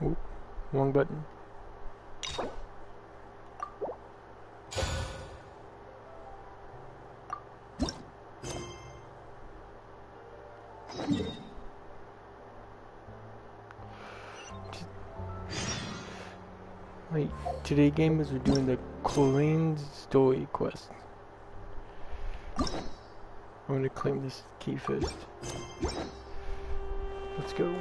Oop, wrong button. Wait, today gamers are doing the Clorinde story quest. I'm gonna claim this key first. Let's go.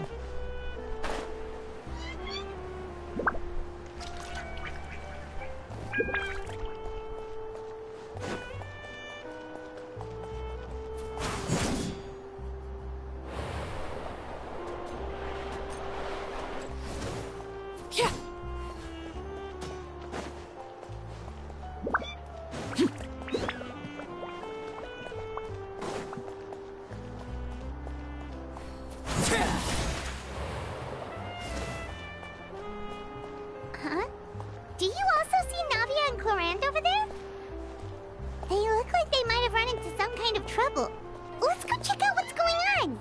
Huh? Do you also see Navia and Clorinde over there? They look like they might have run into some kind of trouble. Let's go check out what's going on!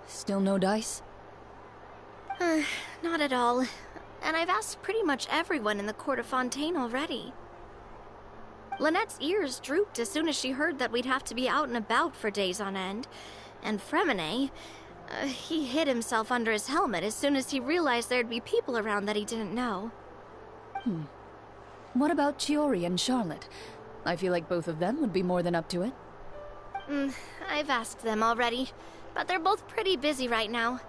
Still no dice? Not at all. And I've asked pretty much everyone in the court of Fontaine already. Lynette's ears drooped as soon as she heard that we'd have to be out and about for days on end. And Fremine, he hid himself under his helmet as soon as he realized there'd be people around that he didn't know. What about Chiori and Charlotte? I feel like both of them would be more than up to it. I've asked them already, but they're both pretty busy right now.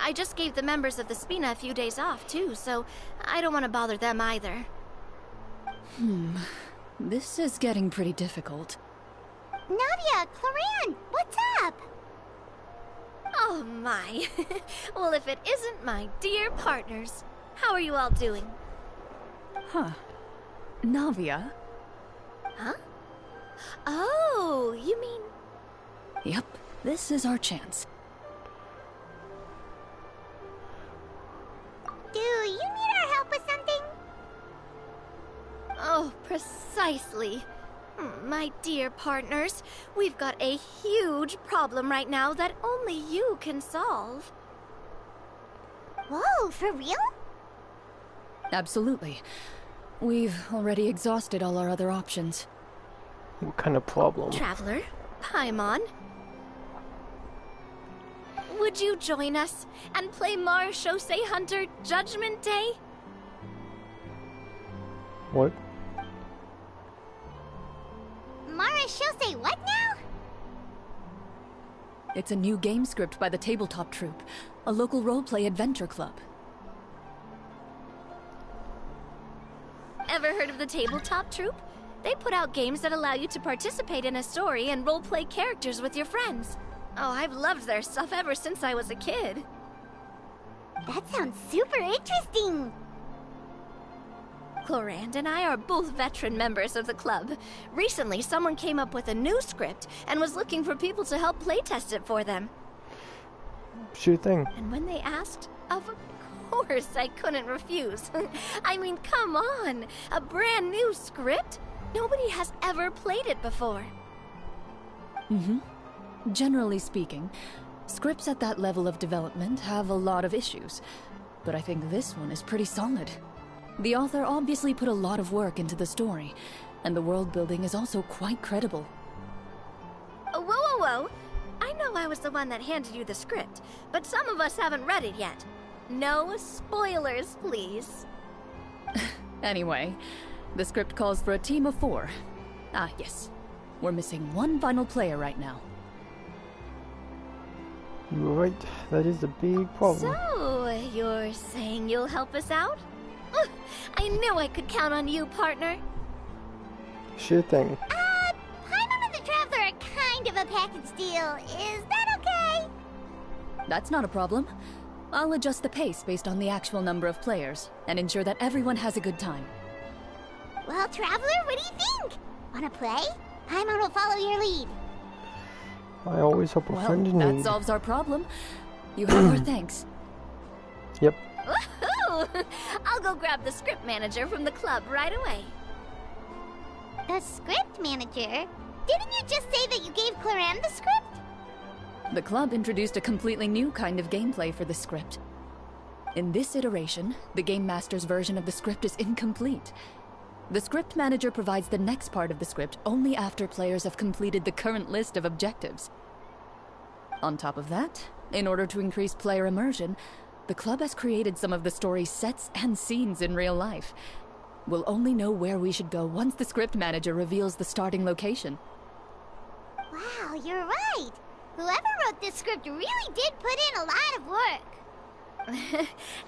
I just gave the members of the Spina a few days off, too, so I don't want to bother them either. This is getting pretty difficult. Navia, Clorinde, what's up? Oh my. Well, if it isn't my dear partners. How are you all doing? Huh. Navia? Huh? Oh, you mean... Yep, this is our chance. Do you need our help with something? Oh, precisely. My dear partners, we've got a huge problem right now that only you can solve. Whoa, for real? Absolutely. We've already exhausted all our other options. What kind of problem? Traveler, Paimon, would you join us and play Marechaussee Hunter Judgment Day? What? Marechaussee what now? It's a new game script by the Tabletop Troupe, a local roleplay adventure club. Ever heard of the Tabletop Troupe? They put out games that allow you to participate in a story and roleplay characters with your friends. Oh, I've loved their stuff ever since I was a kid. That sounds super interesting. Clorinde and I are both veteran members of the club. Recently, someone came up with a new script and was looking for people to help playtest it for them. Sure thing. And when they asked, of course I couldn't refuse. I mean, come on! A brand new script? Nobody has ever played it before. Generally speaking, scripts at that level of development have a lot of issues, but I think this one is pretty solid. The author obviously put a lot of work into the story, and the world building is also quite credible. Whoa, whoa, whoa! I know I was the one that handed you the script, but some of us haven't read it yet. No spoilers, please. Anyway, the script calls for a team of 4. Ah, yes. We're missing one final player right now. You were right. That is a big problem. So, you're saying you'll help us out? I knew I could count on you, partner. Sure thing. Paimon and the Traveler are kind of a package deal. Is that okay? That's not a problem. I'll adjust the pace based on the actual number of players, and ensure that everyone has a good time. Well, Traveler, what do you think? Wanna play? Paimon will follow your lead. I always help a Well, friend in that need. solves our problem. You have our thanks. Yep. Woohoo! I'll go grab the script manager from the club right away. The script manager? Didn't you just say that you gave Clorinde the script? The club introduced a completely new kind of gameplay for the script. In this iteration, the Game Master's version of the script is incomplete. The script manager provides the next part of the script only after players have completed the current list of objectives. On top of that, in order to increase player immersion, the club has created some of the story's sets and scenes in real life. We'll only know where we should go once the script manager reveals the starting location. Wow, you're right. Whoever wrote this script really did put in a lot of work.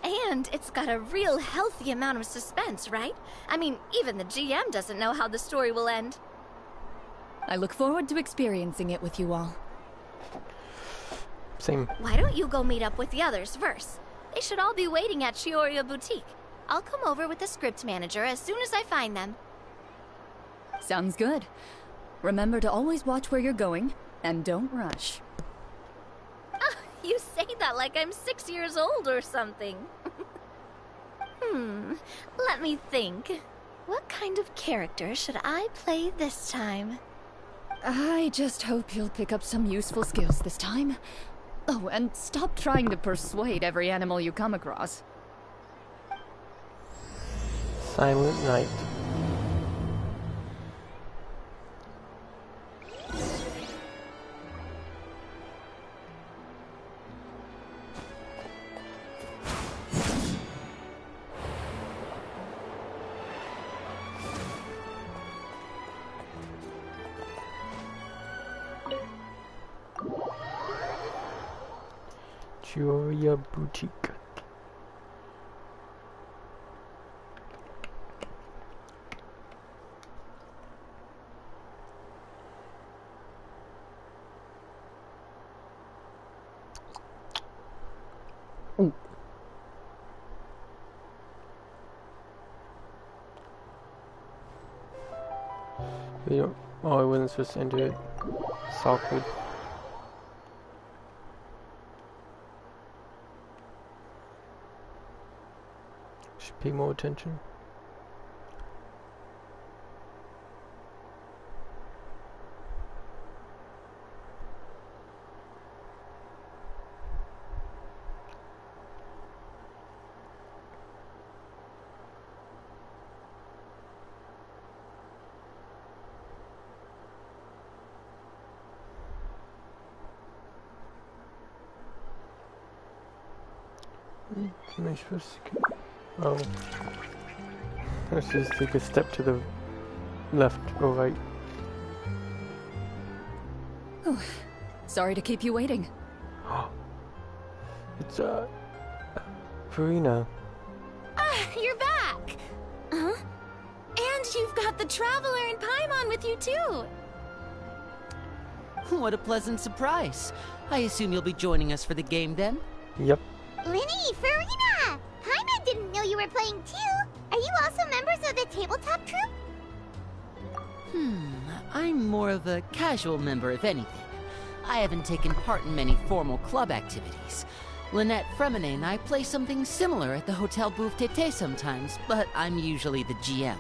And it's got a real healthy amount of suspense, right? I mean, even the GM doesn't know how the story will end. I look forward to experiencing it with you all. Same. Why don't you go meet up with the others first? They should all be waiting at Chiorya Boutique. I'll come over with the script manager as soon as I find them. Sounds good. Remember to always watch where you're going, and don't rush. You say that like I'm 6 years old or something. Let me think. What kind of character should I play this time? I just hope you'll pick up some useful skills this time. Oh, and stop trying to persuade every animal you come across. Silent Night. Chiorya Boutique. Oh, I wasn't supposed to enter it. It's awkward. Should pay more attention. Am I supposed to go? Oh. Let's just take a step to the left or right. Oh, sorry to keep you waiting. It's, Farina. Ah, you're back! Huh? And you've got the Traveler and Paimon with you, too! What a pleasant surprise. I assume you'll be joining us for the game, then? Yep. Linny, Farina! Paimon didn't know you were playing too. Are you also members of the tabletop troupe? I'm more of a casual member, if anything. I haven't taken part in many formal club activities. Lynette, Fremine, and I play something similar at the Hotel Bouffe Tété sometimes, but I'm usually the GM.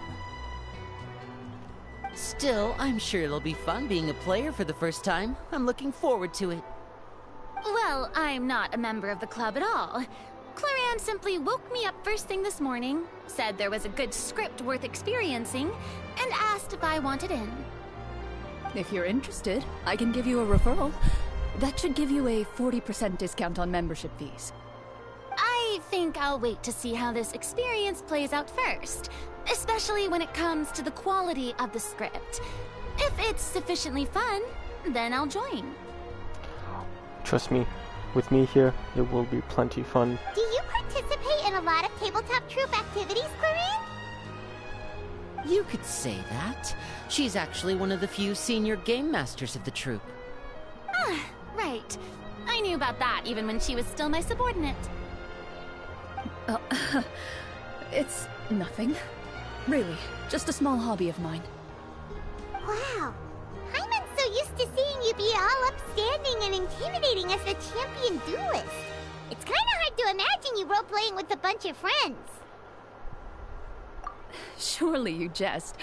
Still, I'm sure it'll be fun being a player for the first time. I'm looking forward to it. Well, I'm not a member of the club at all. Clorinde simply woke me up first thing this morning, said there was a good script worth experiencing, and asked if I wanted in. If you're interested, I can give you a referral. That should give you a 40% discount on membership fees. I think I'll wait to see how this experience plays out first, especially when it comes to the quality of the script. If it's sufficiently fun, then I'll join. Trust me, with me here, it will be plenty fun. Do you participate in a lot of tabletop troupe activities, Clorinde? You could say that. She's actually one of the few senior game masters of the troupe. Ah, right. I knew about that even when she was still my subordinate. It's nothing. Really, just a small hobby of mine. Wow. Paimon's so used to seeing you be all upstanding and intimidating as the champion duelist. It's kind of hard to imagine you role-playing with a bunch of friends. Surely you jest.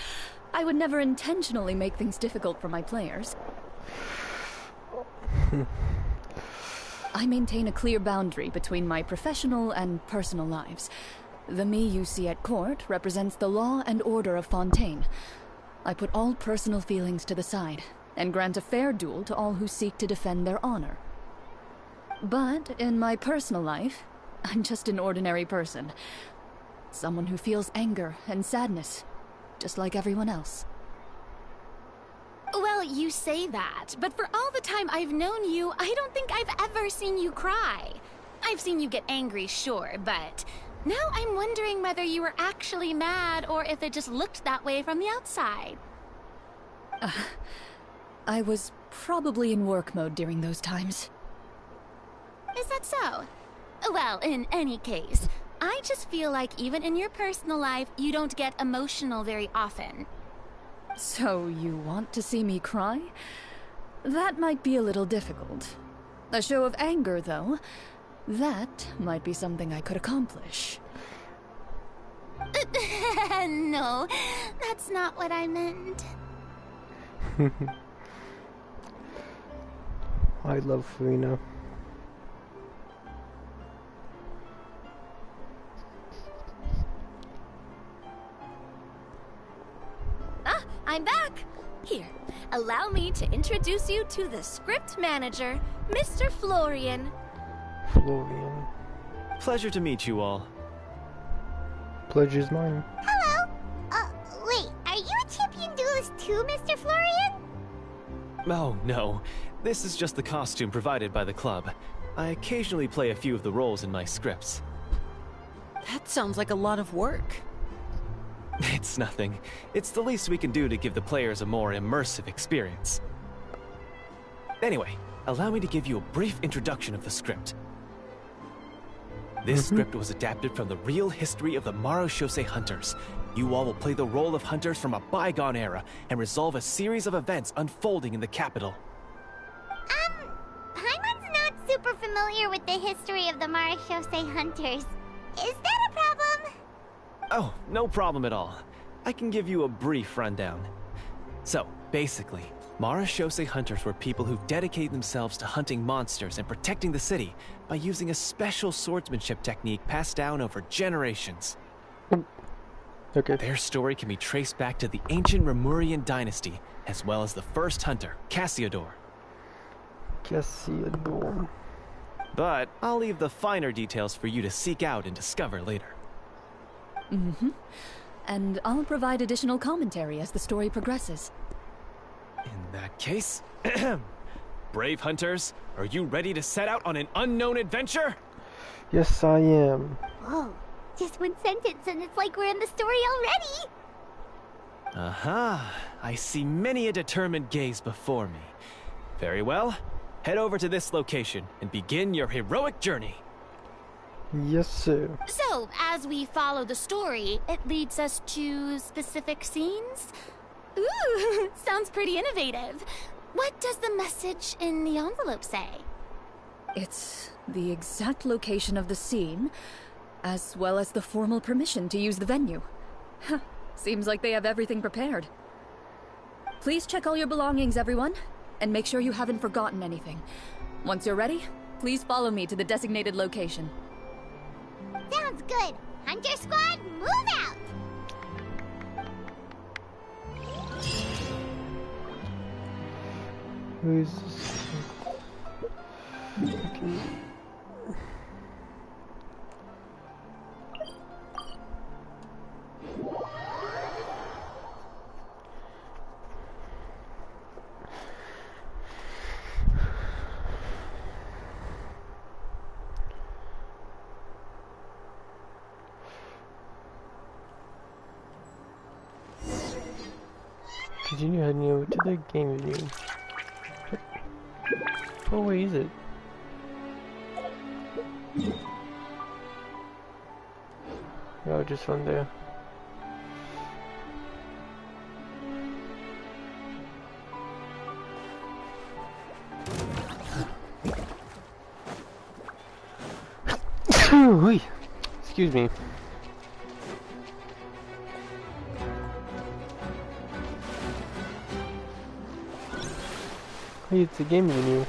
I would never intentionally make things difficult for my players. I maintain a clear boundary between my professional and personal lives. The me you see at court represents the law and order of Fontaine. I put all personal feelings to the side, and grant a fair duel to all who seek to defend their honor. But in my personal life, I'm just an ordinary person. Someone who feels anger and sadness, just like everyone else. Well, you say that, but for all the time I've known you, I don't think I've ever seen you cry. I've seen you get angry, sure, but now I'm wondering whether you were actually mad or if it just looked that way from the outside. I was probably in work mode during those times. Is that so? Well, in any case, I just feel like even in your personal life, you don't get emotional very often. So you want to see me cry? That might be a little difficult. A show of anger, though, that might be something I could accomplish. No, that's not what I meant. I love Farina. Ah, I'm back! Here, allow me to introduce you to the script manager, Mr. Florian. Florian. Pleasure to meet you all. Pleasure's mine. Hello. Wait, are you a champion duelist too, Mr. Florian? Oh, no. This is just the costume provided by the club. I occasionally play a few of the roles in my scripts. That sounds like a lot of work. It's nothing. It's the least we can do to give the players a more immersive experience. Anyway, allow me to give you a brief introduction of the script. This script was adapted from the real history of the Marachose Hunters. You all will play the role of hunters from a bygone era and resolve a series of events unfolding in the capital. Paimon's not super familiar with the history of the Marachose Hunters. Is that a problem? Oh, no problem at all. I can give you a brief rundown. So, basically, Marachose Hunters were people who dedicated themselves to hunting monsters and protecting the city by using a special swordsmanship technique passed down over generations. Okay. Their story can be traced back to the ancient Remurian dynasty, as well as the first hunter, Cassiodor. Cassiodor. But I'll leave the finer details for you to seek out and discover later. And I'll provide additional commentary as the story progresses. In that case, brave hunters, are you ready to set out on an unknown adventure? Yes, I am. Whoa, just one sentence and it's like we're in the story already! Aha, I see many a determined gaze before me. Very well, head over to this location and begin your heroic journey. Yes, sir. So, as we follow the story, it leads us to specific scenes? Ooh, sounds pretty innovative. What does the message in the envelope say? It's the exact location of the scene, as well as the formal permission to use the venue. Seems like they have everything prepared. Please check all your belongings, everyone, and make sure you haven't forgotten anything. Once you're ready, please follow me to the designated location. Sounds good. Hunter Squad, move out! Who is this? Okay. Continue heading over to the game menu. What way is it? Oh, just from there. Excuse me. Hey, it's a game menu.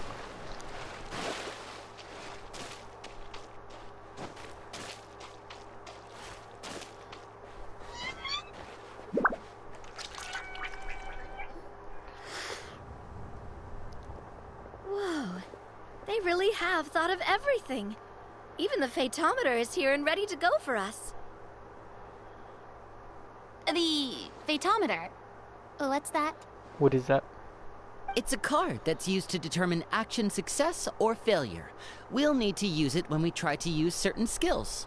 Whoa. They really have thought of everything. Even the phaetometer is here and ready to go for us. The phaetometer. What's that? What is that? It's a card that's used to determine action success or failure. We'll need to use it when we try to use certain skills.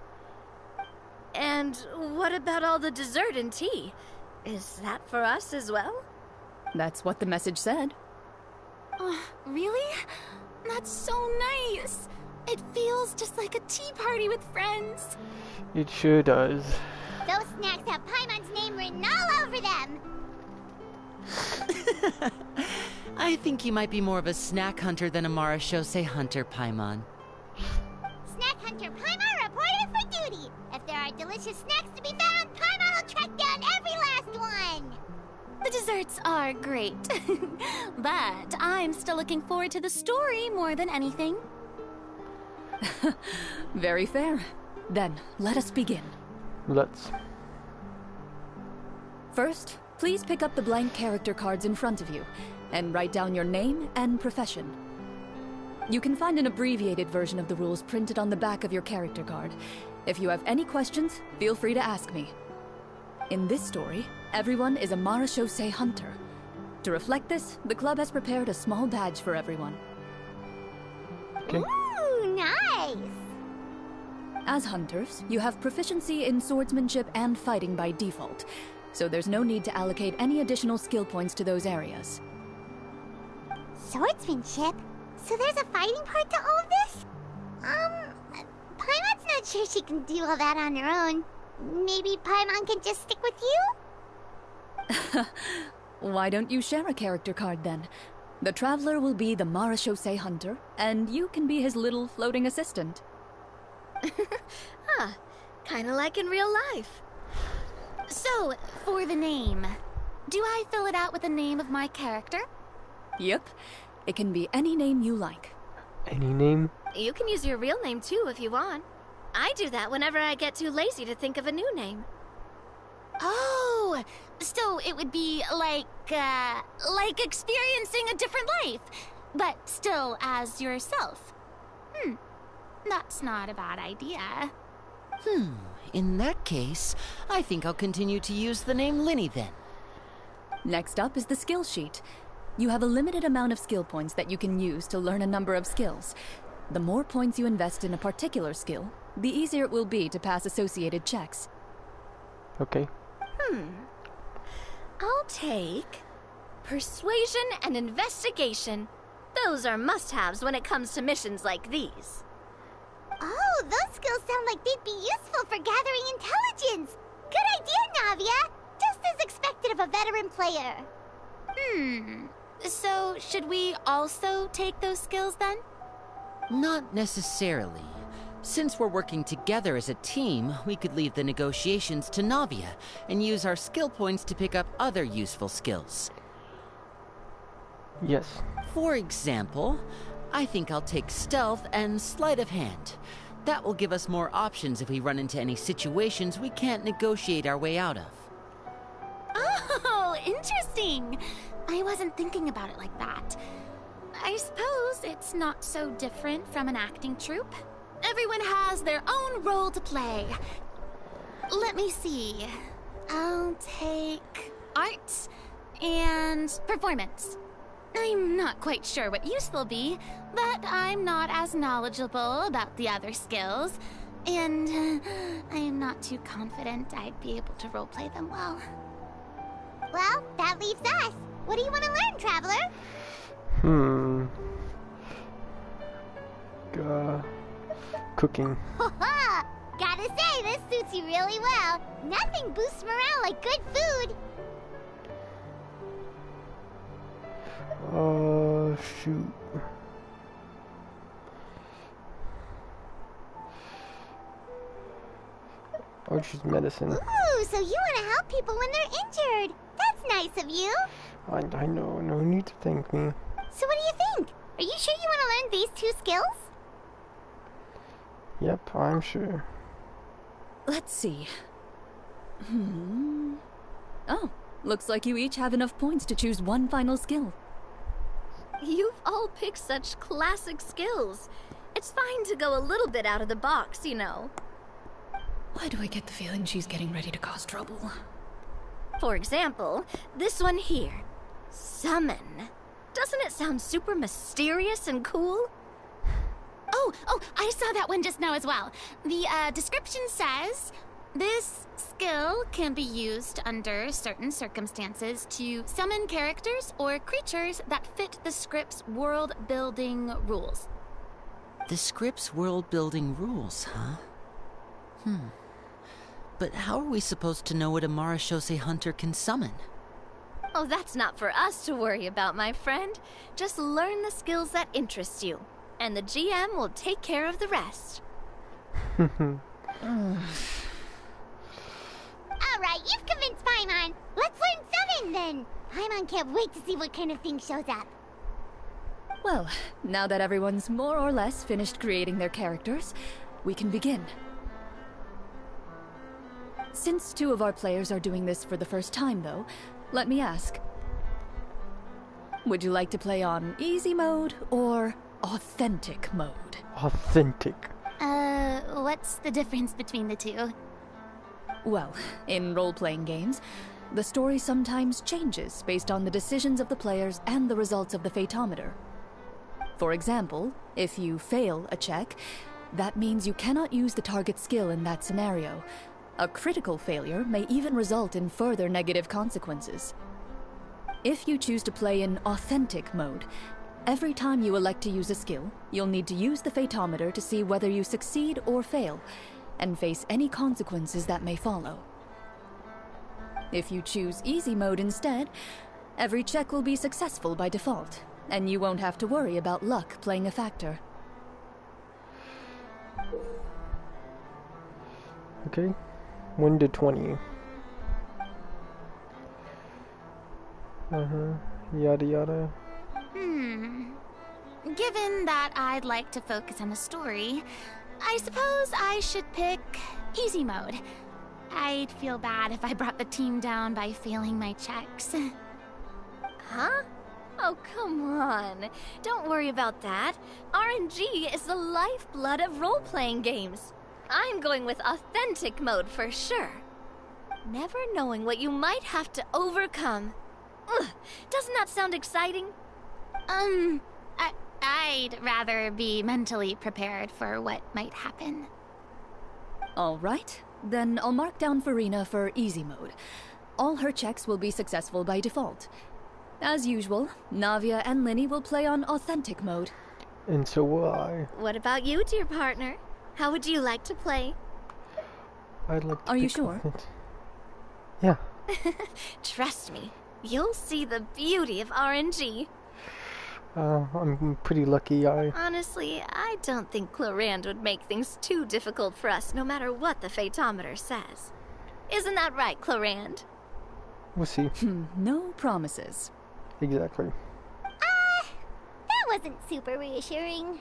And what about all the dessert and tea? Is that for us as well? That's what the message said. Oh, really? That's so nice. It feels just like a tea party with friends. It sure does. Those snacks have Paimon's name written all over them. I think you might be more of a snack hunter than a Marachose hunter, Paimon. Snack Hunter Paimon reported for duty. If there are delicious snacks to be found, Paimon will track down every last one. The desserts are great. But I'm still looking forward to the story more than anything. Very fair. Then, let us begin. Let's. First, please pick up the blank character cards in front of you and write down your name and profession. You can find an abbreviated version of the rules printed on the back of your character card. If you have any questions, feel free to ask me. In this story, everyone is a Marachose hunter. To reflect this, the club has prepared a small badge for everyone. Okay. Ooh, nice. As hunters, you have proficiency in swordsmanship and fighting by default, so there's no need to allocate any additional skill points to those areas. Swordsmanship? So there's a fighting part to all of this? Paimon's not sure she can do all that on her own. Maybe Paimon can just stick with you? Why don't you share a character card then? The Traveler will be the Marachose hunter, and you can be his little floating assistant. Huh. Kinda like in real life. So, for the name, do I fill it out with the name of my character? Yep. It can be any name you like. Any name? You can use your real name too if you want. I do that whenever I get too lazy to think of a new name. Oh, so it would be like experiencing a different life, but still as yourself. That's not a bad idea. In that case, I think I'll continue to use the name Linny then. Next up is the skill sheet. You have a limited amount of skill points that you can use to learn a number of skills. The more points you invest in a particular skill, the easier it will be to pass associated checks. Okay. I'll take persuasion and investigation. Those are must-haves when it comes to missions like these. Oh, those skills sound like they'd be useful for gathering intelligence. Good idea, Navia. Just as expected of a veteran player. So should we also take those skills then? Not necessarily. Since we're working together as a team, we could leave the negotiations to Navia and use our skill points to pick up other useful skills. Yes. For example, I think I'll take stealth and sleight of hand. That will give us more options if we run into any situations we can't negotiate our way out of. Oh, interesting. I wasn't thinking about it like that. I suppose it's not so different from an acting troupe. Everyone has their own role to play. Let me see. I'll take arts and performance. I'm not quite sure what use they'll be, but I'm not as knowledgeable about the other skills, and I'm not too confident I'd be able to roleplay them well. Well, that leaves us. What do you want to learn, Traveler? Cooking. Gotta say, this suits you really well. Nothing boosts morale like good food. Shoot. Or just medicine. Ooh, so you want to help people when they're injured. That's nice of you. I know, no need to thank me. So what do you think? Are you sure you want to learn these 2 skills? Yep, I'm sure. Let's see. Oh, looks like you each have enough points to choose one final skill. You've all picked such classic skills. It's fine to go a little bit out of the box, you know. Why do I get the feeling she's getting ready to cause trouble? For example, this one here. Summon. Doesn't it sound super mysterious and cool? Oh, I saw that one just now as well. The description says, this skill can be used under certain circumstances to summon characters or creatures that fit the script's world-building rules. The script's world-building rules, huh? But how are we supposed to know what a Marashose hunter can summon? Oh, that's not for us to worry about, my friend. Just learn the skills that interest you, and the GM will take care of the rest. Alright, you've convinced Paimon. Let's learn summon then. Paimon can't wait to see what kind of thing shows up. Well, now that everyone's more or less finished creating their characters, we can begin. Since 2 of our players are doing this for the first time, though, let me ask. Would you like to play on easy mode or authentic mode? Authentic. What's the difference between the 2? Well, in role-playing games, the story sometimes changes based on the decisions of the players and the results of the Fatometer. For example, if you fail a check, that means you cannot use the target skill in that scenario. A critical failure may even result in further negative consequences. If you choose to play in authentic mode, every time you elect to use a skill, you'll need to use the Fatometer to see whether you succeed or fail, and face any consequences that may follow. If you choose easy mode instead, every check will be successful by default, and you won't have to worry about luck playing a factor. Okay. 1 to 20. Yada yada. Given that I'd like to focus on the story, I suppose I should pick easy mode. I'd feel bad if I brought the team down by failing my checks. Huh? Oh, come on. Don't worry about that. RNG is the lifeblood of role-playing games. I'm going with authentic mode for sure. Never knowing what you might have to overcome. Ugh, doesn't that sound exciting? I'd rather be mentally prepared for what might happen. All right, then I'll mark down Farina for easy mode. All her checks will be successful by default. As usual, Navia and Linny will play on authentic mode. And so will I. What about you, dear partner? How would you like to play? I'd like to Are you pick sure? authentic. Yeah. Trust me, you'll see the beauty of RNG. I'm pretty lucky. Honestly, I don't think Clorinde would make things too difficult for us no matter what the Fatometer says. Isn't that right, Clorinde? We'll see. No promises. Exactly. That wasn't super reassuring.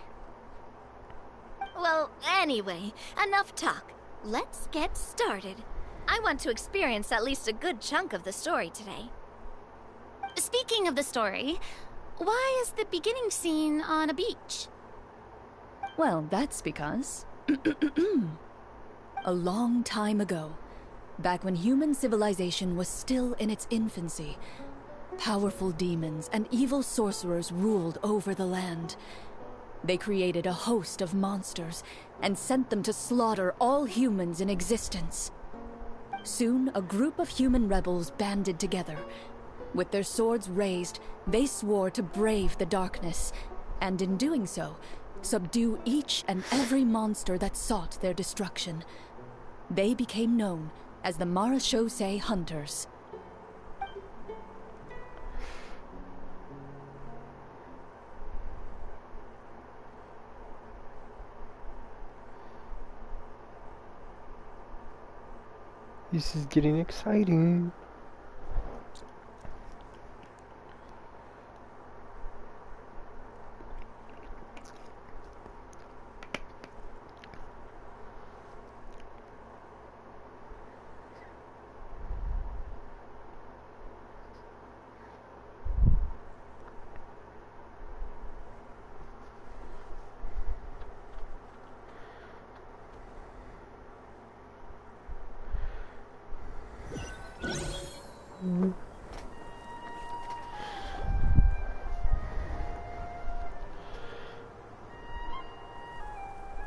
Well, anyway, enough talk. Let's get started. I want to experience at least a good chunk of the story today. Speaking of the story, why is the beginning scene on a beach? Well, that's because... a long time ago, back when human civilization was still in its infancy, powerful demons and evil sorcerers ruled over the land. They created a host of monsters and sent them to slaughter all humans in existence. Soon, a group of human rebels banded together. With their swords raised, they swore to brave the darkness, and in doing so, subdue each and every monster that sought their destruction. They became known as the Marashose Hunters. This is getting exciting.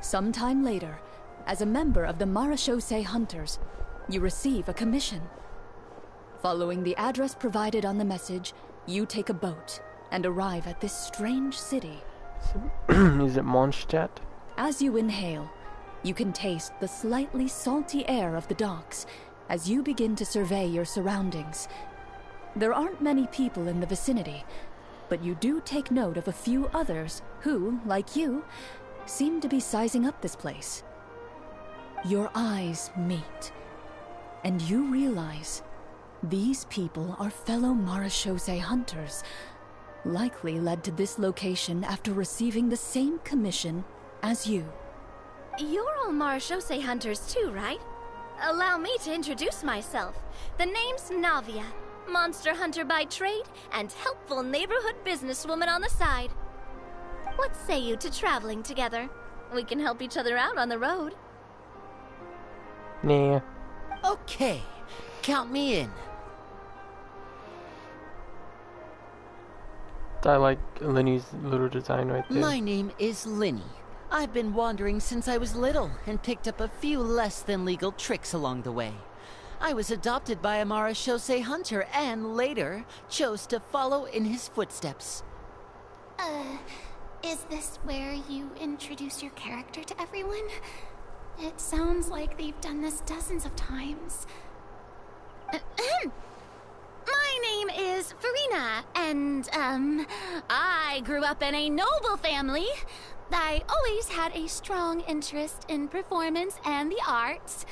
Sometime later, as a member of the Marechaussee Hunters, you receive a commission. Following the address provided on the message, you take a boat and arrive at this strange city. Is it Mondstadt? As you inhale, you can taste the slightly salty air of the docks as you begin to survey your surroundings. There aren't many people in the vicinity, but you do take note of a few others who, like you, seem to be sizing up this place. Your eyes meet, and you realize these people are fellow Marechaussee hunters, likely led to this location after receiving the same commission as you. You're all Marechaussee hunters too, right? Allow me to introduce myself. The name's Navia, monster hunter by trade and helpful neighborhood businesswoman on the side. What say you to traveling together? We can help each other out on the road. Nah. Okay, count me in. I like Lenny's little design right there. My name is Linny. I've been wandering since I was little and picked up a few less than legal tricks along the way. I was adopted by a Marechaussee hunter and later chose to follow in his footsteps. Is this where you introduce your character to everyone? It sounds like they've done this dozens of times. My name is Farina, and, I grew up in a noble family. I always had a strong interest in performance and the arts.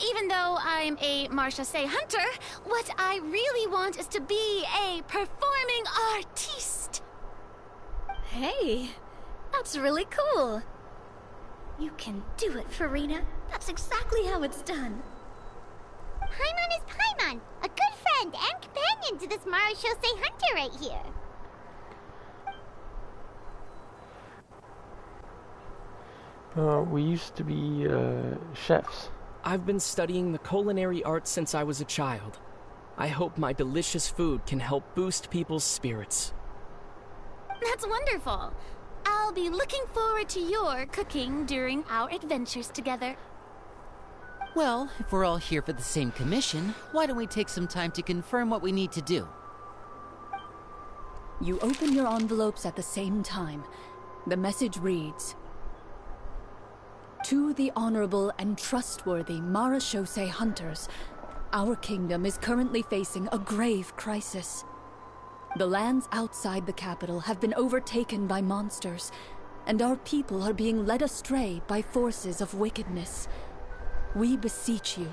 Even though I'm a Marechaussee hunter, what I really want is to be a performing artiste. Hey, that's really cool. You can do it, Farina. That's exactly how it's done. Paimon is Paimon, a good friend and companion to this Marechaussee hunter right here. We used to be chefs. I've been studying the culinary arts since I was a child. I hope my delicious food can help boost people's spirits. That's wonderful. I'll be looking forward to your cooking during our adventures together. Well, if we're all here for the same commission, why don't we take some time to confirm what we need to do? You open your envelopes at the same time. The message reads, "To the honorable and trustworthy Marechaussee hunters, our kingdom is currently facing a grave crisis. The lands outside the capital have been overtaken by monsters, and our people are being led astray by forces of wickedness. We beseech you,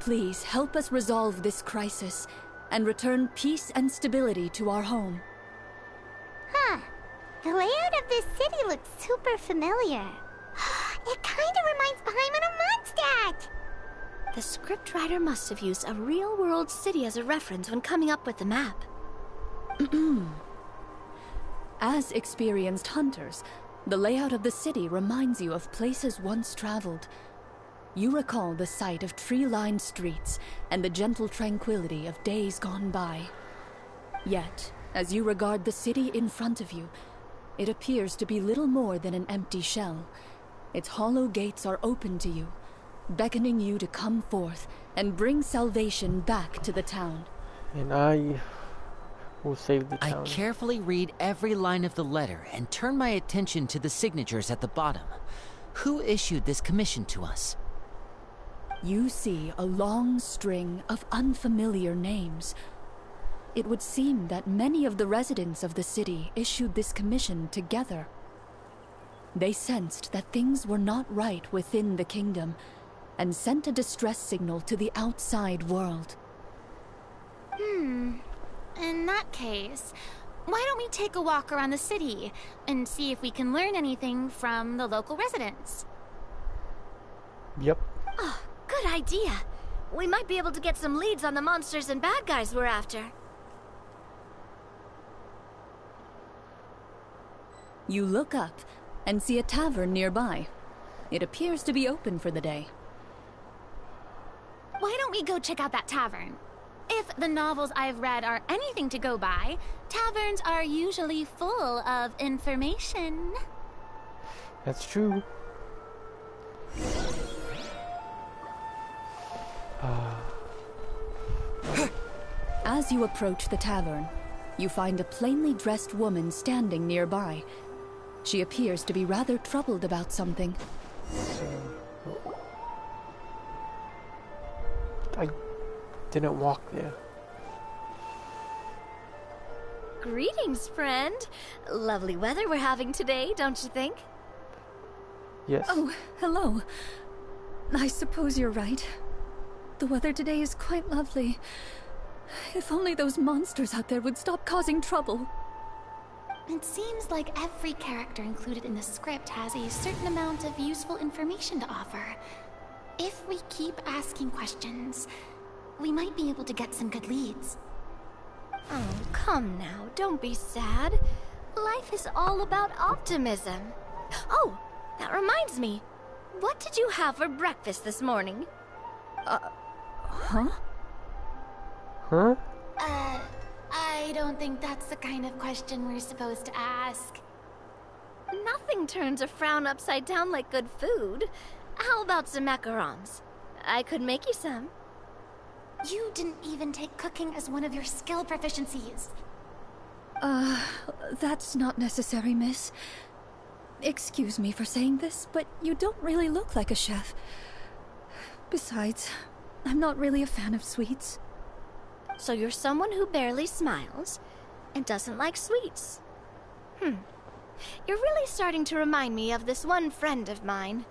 please help us resolve this crisis and return peace and stability to our home." Huh. The layout of this city looks super familiar. It kind of reminds Paimon of Mondstadt. The scriptwriter must have used a real-world city as a reference when coming up with the map. As experienced hunters, the layout of the city reminds you of places once traveled. You recall the sight of tree-lined streets and the gentle tranquility of days gone by. Yet, as you regard the city in front of you, it appears to be little more than an empty shell. Its hollow gates are open to you, beckoning you to come forth and bring salvation back to the town. And I will save the town. I carefully read every line of the letter and turn my attention to the signatures at the bottom. Who issued this commission to us? You see a long string of unfamiliar names. It would seem that many of the residents of the city issued this commission together. They sensed that things were not right within the kingdom and sent a distress signal to the outside world. In that case, why don't we take a walk around the city and see if we can learn anything from the local residents? Yep. Oh, good idea. We might be able to get some leads on the monsters and bad guys we're after. You look up and see a tavern nearby. It appears to be open for the day. Why don't we go check out that tavern? If the novels I've read are anything to go by, taverns are usually full of information. That's true. As you approach the tavern, you find a plainly dressed woman standing nearby. She appears to be rather troubled about something. I didn't walk there. Greetings, friend. Lovely weather we're having today, don't you think? Yes. Oh, hello. I suppose you're right. The weather today is quite lovely. If only those monsters out there would stop causing trouble. It seems like every character included in the script has a certain amount of useful information to offer. If we keep asking questions, we might be able to get some good leads. Oh, come now, don't be sad. Life is all about optimism. Oh, that reminds me. What did you have for breakfast this morning? Huh? Huh? I don't think that's the kind of question we're supposed to ask. Nothing turns a frown upside down like good food. How about some macarons? I could make you some. You didn't even take cooking as one of your skill proficiencies. That's not necessary, miss. Excuse me for saying this, but you don't really look like a chef. Besides, I'm not really a fan of sweets. So you're someone who barely smiles and doesn't like sweets. You're really starting to remind me of this one friend of mine.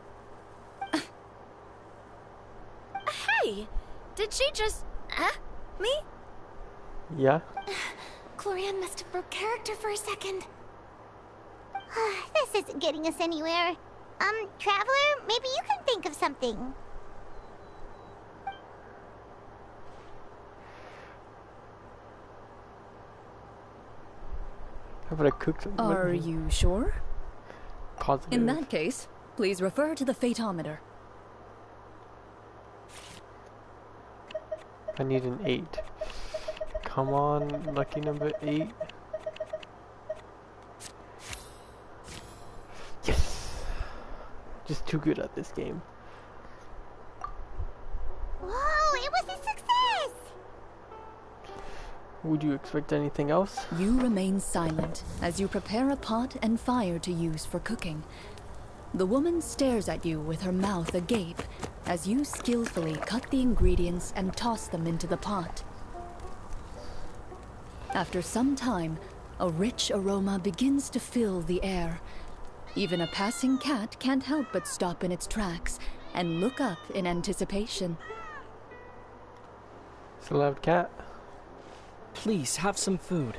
Hey! Did she just... me? Yeah? Clorinde must have broke character for a second. This isn't getting us anywhere. Traveler, maybe you can think of something. How about I cook something? Are you sure? Positive. In that case, please refer to the fatometer. I need an 8. Come on, lucky number 8. Yes! Just too good at this game. Whoa, it was a success! Would you expect anything else? You remain silent as you prepare a pot and fire to use for cooking. The woman stares at you with her mouth agape as you skillfully cut the ingredients and toss them into the pot. After some time, a rich aroma begins to fill the air. Even a passing cat can't help but stop in its tracks and look up in anticipation. It's a loud cat. Please have some food.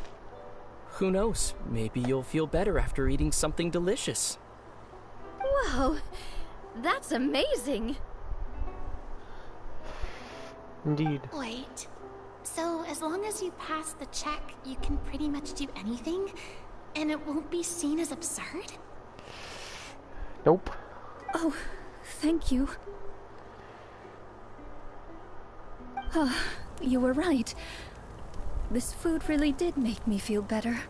Who knows, maybe you'll feel better after eating something delicious. Whoa, that's amazing. Indeed. Wait. So as long as you pass the check, you can pretty much do anything? And it won't be seen as absurd? Nope. Oh, thank you. You were right. This food really did make me feel better.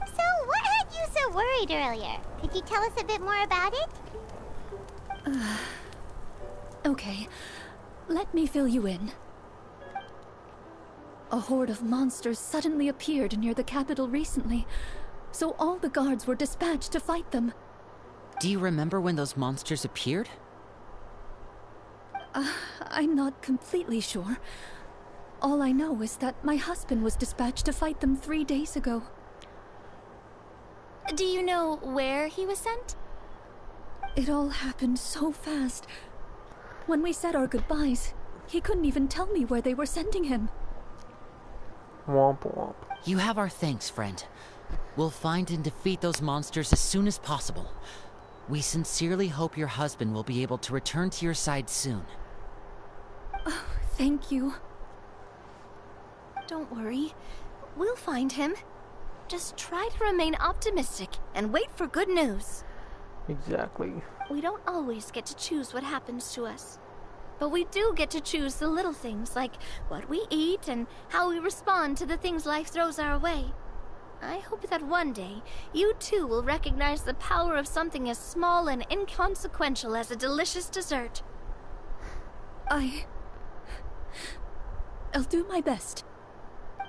So, what had you so worried earlier? Could you tell us a bit more about it? Okay, let me fill you in. A horde of monsters suddenly appeared near the capital recently, so all the guards were dispatched to fight them. Do you remember when those monsters appeared? I'm not completely sure. All I know is that my husband was dispatched to fight them 3 days ago. Do you know where he was sent? It all happened so fast. When we said our goodbyes, he couldn't even tell me where they were sending him. Womp womp. You have our thanks, friend. We'll find and defeat those monsters as soon as possible. We sincerely hope your husband will be able to return to your side soon. Oh, thank you. Don't worry. We'll find him. Just try to remain optimistic and wait for good news. Exactly. We don't always get to choose what happens to us. But we do get to choose the little things like what we eat and how we respond to the things life throws our way. I hope that one day, you too will recognize the power of something as small and inconsequential as a delicious dessert. I'll do my best.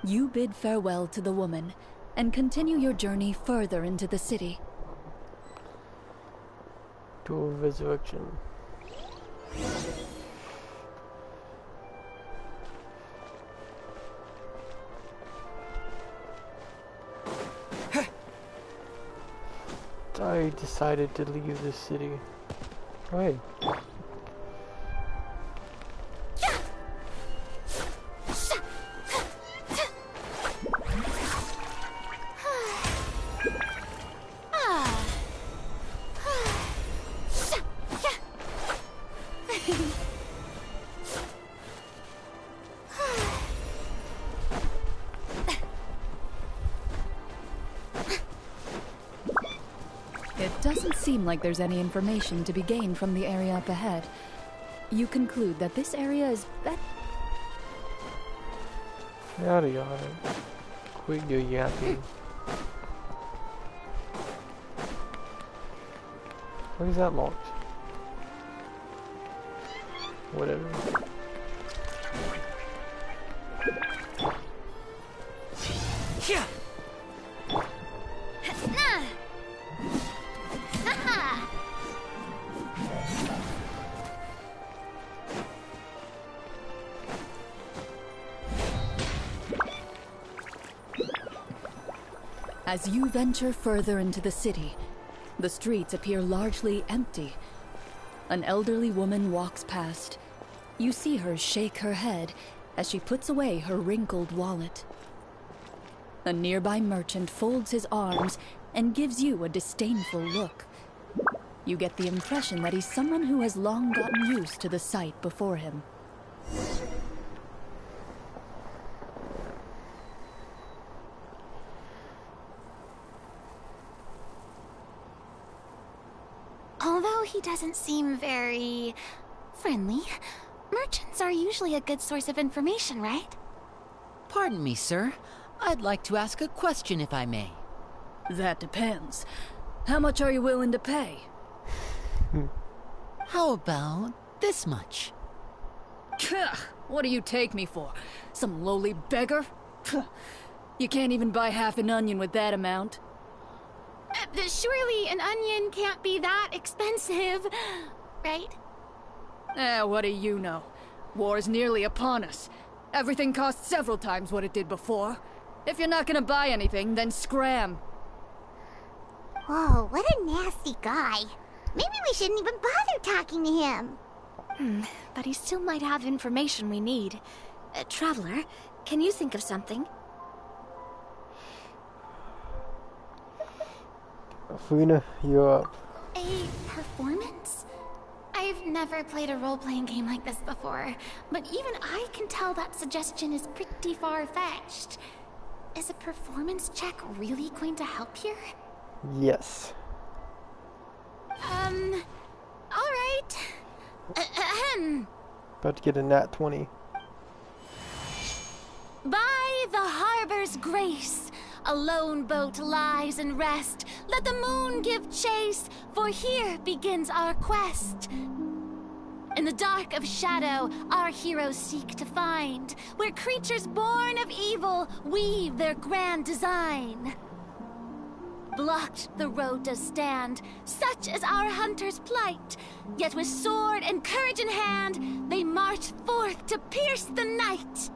You bid farewell to the woman, and continue your journey further into the city. To resurrection. I decided to leave the city. Oh, hey. It doesn't seem like there's any information to be gained from the area up ahead. You conclude that this area is Yada yada. Quit your yapping. Why is that locked? Whatever. Yeah. As you venture further into the city, the streets appear largely empty. An elderly woman walks past. You see her shake her head as she puts away her wrinkled wallet. A nearby merchant folds his arms and gives you a disdainful look. You get the impression that he's someone who has long gotten used to the sight before him. Although he doesn't seem very friendly, merchants are usually a good source of information, right? Pardon me, sir. I'd like to ask a question if I may. That depends. How much are you willing to pay? How about this much? What do you take me for? Some lowly beggar? You can't even buy half an onion with that amount. Surely an onion can't be that expensive, right? What do you know? War's nearly upon us. Everything costs several times what it did before. If you're not gonna buy anything, then scram. Whoa, what a nasty guy. Maybe we shouldn't even bother talking to him. But he still might have information we need. Traveler, can you think of something? Funa, you're up. A performance? I've never played a role-playing game like this before, but even I can tell that suggestion is pretty far-fetched. Is a performance check really going to help here? Yes. Alright. Ahem. About to get a nat 20. By the harbor's grace, a lone boat lies in rest. Let the moon give chase, for here begins our quest. In the dark of shadow, our heroes seek to find where creatures born of evil weave their grand design. Blocked the road does stand, such is our hunter's plight. Yet with sword and courage in hand, they march forth to pierce the night.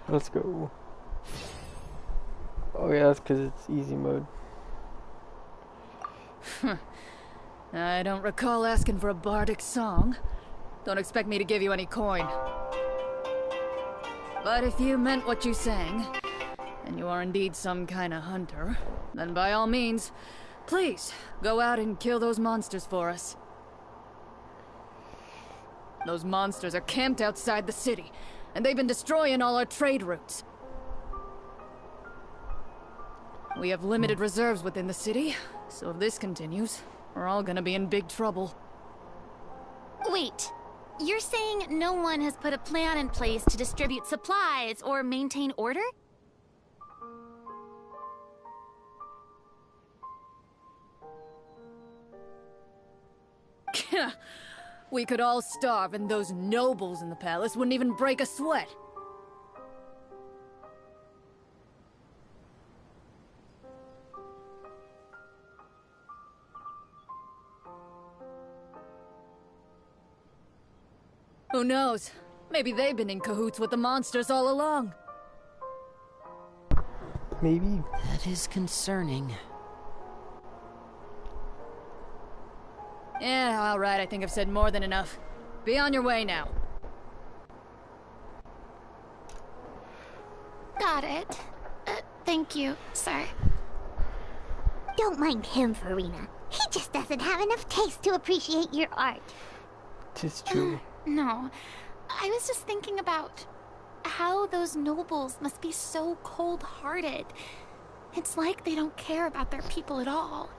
Let's go. Oh yeah, that's because it's easy mode. I don't recall asking for a bardic song. Don't expect me to give you any coin. But if you meant what you sang, and you are indeed some kind of hunter, then by all means, please, go out and kill those monsters for us. Those monsters are camped outside the city, and they've been destroying all our trade routes. We have limited reserves within the city, so if this continues, we're all gonna be in big trouble. Wait, You're saying no one has put a plan in place to distribute supplies or maintain order? We could all starve and those nobles in the palace wouldn't even break a sweat. Who knows? Maybe they've been in cahoots with the monsters all along. Maybe. That is concerning. Yeah, alright, I think I've said more than enough. Be on your way now. Got it. Thank you, sir. Don't mind him, Farina. He just doesn't have enough taste to appreciate your art. Tis true. No, I was just thinking about how those nobles must be so cold-hearted. It's like they don't care about their people at all.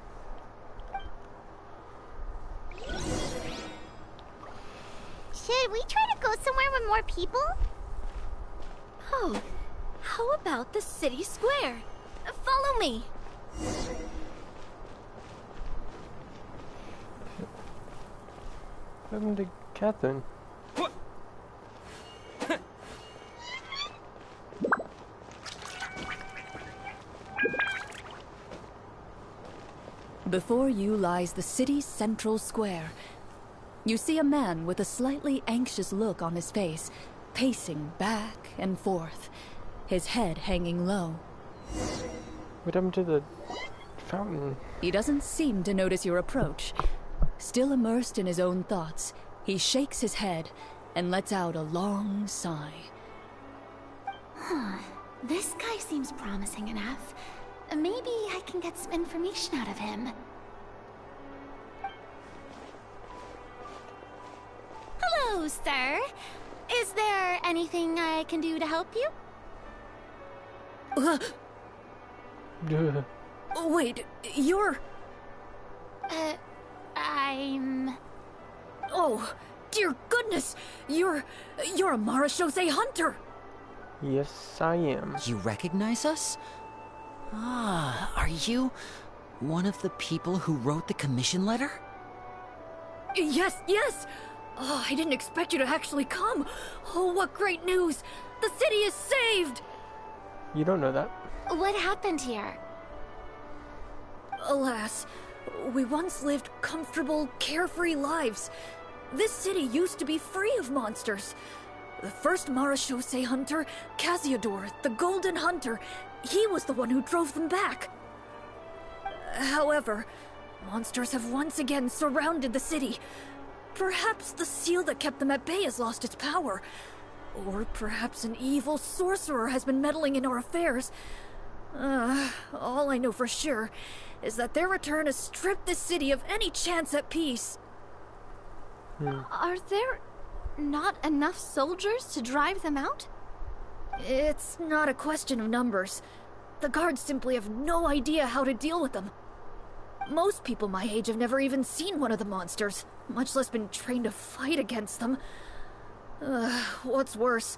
Should we try to go somewhere with more people? Oh, how about the city square? Follow me. What happened to Catherine? Before you lies the city's central square. You see a man with a slightly anxious look on his face, pacing back and forth, his head hanging low. What happened to the fountain? He doesn't seem to notice your approach. Still immersed in his own thoughts, he shakes his head and lets out a long sigh. This guy seems promising enough. Maybe I can get some information out of him. Hello, sir. Is there anything I can do to help you? Duh. Wait, you're... I'm... Oh, dear goodness! You're a Marashose hunter! Yes, I am. You recognize us? Ah, are you one of the people who wrote the commission letter? Yes, yes! Oh, I didn't expect you to actually come. Oh, what great news! The city is saved! You don't know that. What happened here? Alas, we once lived comfortable, carefree lives. This city used to be free of monsters. The first Marashose hunter, Casiodor, the Golden Hunter, he was the one who drove them back. However, monsters have once again surrounded the city. Perhaps the seal that kept them at bay has lost its power. Or perhaps an evil sorcerer has been meddling in our affairs. All I know for sure is that their return has stripped this city of any chance at peace. Are there not enough soldiers to drive them out? It's not a question of numbers. The guards simply have no idea how to deal with them. Most people my age have never even seen one of the monsters, much less been trained to fight against them. What's worse,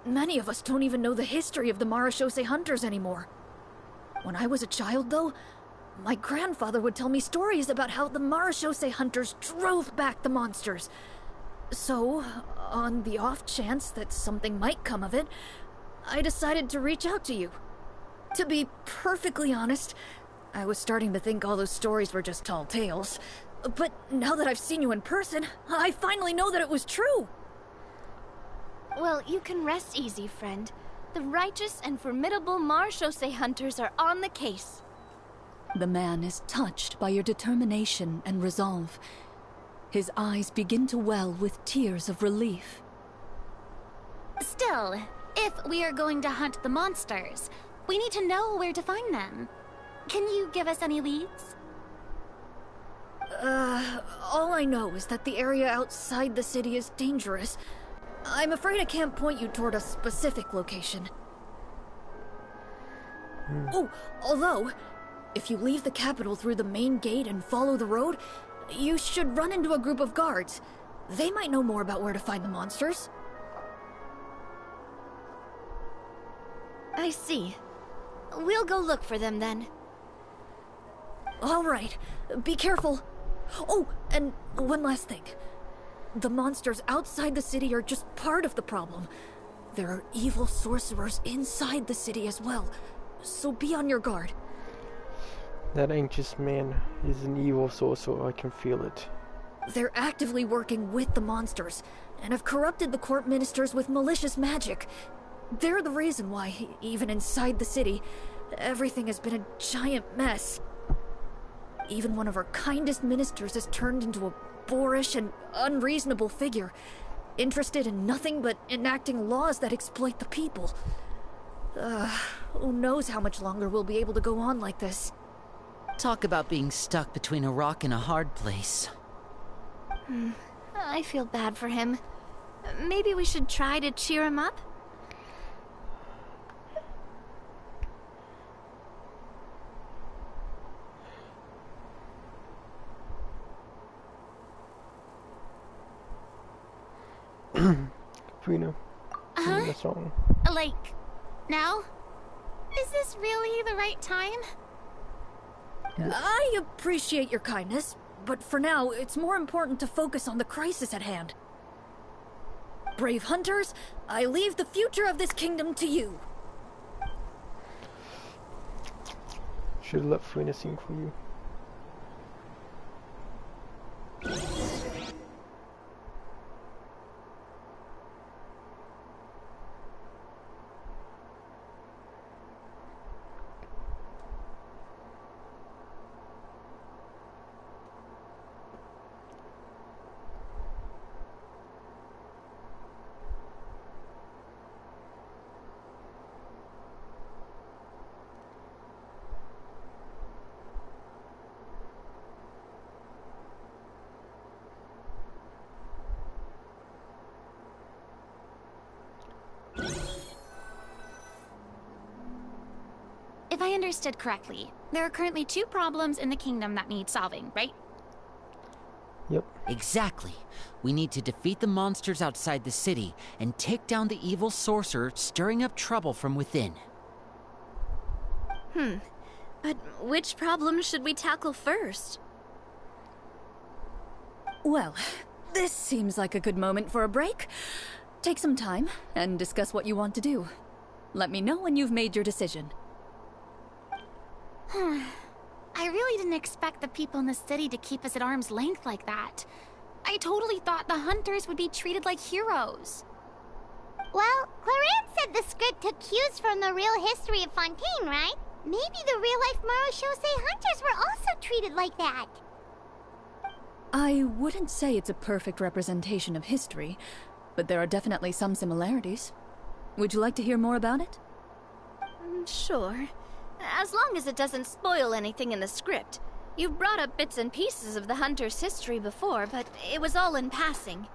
many of us don't even know the history of the Marashose hunters anymore. When I was a child, though, my grandfather would tell me stories about how the Marashose hunters drove back the monsters. So, on the off chance that something might come of it, I decided to reach out to you. To be perfectly honest, I was starting to think all those stories were just tall tales. But now that I've seen you in person, I finally know that it was true! Well, you can rest easy, friend. The righteous and formidable Marashose hunters are on the case. The man is touched by your determination and resolve. His eyes begin to well with tears of relief. Still, if we are going to hunt the monsters, we need to know where to find them. Can you give us any leads? All I know is that the area outside the city is dangerous. I'm afraid I can't point you toward a specific location. Oh, although, if you leave the capital through the main gate and follow the road, you should run into a group of guards. They might know more about where to find the monsters. I see. We'll go look for them then. All right, be careful. Oh, and one last thing. The monsters outside the city are just part of the problem. There are evil sorcerers inside the city as well, so be on your guard. That anxious man is an evil sorcerer, I can feel it. They're actively working with the monsters, and have corrupted the court ministers with malicious magic. They're the reason why, even inside the city, everything has been a giant mess. Even one of our kindest ministers has turned into a boorish and unreasonable figure, interested in nothing but enacting laws that exploit the people. Who knows how much longer we'll be able to go on like this. Talk about being stuck between a rock and a hard place. I feel bad for him. Maybe we should try to cheer him up? Fina, sing the song. Like, now? Is this really the right time? I appreciate your kindness, but for now, it's more important to focus on the crisis at hand. Brave hunters, I leave the future of this kingdom to you. Should let Fina sing for you. If I understood correctly, there are currently 2 problems in the kingdom that need solving, right? Yep. Exactly. We need to defeat the monsters outside the city and take down the evil sorcerer stirring up trouble from within. But which problem should we tackle first? Well, this seems like a good moment for a break. Take some time and discuss what you want to do. Let me know when you've made your decision. I really didn't expect the people in the city to keep us at arm's length like that. I totally thought the hunters would be treated like heroes. Well, Clorinde said the script took cues from the real history of Fontaine, right? Maybe the real-life Marushosei hunters were also treated like that. I wouldn't say it's a perfect representation of history, but there are definitely some similarities. Would you like to hear more about it? Sure. As long as it doesn't spoil anything in the script. You brought up bits and pieces of the hunter's history before, but it was all in passing.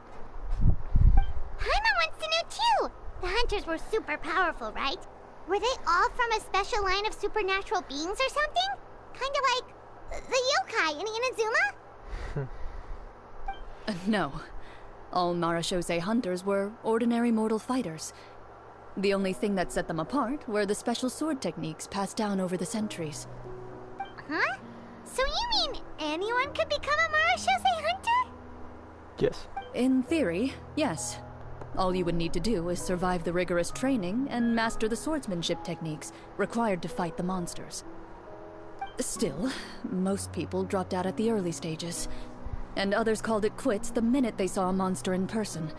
Paimon wants to know too! The hunters were super powerful, right? Were they all from a special line of supernatural beings or something? Kinda like the yokai in Inazuma? No. All Marushosei hunters were ordinary mortal fighters. The only thing that set them apart were the special sword techniques passed down over the centuries. Huh? So you mean anyone could become a Marushosei hunter? Yes. In theory, yes. All you would need to do is survive the rigorous training and master the swordsmanship techniques required to fight the monsters. Still, most people dropped out at the early stages, and others called it quits the minute they saw a monster in person.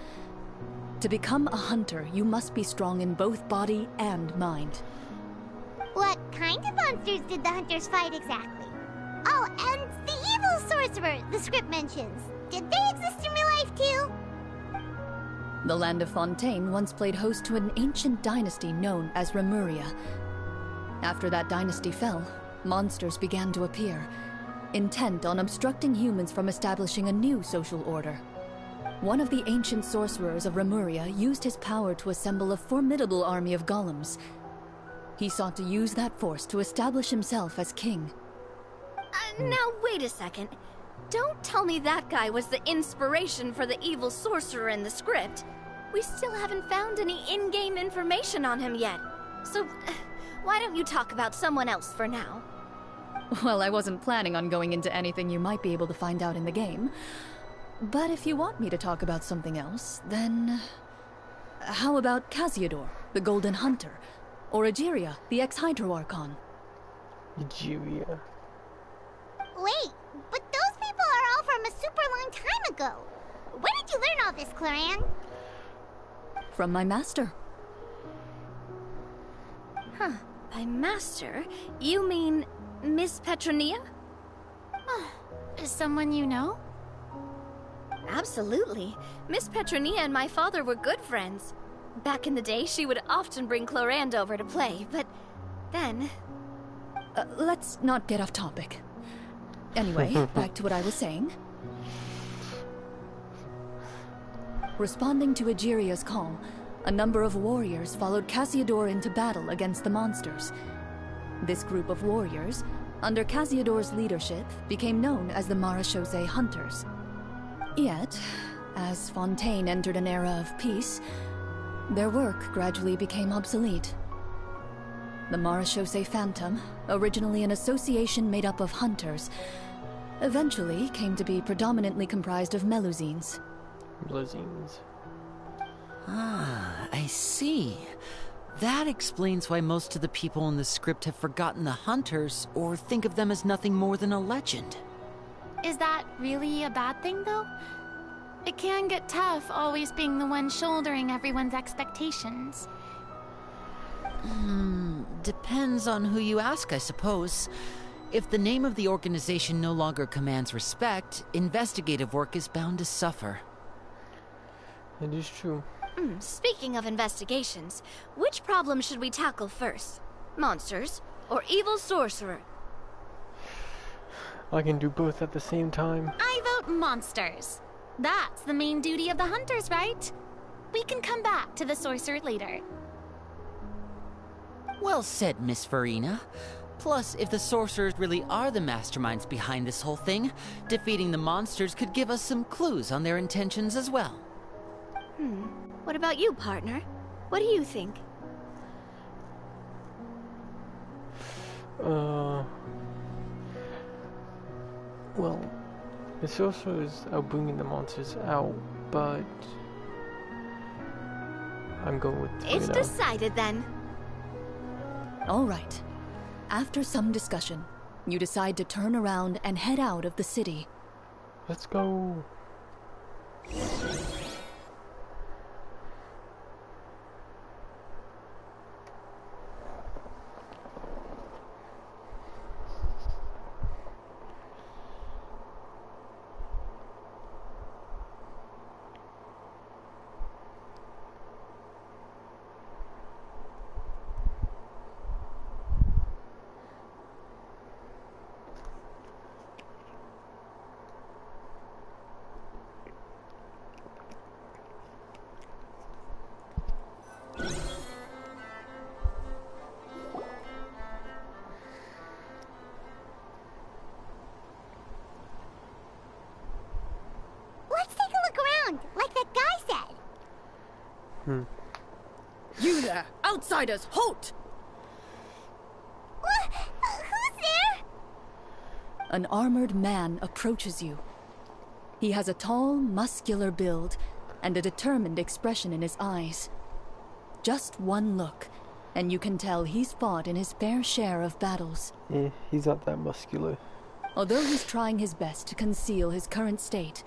To become a hunter, you must be strong in both body and mind. What kind of monsters did the hunters fight exactly? Oh, and the evil sorcerer the script mentions. Did they exist in real life too? The land of Fontaine once played host to an ancient dynasty known as Remuria. After that dynasty fell, monsters began to appear, intent on obstructing humans from establishing a new social order. One of the ancient sorcerers of Remuria used his power to assemble a formidable army of golems. He sought to use that force to establish himself as king. Now, wait a second. Don't tell me that guy was the inspiration for the evil sorcerer in the script. We still haven't found any in-game information on him yet. So, why don't you talk about someone else for now? Well, I wasn't planning on going into anything you might be able to find out in the game. But if you want me to talk about something else, then... how about Casiodor, the Golden Hunter? Or Egeria, the ex-Hydro Archon? Egeria. Wait, but those people are all from a super long time ago. Where did you learn all this, Clorinde? From my master. Huh. By master, you mean Miss Petronia? Is someone you know? Absolutely. Miss Petronia and my father were good friends. Back in the day, she would often bring Clorinde over to play, but then... Let's not get off topic. Anyway, back to what I was saying. Responding to Egeria's call, a number of warriors followed Casiodor into battle against the monsters. This group of warriors, under Casiodor's leadership, became known as the Marechaussee Hunters. Yet, as Fontaine entered an era of peace, their work gradually became obsolete. The Marechaussee Phantom, originally an association made up of hunters, eventually came to be predominantly comprised of Melusines. Melusines. Ah, I see. That explains why most of the people in the script have forgotten the hunters or think of them as nothing more than a legend. Is that really a bad thing, though? It can get tough always being the one shouldering everyone's expectations. Depends on who you ask, I suppose. If the name of the organization no longer commands respect, investigative work is bound to suffer. It is true. Speaking of investigations, which problem should we tackle first? Monsters or evil sorcerer? I can do both at the same time. I vote monsters. That's the main duty of the hunters, right? We can come back to the sorcerer later. Well said, Miss Farina. Plus, if the sorcerers really are the masterminds behind this whole thing, defeating the monsters could give us some clues on their intentions as well. What about you, partner? What do you think? Well, the sorcerers are bringing the monsters out, but I'm going with It's decided then. All right. After some discussion, you decide to turn around and head out of the city. Let's go. Let's take a look around, like that guy said. You there! Outsiders, halt! What? Who's there? An armored man approaches you. He has a tall, muscular build and a determined expression in his eyes. Just one look, and you can tell he's fought in his fair share of battles. He's not that muscular. Although he's trying his best to conceal his current state,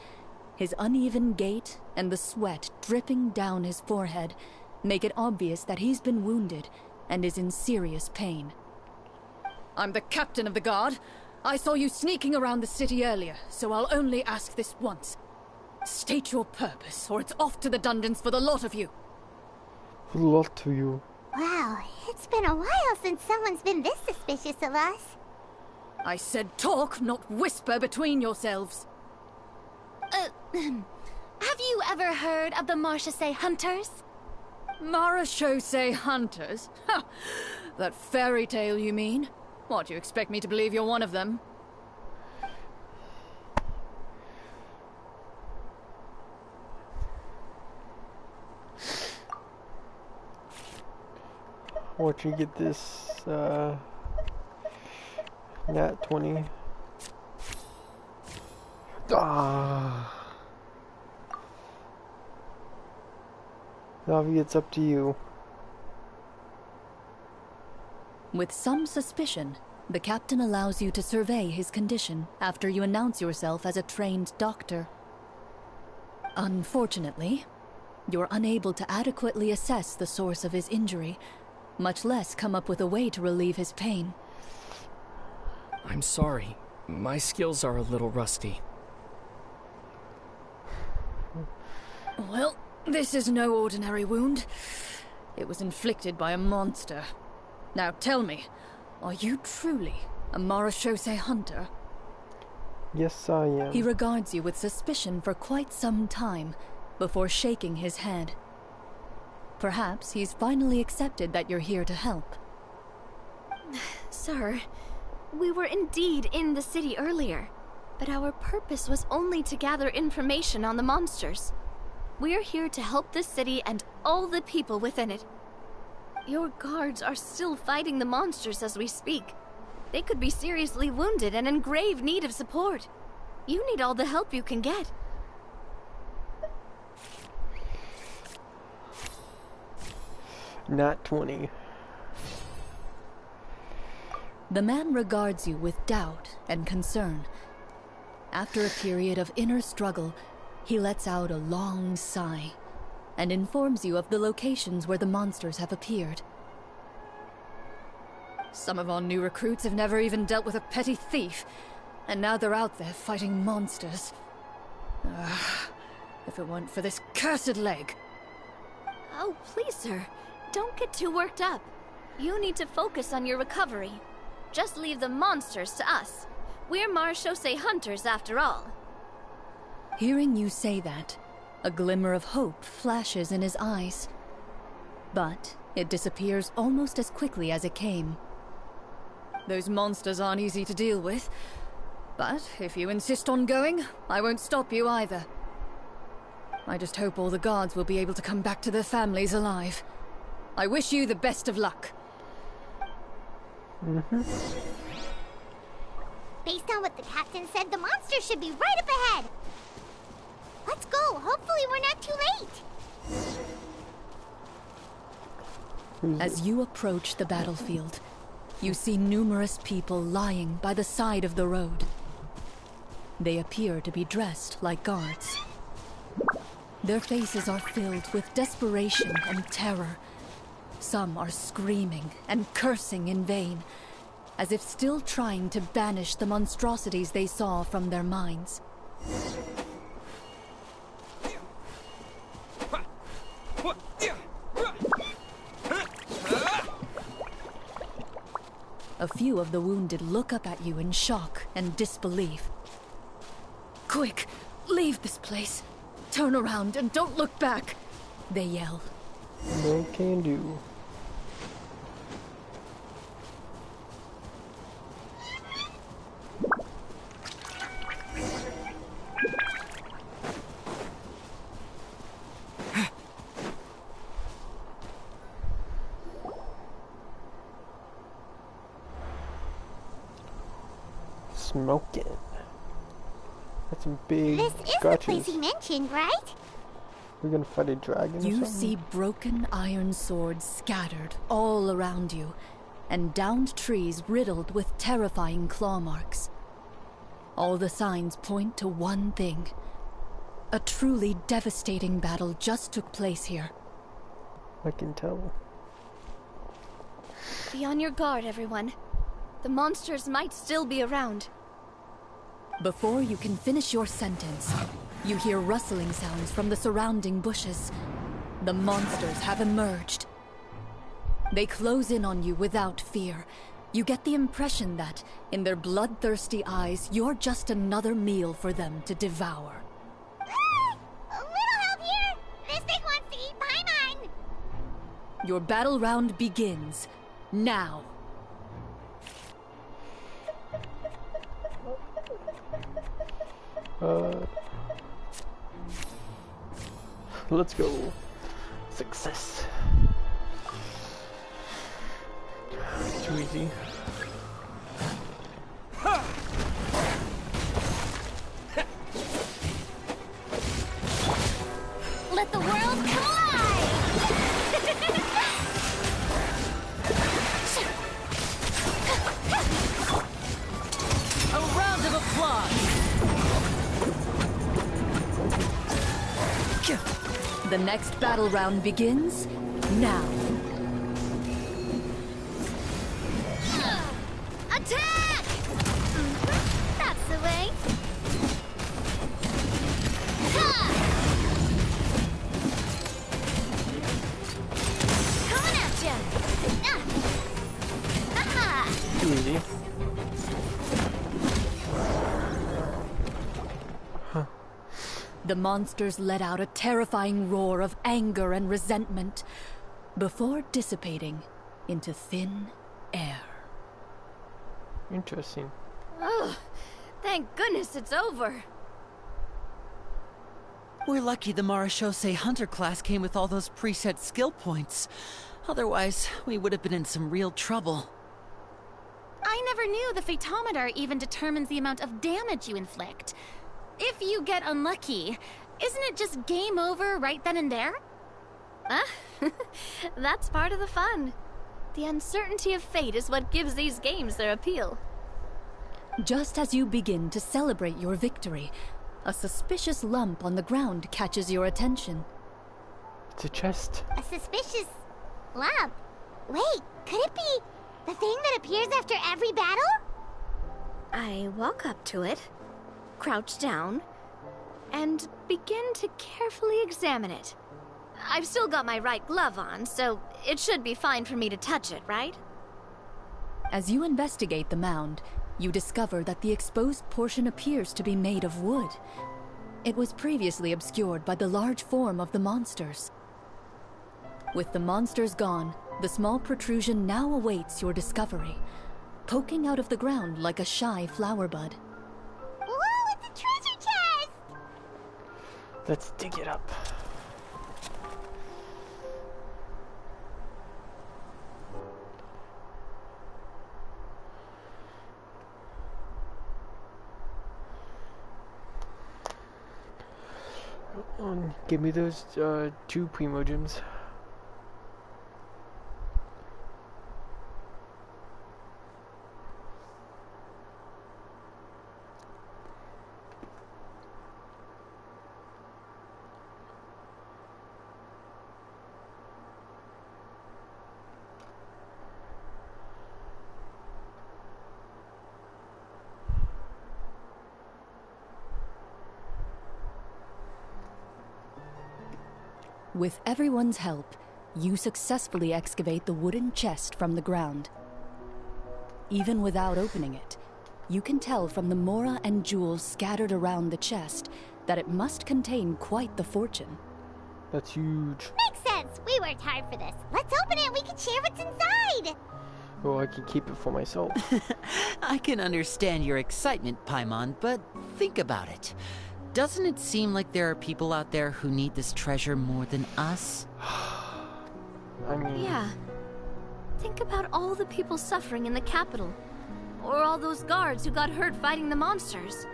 his uneven gait and the sweat dripping down his forehead make it obvious that he's been wounded and is in serious pain. I'm the captain of the guard. I saw you sneaking around the city earlier, so I'll only ask this once. State your purpose, or it's off to the dungeons for the lot of you. A lot to you. Wow, it's been a while since someone's been this suspicious of us. I said talk, not whisper between yourselves. Have you ever heard of the Marechaussee Hunters? Marechaussee Hunters? Ha! That fairy tale, you mean? What, you expect me to believe you're one of them? Watch you get this, nat 20. Ah. Navi, it's up to you. With some suspicion, the captain allows you to survey his condition after you announce yourself as a trained doctor. Unfortunately, you're unable to adequately assess the source of his injury, much less come up with a way to relieve his pain. I'm sorry. My skills are a little rusty. Well, this is no ordinary wound. It was inflicted by a monster. Now tell me, are you truly a Marachose hunter? Yes, I am. He regards you with suspicion for quite some time before shaking his head. Perhaps he's finally accepted that you're here to help. Sir, we were indeed in the city earlier, but our purpose was only to gather information on the monsters. We're here to help the city and all the people within it. Your guards are still fighting the monsters as we speak. They could be seriously wounded and in grave need of support. You need all the help you can get. Nat 20. The man regards you with doubt and concern. After a period of inner struggle, he lets out a long sigh and informs you of the locations where the monsters have appeared. Some of our new recruits have never even dealt with a petty thief, and now they're out there fighting monsters. If it weren't for this cursed leg. Oh, please, sir. Don't get too worked up. You need to focus on your recovery. Just leave the monsters to us. We're Marachose hunters, after all. Hearing you say that, a glimmer of hope flashes in his eyes. But it disappears almost as quickly as it came. Those monsters aren't easy to deal with. But if you insist on going, I won't stop you either. I just hope all the guards will be able to come back to their families alive. I wish you the best of luck. Based on what the captain said, the monster should be right up ahead. Let's go. Hopefully we're not too late. As you approach the battlefield, you see numerous people lying by the side of the road. They appear to be dressed like guards. Their faces are filled with desperation and terror. Some are screaming and cursing in vain, as if still trying to banish the monstrosities they saw from their minds. A few of the wounded look up at you in shock and disbelief. Quick, leave this place. Turn around and don't look back, they yell. No can do. Smoking. That's some big This is scratches. the place he mentioned, right? We're gonna fight a dragon or You something? see broken iron swords scattered all around you, and downed trees riddled with terrifying claw marks. All the signs point to one thing. A truly devastating battle just took place here. I can tell. Be on your guard, everyone. The monsters might still be around. Before you can finish your sentence, you hear rustling sounds from the surrounding bushes. The monsters have emerged. They close in on you without fear. You get the impression that, in their bloodthirsty eyes, you're just another meal for them to devour. A little help here! This thing wants to eat Paimon! Your battle round begins now. Let's go. Success. easy. Let the world come alive! A round of applause! The next battle round begins now. Attack! That's the way. Coming at you. Too easy. The monsters let out a terrifying roar of anger and resentment before dissipating into thin air. Interesting. Ugh, thank goodness it's over. We're lucky the Marashose Hunter class came with all those preset skill points. Otherwise, we would have been in some real trouble. I never knew the Fatometer even determines the amount of damage you inflict. If you get unlucky, isn't it just game over right then and there? That's part of the fun. The uncertainty of fate is what gives these games their appeal. Just as you begin to celebrate your victory, a suspicious lump on the ground catches your attention. It's a chest. A suspicious lump. Wait, could it be the thing that appears after every battle? I walk up to it, crouch down, and begin to carefully examine it. I've still got my right glove on, so it should be fine for me to touch it, right? As you investigate the mound, you discover that the exposed portion appears to be made of wood. It was previously obscured by the large form of the monsters. With the monsters gone, the small protrusion now awaits your discovery, poking out of the ground like a shy flower bud. Whoa, it's a treasure chest! Let's dig it up. Give me those 2 Primo Gems. With everyone's help, you successfully excavate the wooden chest from the ground. Even without opening it, you can tell from the mora and jewels scattered around the chest that it must contain quite the fortune. That's huge. Makes sense. We worked hard for this. Let's open it and we can share what's inside. Oh, I can keep it for myself. I can understand your excitement, Paimon, but think about it. Doesn't it seem like there are people out there who need this treasure more than us? I mean... Yeah. Think about all the people suffering in the capital. Or all those guards who got hurt fighting the monsters.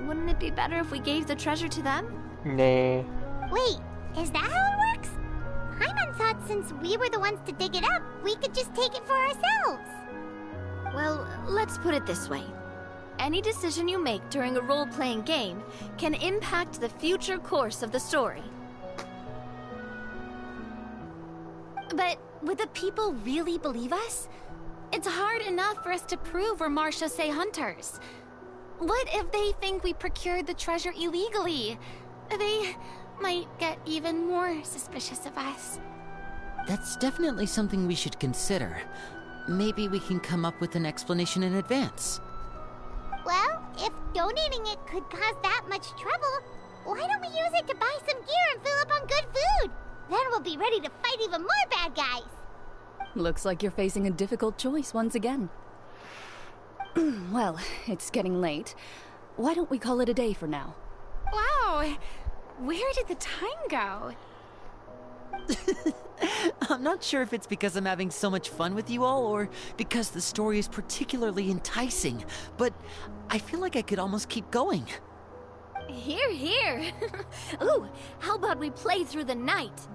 Wouldn't it be better if we gave the treasure to them? Nah. Wait, is that how it works? Paimon thought since we were the ones to dig it up, we could just take it for ourselves. Well, let's put it this way. Any decision you make during a role-playing game can impact the future course of the story. But would the people really believe us? It's hard enough for us to prove we're Marshose hunters. What if they think we procured the treasure illegally? They might get even more suspicious of us. That's definitely something we should consider. Maybe we can come up with an explanation in advance. Well, if donating it could cause that much trouble, why don't we use it to buy some gear and fill up on good food? Then we'll be ready to fight even more bad guys. Looks like you're facing a difficult choice once again. Well, it's getting late. Why don't we call it a day for now? Wow, where did the time go? I'm not sure if it's because I'm having so much fun with you all, or because the story is particularly enticing, but I feel like I could almost keep going. Here, here. Ooh, how about we play through the night?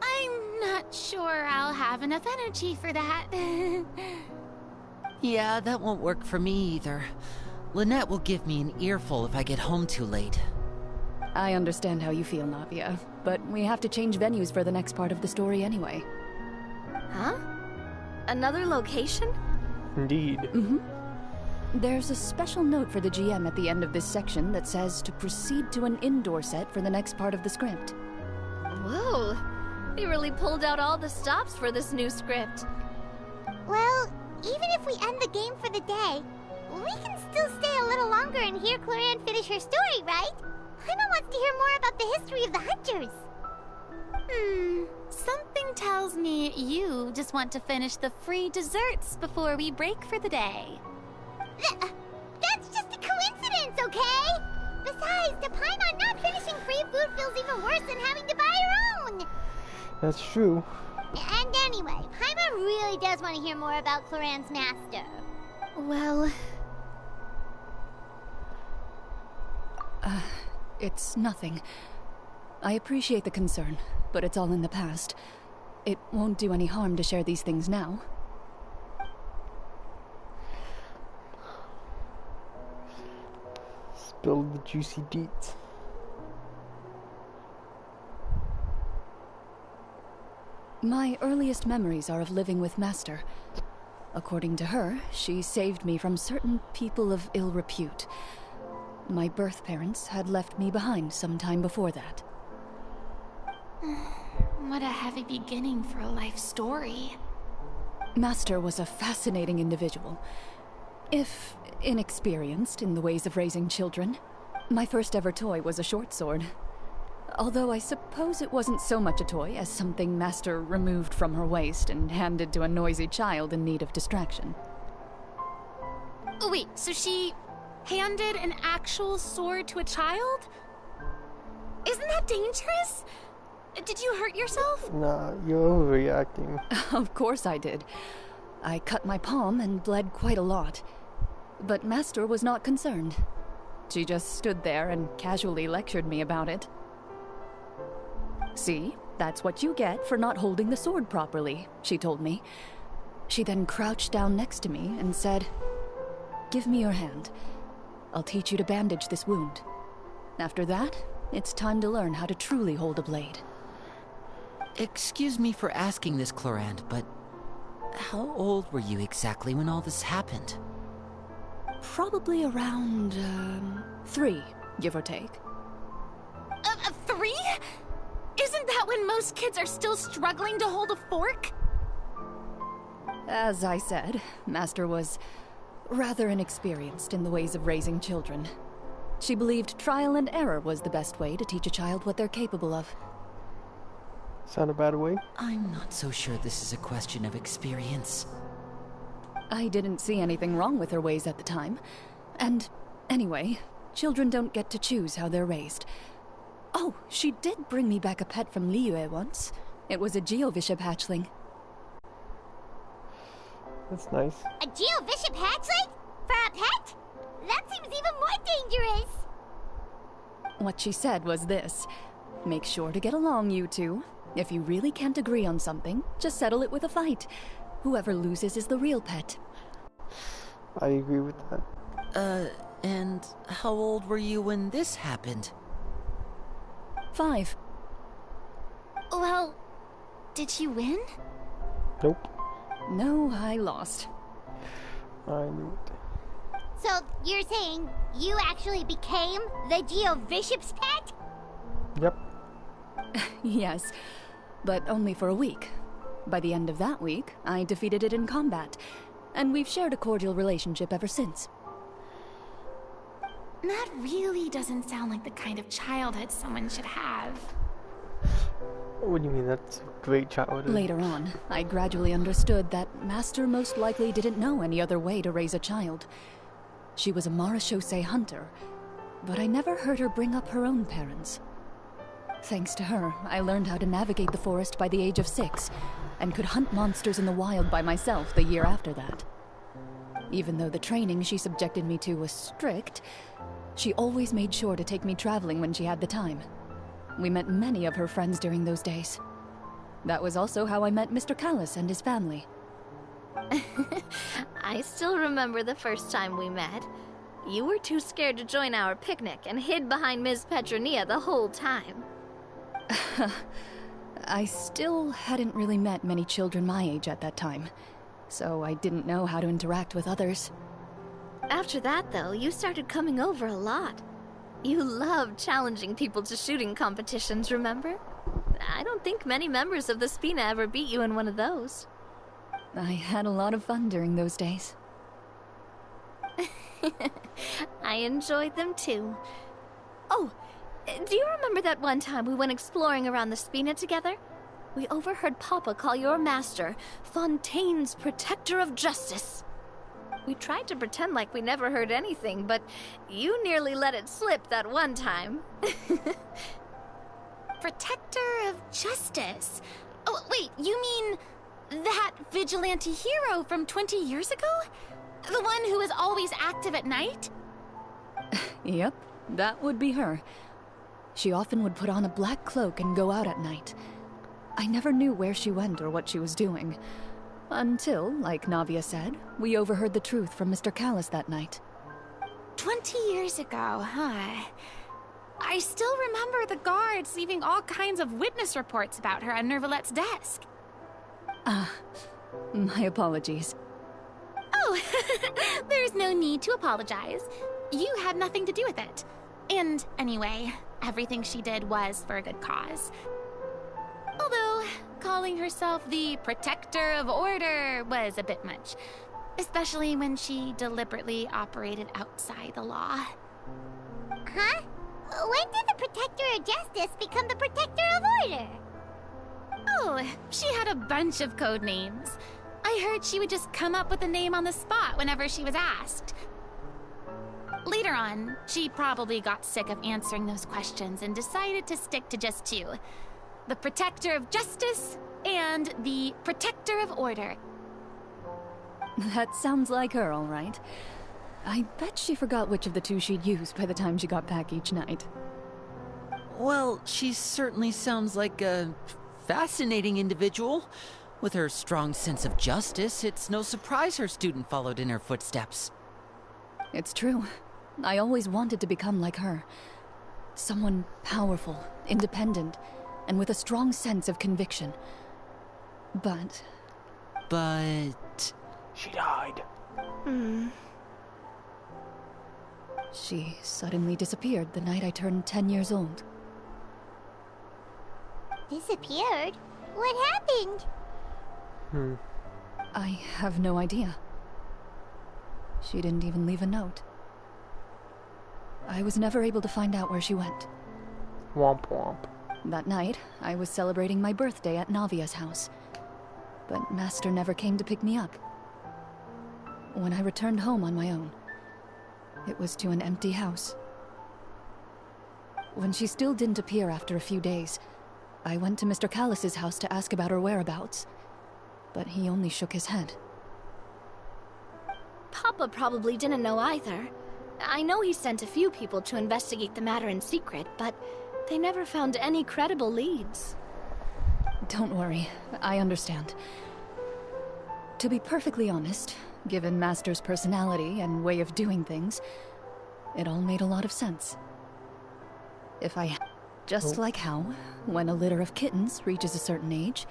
I'm not sure I'll have enough energy for that. Yeah, that won't work for me either. Lynette will give me an earful if I get home too late. I understand how you feel, Navia, but we have to change venues for the next part of the story anyway. Huh? Another location? Indeed. There's a special note for the GM at the end of this section that says to proceed to an indoor set for the next part of the script. Whoa, they really pulled out all the stops for this new script. Well, even if we end the game for the day, we can still stay a little longer and hear Clorinde finish her story, right? Paimon wants to hear more about the history of the Hunters. Something tells me you just want to finish the free desserts before we break for the day. That's just a coincidence, okay? Besides, to Paimon, not finishing free food feels even worse than having to buy her own. That's true. And anyway, Paimon really does want to hear more about Clorinde's master. Well, It's nothing. I appreciate the concern, but it's all in the past. It won't do any harm to share these things now. Spill the juicy deets. My earliest memories are of living with Master. According to her, she saved me from certain people of ill repute. My birth parents had left me behind some time before that. what a heavy beginning for a life story. Master was a fascinating individual. If inexperienced in the ways of raising children, my first ever toy was a short sword. Although I suppose it wasn't so much a toy as something Master removed from her waist and handed to a noisy child in need of distraction. Oh, wait, so she handed an actual sword to a child? Isn't that dangerous? Did you hurt yourself? Nah, you're overreacting. Of course I did. I cut my palm and bled quite a lot. But Master was not concerned. She just stood there and casually lectured me about it. See, that's what you get for not holding the sword properly, she told me. She then crouched down next to me and said, "Give me your hand. I'll teach you to bandage this wound. After that, it's time to learn how to truly hold a blade." Excuse me for asking this, Clorinde, but how old were you exactly when all this happened? Probably around, 3, give or take. 3? Isn't that when most kids are still struggling to hold a fork? As I said, Master was rather inexperienced in the ways of raising children. She believed trial and error was the best way to teach a child what they're capable of. Sound a bad way? I'm not so sure this is a question of experience. I didn't see anything wrong with her ways at the time. And anyway, children don't get to choose how they're raised. Oh, she did bring me back a pet from Liyue once. It was a Geovishap hatchling. That's nice. A Geovishap hatchling? For a pet? That seems even more dangerous. What she said was this: make sure to get along, you two. If you really can't agree on something, just settle it with a fight. Whoever loses is the real pet. I agree with that. And how old were you when this happened? 5. Well, did you win? Nope. No, I lost. I knew it. So, you're saying you actually became the Geovishap's pet? Yep. Yes, but only for a week. By the end of that week, I defeated it in combat, and we've shared a cordial relationship ever since. That really doesn't sound like the kind of childhood someone should have. What do you mean? That's a great childhood. Later on, I gradually understood that Master most likely didn't know any other way to raise a child. She was a Marashosei hunter, but I never heard her bring up her own parents. Thanks to her, I learned how to navigate the forest by the age of 6, and could hunt monsters in the wild by myself the year after that. Even though the training she subjected me to was strict, she always made sure to take me traveling when she had the time. We met many of her friends during those days. That was also how I met Mr. Callis and his family. I still remember the first time we met. You were too scared to join our picnic and hid behind Ms. Petronia the whole time. I still hadn't really met many children my age at that time, so I didn't know how to interact with others. After that, though, you started coming over a lot. You loved challenging people to shooting competitions, remember? I don't think many members of the Spina ever beat you in one of those. I had a lot of fun during those days. I enjoyed them too. Oh, do you remember that one time we went exploring around the Spina together? We overheard Papa call your master Fontaine's Protector of Justice. We tried to pretend like we never heard anything, but you nearly let it slip that one time. Protector of Justice? Oh, wait, you mean that vigilante hero from 20 years ago? The one who is always active at night? Yep, that would be her. She often would put on a black cloak and go out at night. I never knew where she went or what she was doing. Until, like Navia said, we overheard the truth from Mr. Callis that night. 20 years ago, huh? I still remember the guards leaving all kinds of witness reports about her on Nervalette's desk. My apologies. Oh, there's no need to apologize. You had nothing to do with it. And anyway, everything she did was for a good cause. Although, calling herself the Protector of Order was a bit much. Especially when she deliberately operated outside the law. Huh? When did the Protector of Justice become the Protector of Order? Oh, she had a bunch of code names. I heard she would just come up with a name on the spot whenever she was asked. Later on, she probably got sick of answering those questions and decided to stick to just two. The Protector of Justice and the Protector of Order. That sounds like her, all right. I bet she forgot which of the two she'd use by the time she got back each night. Well, she certainly sounds like a fascinating individual. With her strong sense of justice, it's no surprise her student followed in her footsteps. It's true. I always wanted to become like her. Someone powerful, independent, and with a strong sense of conviction. But... She died. She suddenly disappeared the night I turned 10 years old. Disappeared? What happened? I have no idea. She didn't even leave a note. I was never able to find out where she went. Womp womp. That night, I was celebrating my birthday at Navia's house. But Master never came to pick me up. When I returned home on my own, it was to an empty house. When she still didn't appear after a few days, I went to Mr. Callis's house to ask about her whereabouts. But he only shook his head. Papa probably didn't know either. I know he sent a few people to investigate the matter in secret, but they never found any credible leads. Don't worry, I understand. To be perfectly honest, given Master's personality and way of doing things, it all made a lot of sense. Just like how, when a litter of kittens reaches a certain age,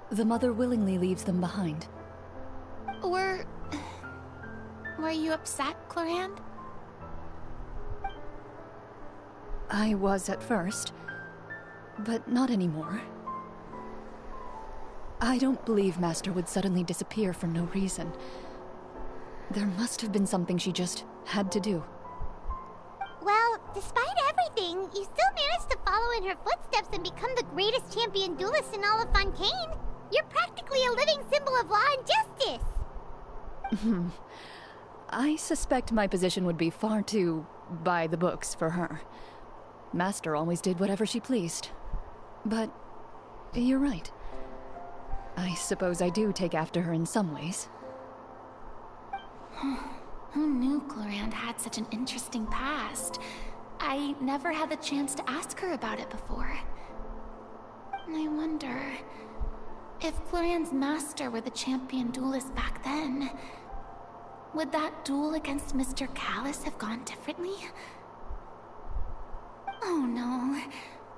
the mother willingly leaves them behind. Were you upset, Clorinde? I was at first, but not anymore. I don't believe Master would suddenly disappear for no reason. There must have been something she just had to do. Well, despite everything, you still managed to follow in her footsteps and become the greatest champion duelist in all of Fontaine. You're practically a living symbol of law and justice. I suspect my position would be far too by the books for her. Master always did whatever she pleased, But you're right. I suppose I do take after her in some ways. Who knew Clorinde had such an interesting past? I never had the chance to ask her about it before. I wonder if Clorinde's master were the champion duelist back then. Would that duel against Mr. Callus have gone differently? Oh no.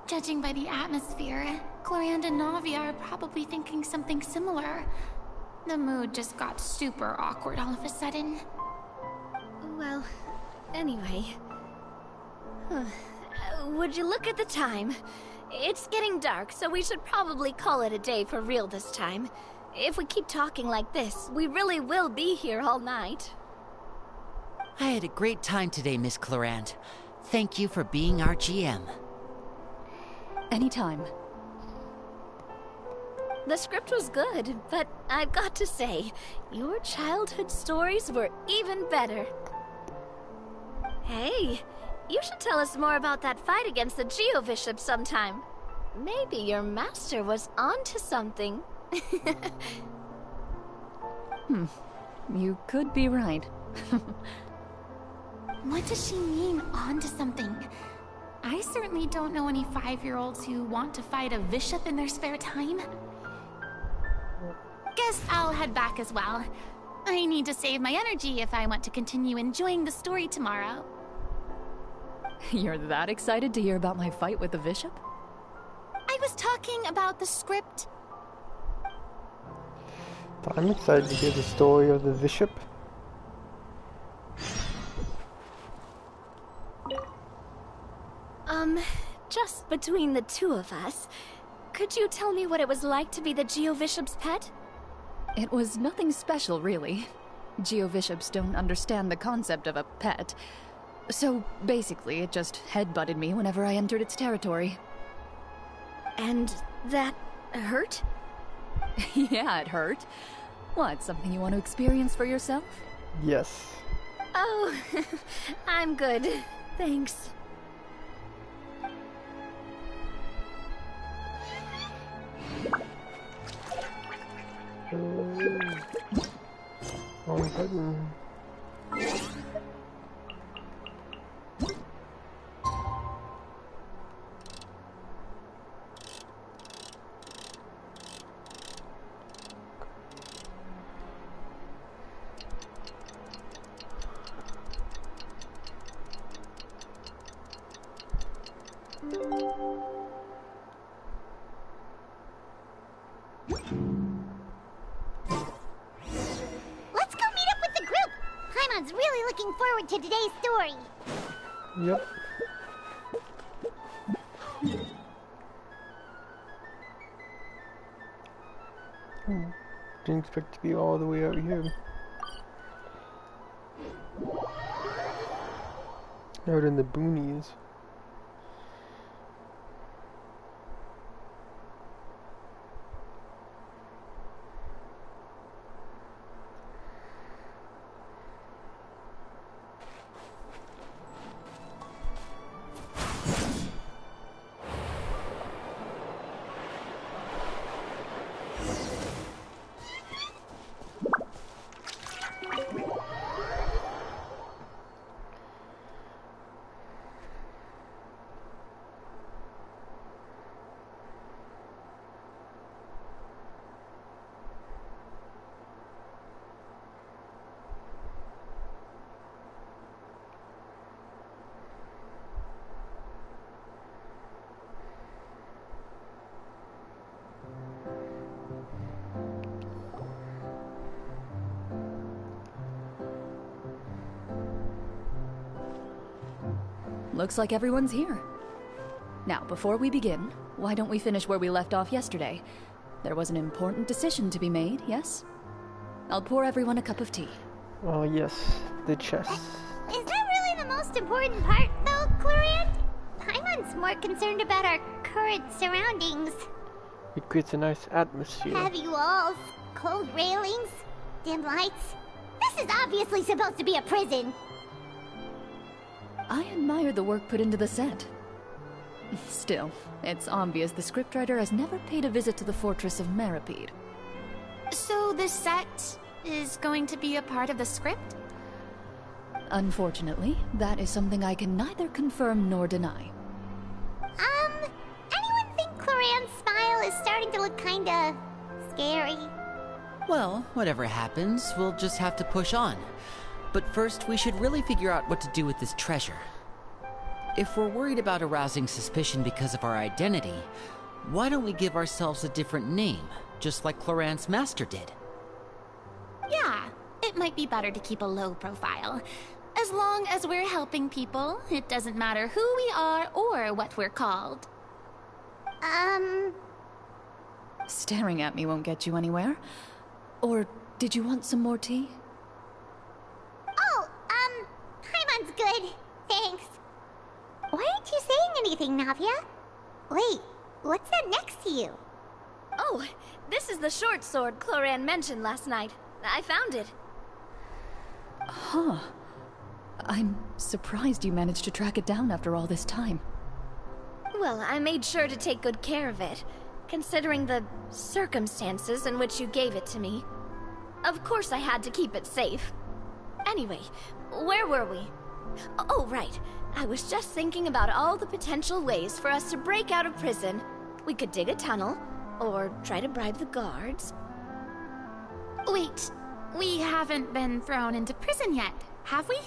Judging by the atmosphere, Clorinde and Navi are probably thinking something similar. The mood just got super awkward all of a sudden. Well, anyway. Would you look at the time? It's getting dark, so we should probably call it a day for real this time. If we keep talking like this, we really will be here all night. I had a great time today, Miss Clorinde. Thank you for being our GM. Anytime. The script was good, but I've got to say, your childhood stories were even better. Hey, you should tell us more about that fight against the Geo-Bishop sometime. Maybe your master was onto something. You could be right. What does she mean, onto something? I certainly don't know any 5-year-olds who want to fight a bishop in their spare time. Guess I'll head back as well. I need to save my energy if I want to continue enjoying the story tomorrow. You're that excited to hear about my fight with the bishop? I was talking about the script. I'm excited to hear the story of the bishop. Just between the two of us, could you tell me what it was like to be the Geo-Bishop's pet? It was nothing special, really. Geo-Bishops don't understand the concept of a pet. So, basically, it just headbutted me whenever I entered its territory. And that hurt? Yeah, it hurt. What, something you want to experience for yourself? Yes. Oh, I'm good. Thanks. Wrong button. Let's go meet up with the group! Paimon's really looking forward to today's story. Yep. Didn't expect to be all the way out here. Out in the boonies. Looks like everyone's here. Now, before we begin, why don't we finish where we left off yesterday? There was an important decision to be made, yes? I'll pour everyone a cup of tea. Oh yes, the chest. Is that really the most important part, though, Clorinde? Paimon's more concerned about our current surroundings. It creates a nice atmosphere. Heavy walls, cold railings, dim lights. This is obviously supposed to be a prison. I admire the work put into the set. Still, it's obvious the scriptwriter has never paid a visit to the fortress of Meripede. So this set is going to be a part of the script? Unfortunately, that is something I can neither confirm nor deny. Anyone think Clorinde's smile is starting to look kinda scary? Well, whatever happens, we'll just have to push on. But first, we should really figure out what to do with this treasure. If we're worried about arousing suspicion because of our identity, why don't we give ourselves a different name, just like Clorinde's master did? Yeah, it might be better to keep a low profile. As long as we're helping people, it doesn't matter who we are or what we're called. Staring at me won't get you anywhere. Or did you want some more tea? Oh, Paimon's good. Thanks. Why aren't you saying anything, Navia? Wait, what's that next to you? Oh, this is the short sword Clorinde mentioned last night. I found it. Huh. I'm surprised you managed to track it down after all this time. Well, I made sure to take good care of it, considering the circumstances in which you gave it to me. Of course I had to keep it safe. Anyway, where were we? Oh, right. I was just thinking about all the potential ways for us to break out of prison. We could dig a tunnel, or try to bribe the guards. Wait, we haven't been thrown into prison yet, have we?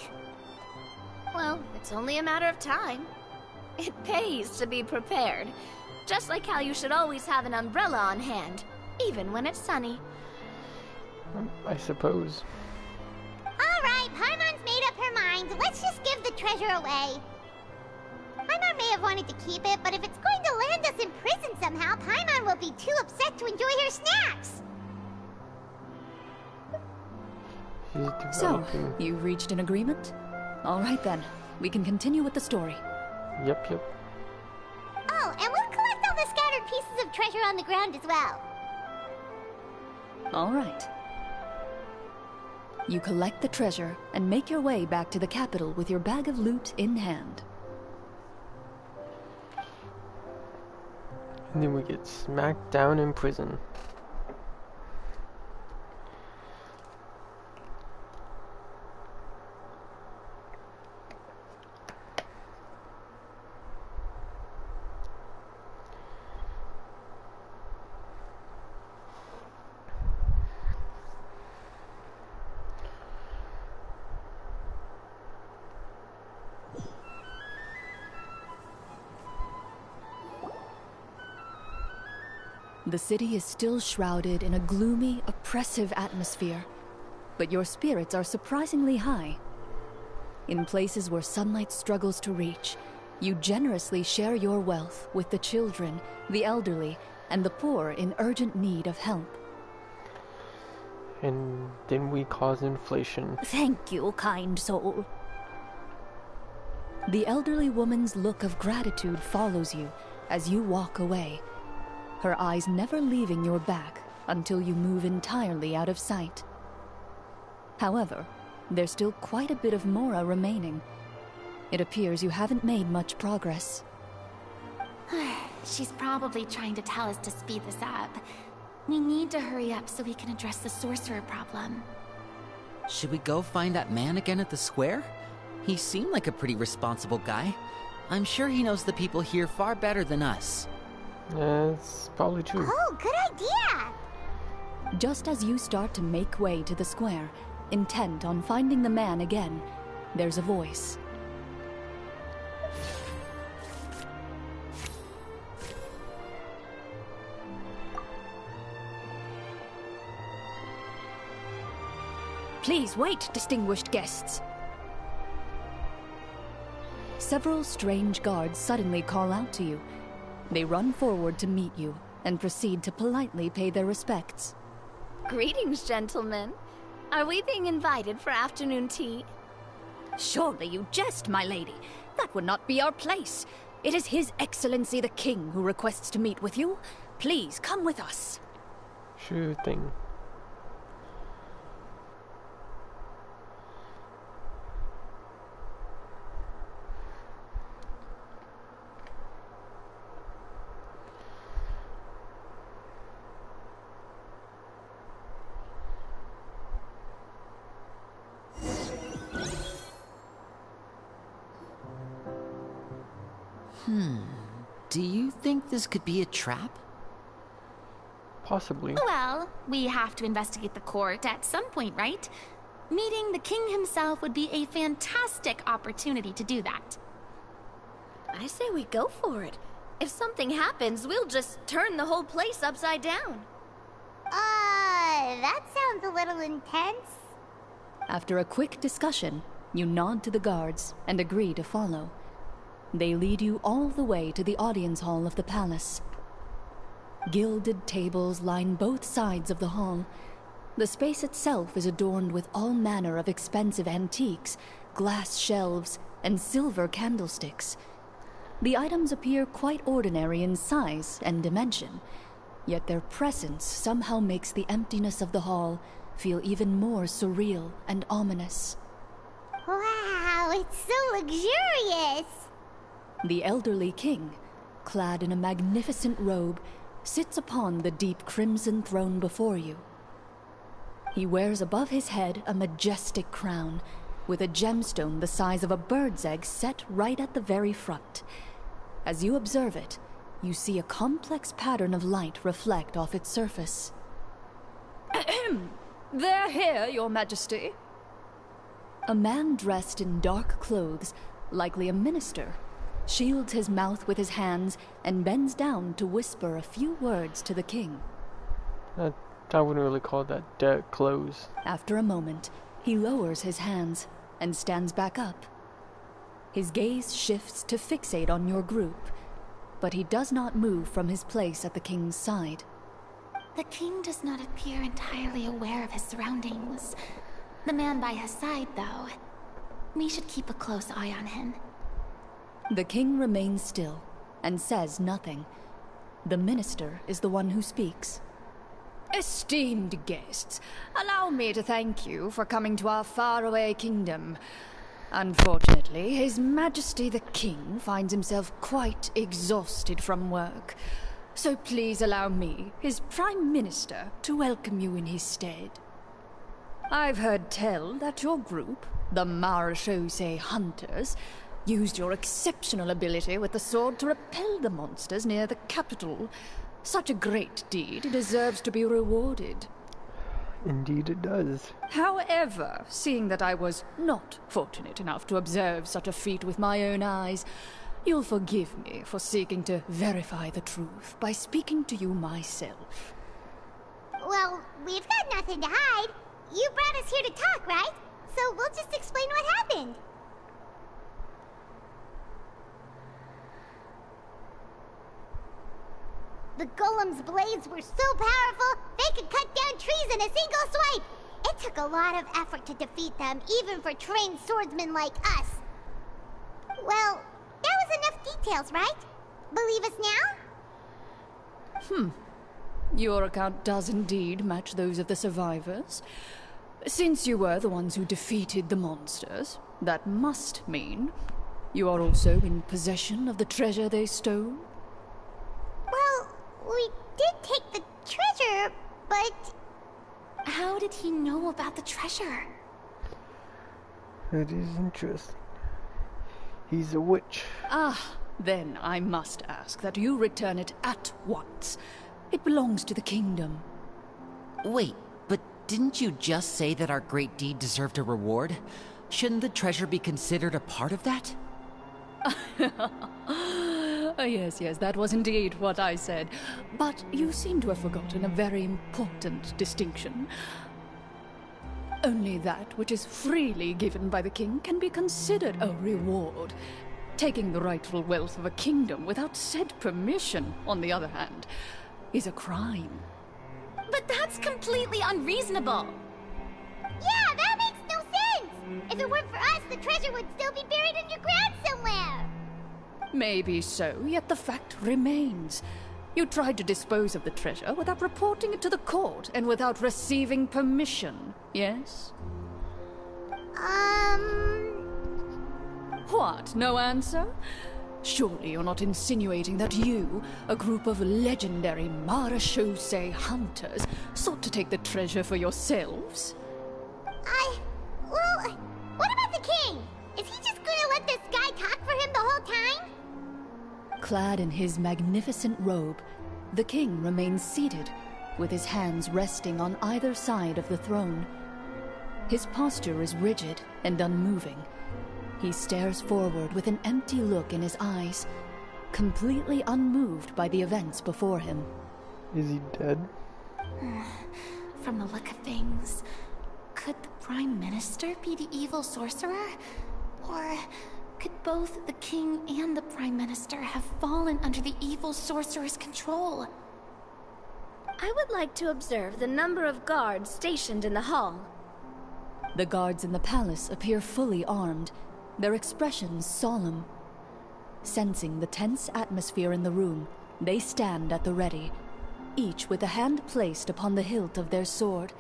Well, it's only a matter of time. It pays to be prepared. Just like how you should always have an umbrella on hand, even when it's sunny. I suppose. Alright, Paimon's made up her mind. Let's just give the treasure away. Paimon may have wanted to keep it, but if it's going to land us in prison somehow, Paimon will be too upset to enjoy her snacks. She's So, developing. you reached an agreement? All right then, we can continue with the story. Yep. Oh, and we'll collect all the scattered pieces of treasure on the ground as well. All right. You collect the treasure and make your way back to the capital with your bag of loot in hand. And then we get smacked down in prison. The city is still shrouded in a gloomy, oppressive atmosphere, but your spirits are surprisingly high. In places where sunlight struggles to reach, you generously share your wealth with the children, the elderly, and the poor in urgent need of help. And then we cause inflation. Thank you, kind soul. The elderly woman's look of gratitude follows you as you walk away, her eyes never leaving your back until you move entirely out of sight. However, there's still quite a bit of Mora remaining. It appears you haven't made much progress. She's probably trying to tell us to speed this up. We need to hurry up so we can address the sorcerer problem. Should we go find that man again at the square? He seemed like a pretty responsible guy. I'm sure he knows the people here far better than us. That's probably true. Oh, good idea! Just as you start to make way to the square, intent on finding the man again, there's a voice. Please wait, distinguished guests. Several strange guards suddenly call out to you. They run forward to meet you and proceed to politely pay their respects. Greetings, gentlemen. Are we being invited for afternoon tea? Surely you jest, my lady. That would not be our place. It is His Excellency the King who requests to meet with you. Please come with us. Sure thing. Do you think this could be a trap? Possibly. Well, we have to investigate the court at some point, right? Meeting the king himself would be a fantastic opportunity to do that. I say we go for it. If something happens, we'll just turn the whole place upside down. That sounds a little intense. After a quick discussion, you nod to the guards and agree to follow. They lead you all the way to the audience hall of the palace. Gilded tables line both sides of the hall. The space itself is adorned with all manner of expensive antiques, glass shelves, and silver candlesticks. The items appear quite ordinary in size and dimension, yet their presence somehow makes the emptiness of the hall feel even more surreal and ominous. Wow, it's so luxurious! The elderly king, clad in a magnificent robe, sits upon the deep crimson throne before you. He wears above his head a majestic crown, with a gemstone the size of a bird's egg set right at the very front. As you observe it, you see a complex pattern of light reflect off its surface. They're here, Your Majesty. A man dressed in dark clothes, likely a minister, shields his mouth with his hands and bends down to whisper a few words to the king. I wouldn't really call that dark clothes. After a moment, he lowers his hands and stands back up. His gaze shifts to fixate on your group, but he does not move from his place at the king's side. The king does not appear entirely aware of his surroundings. The man by his side, though. We should keep a close eye on him. The king remains still and says nothing. The minister is the one who speaks. Esteemed guests, allow me to thank you for coming to our faraway kingdom. Unfortunately, His Majesty the King finds himself quite exhausted from work. So please allow me, his Prime Minister, to welcome you in his stead. I've heard tell that your group, the Marechaussee Hunters, used your exceptional ability with the sword to repel the monsters near the capital. Such a great deed deserves to be rewarded. Indeed it does. However, seeing that I was not fortunate enough to observe such a feat with my own eyes, you'll forgive me for seeking to verify the truth by speaking to you myself. Well, we've got nothing to hide. You brought us here to talk, right? So we'll just explain what happened. The golem's blades were so powerful, they could cut down trees in a single swipe. It took a lot of effort to defeat them, even for trained swordsmen like us. Well, that was enough details, right? Believe us now? Your account does indeed match those of the survivors. Since you were the ones who defeated the monsters, that must mean you are also in possession of the treasure they stole? Well, we did take the treasure, but... How did he know about the treasure? It is interesting. He's a witch. Then I must ask that you return it at once. It belongs to the kingdom. Wait, but didn't you just say that our great deed deserved a reward? Shouldn't the treasure be considered a part of that? Yes, that was indeed what I said. But you seem to have forgotten a very important distinction. Only that which is freely given by the king can be considered a reward. Taking the rightful wealth of a kingdom without said permission, on the other hand, is a crime. But that's completely unreasonable. Yeah, that makes no sense! If it weren't for us, the treasure would still be buried underground somewhere! Maybe so, yet the fact remains. You tried to dispose of the treasure without reporting it to the court and without receiving permission, yes? What, no answer? Surely you're not insinuating that you, a group of legendary Marechaussee hunters, sought to take the treasure for yourselves? Well, what about the king? Is he just gonna let this guy talk for him the whole time? clad in his magnificent robe, the king remains seated, with his hands resting on either side of the throne. His posture is rigid and unmoving. He stares forward with an empty look in his eyes, completely unmoved by the events before him. Is he dead? From the look of things, could the Prime Minister be the evil sorcerer? Or could both the King and the Prime Minister have fallen under the evil sorcerer's control? I would like to observe the number of guards stationed in the hall. The guards in the palace appear fully armed, their expressions solemn. Sensing the tense atmosphere in the room, they stand at the ready, each with a hand placed upon the hilt of their sword,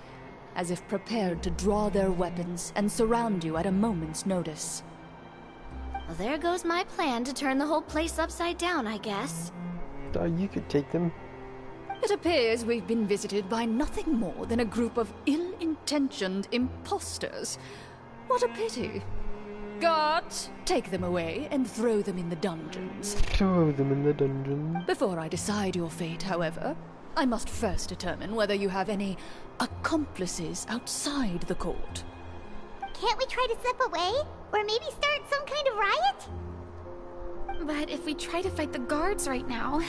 as if prepared to draw their weapons and surround you at a moment's notice. Well, there goes my plan to turn the whole place upside down, I guess. You could take them. It appears we've been visited by nothing more than a group of ill-intentioned imposters. What a pity. Guards, take them away and throw them in the dungeons. Throw them in the dungeon. Before I decide your fate, however, I must first determine whether you have any accomplices outside the court. Can't we try to slip away? Or maybe start some kind of riot? But if we try to fight the guards right now...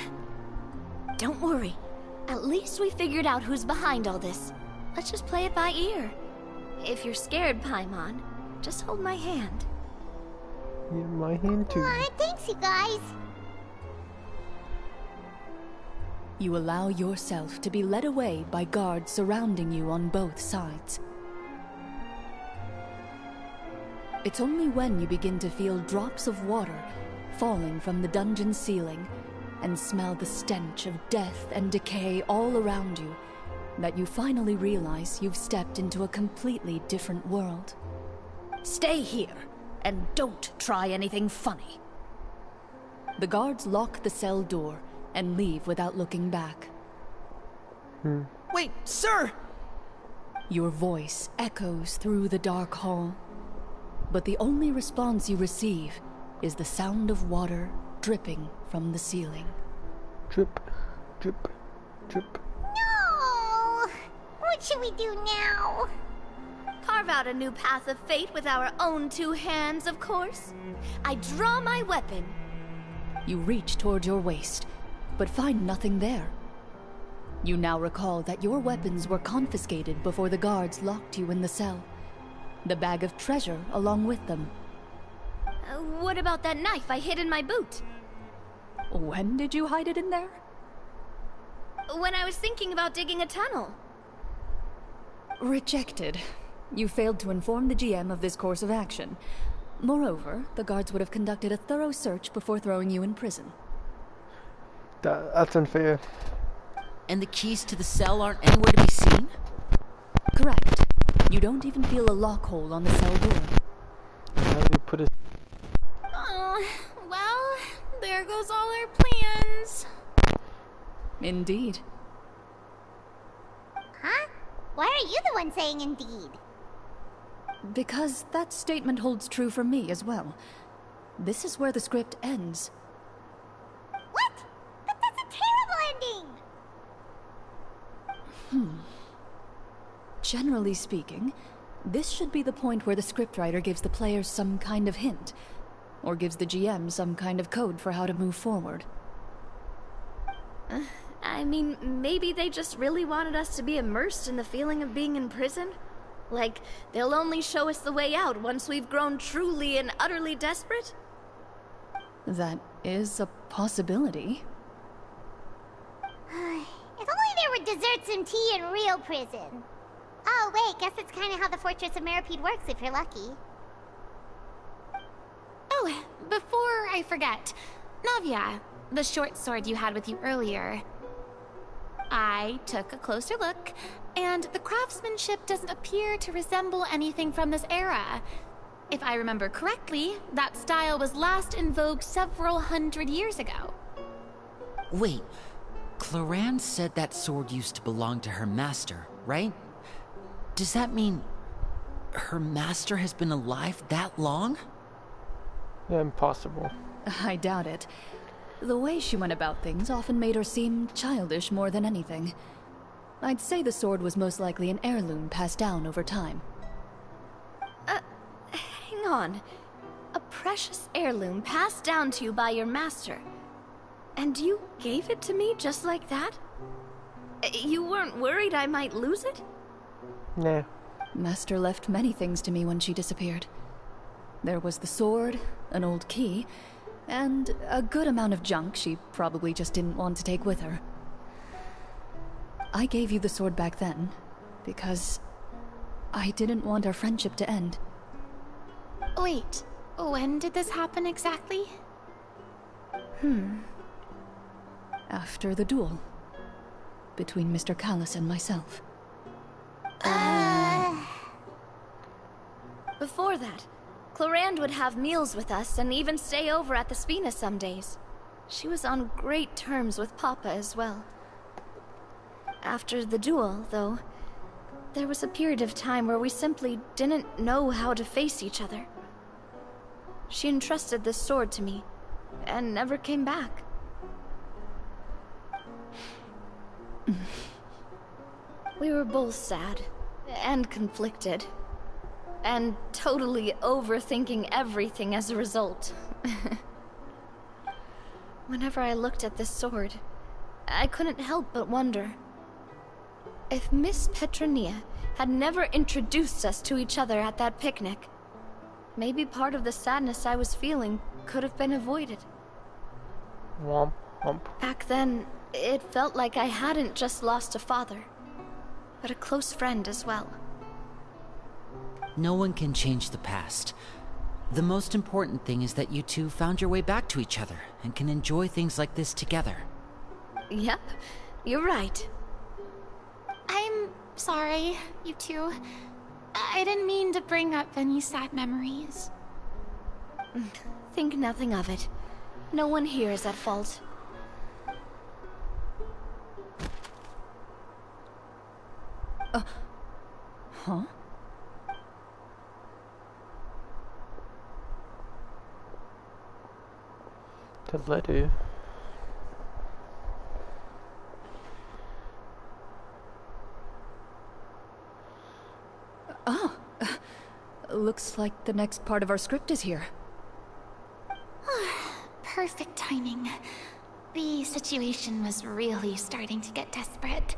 Don't worry. At least we figured out who's behind all this. Let's just play it by ear. If you're scared, Paimon, just hold my hand. Yeah, my hand too. Aw, thanks, you guys. You allow yourself to be led away by guards surrounding you on both sides. It's only when you begin to feel drops of water falling from the dungeon ceiling and smell the stench of death and decay all around you that you finally realize you've stepped into a completely different world. Stay here, and don't try anything funny. The guards lock the cell door and leave without looking back. Wait, sir! Your voice echoes through the dark hall, but the only response you receive is the sound of water dripping from the ceiling. Drip, drip, drip. No! What should we do now? Carve out a new path of fate with our own two hands, of course. I draw my weapon. You reach toward your waist, but find nothing there. You now recall that your weapons were confiscated before the guards locked you in the cell. The bag of treasure along with them. What about that knife I hid in my boot? When did you hide it in there? When I was thinking about digging a tunnel. Rejected. You failed to inform the GM of this course of action. Moreover, the guards would have conducted a thorough search before throwing you in prison. That's unfair. And the keys to the cell aren't anywhere to be seen? Correct. You don't even feel a lock hole on the cell door. How do you put it? Well, there goes all our plans. Indeed. Huh? Why are you the one saying indeed? Because that statement holds true for me as well. This is where the script ends. What? But that's a terrible ending! Generally speaking, this should be the point where the scriptwriter gives the players some kind of hint, or gives the GM some kind of code for how to move forward. I mean, maybe they just really wanted us to be immersed in the feeling of being in prison? Like, they'll only show us the way out once we've grown truly and utterly desperate? That is a possibility. If only there were desserts and tea in real prison. Oh wait, guess it's kind of how the Fortress of Meripede works if you're lucky. Oh, before I forget, Navia, the short sword you had with you earlier. I took a closer look, and the craftsmanship doesn't appear to resemble anything from this era. If I remember correctly, that style was last in vogue several hundred years ago. Wait, Clorinde said that sword used to belong to her master, right? Does that mean her master has been alive that long? Yeah, impossible. I doubt it. The way she went about things often made her seem childish more than anything. I'd say the sword was most likely an heirloom passed down over time. Hang on. A precious heirloom passed down to you by your master. And you gave it to me just like that? You weren't worried I might lose it? Nah. Master left many things to me when she disappeared. There was the sword, an old key, and a good amount of junk she probably just didn't want to take with her. I gave you the sword back then, because I didn't want our friendship to end. Wait, when did this happen exactly? After the duel. Between Mr. Callis and myself. Before that, Clorinde would have meals with us and even stay over at the Spina some days. She was on great terms with Papa as well. After the duel, though, there was a period of time where we simply didn't know how to face each other. She entrusted this sword to me, and never came back. We were both sad, and conflicted, and totally overthinking everything as a result. Whenever I looked at this sword, I couldn't help but wonder if Miss Petronia had never introduced us to each other at that picnic. Maybe part of the sadness I was feeling could have been avoided. Womp womp. Back then, it felt like I hadn't just lost a father, but a close friend as well. No one can change the past. The most important thing is that you two found your way back to each other and can enjoy things like this together. Yep, you're right. I'm sorry, you two. I didn't mean to bring up any sad memories. Think nothing of it. No one here is at fault. Huh? The letter. Looks like the next part of our script is here. Perfect timing. The situation was really starting to get desperate.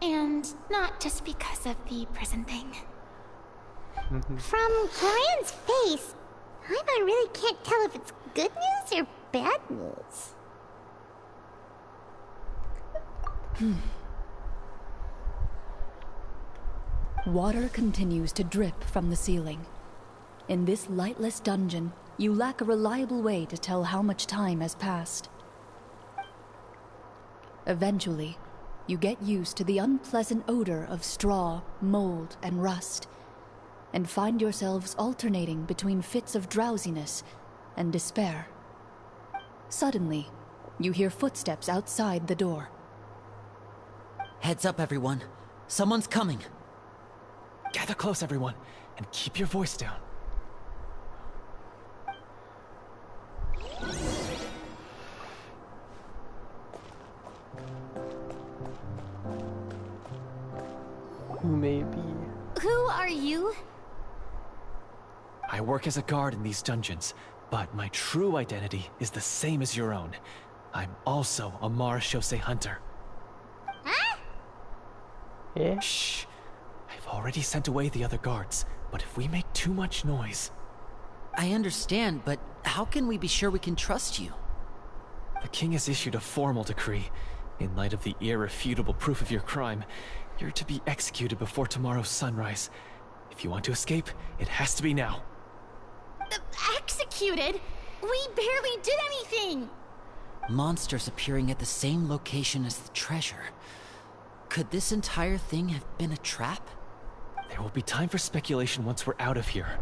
And not just because of the prison thing. From Corinne's face, I really can't tell if it's good news or bad news. Water continues to drip from the ceiling. In this lightless dungeon, you lack a reliable way to tell how much time has passed. Eventually, you get used to the unpleasant odor of straw, mold, and rust, and find yourselves alternating between fits of drowsiness and despair. Suddenly, you hear footsteps outside the door. Heads up, everyone. Someone's coming. Gather close, everyone, and keep your voice down. Who may be? Who are you? I work as a guard in these dungeons, but my true identity is the same as your own. I'm also a marechaussee hunter. Huh? Yeah? Shh. I've already sent away the other guards, but if we make too much noise... I understand, but how can we be sure we can trust you? The king has issued a formal decree. In light of the irrefutable proof of your crime, you're to be executed before tomorrow's sunrise. If you want to escape, it has to be now. Executed? We barely did anything! Monsters appearing at the same location as the treasure. Could this entire thing have been a trap? There will be time for speculation once we're out of here.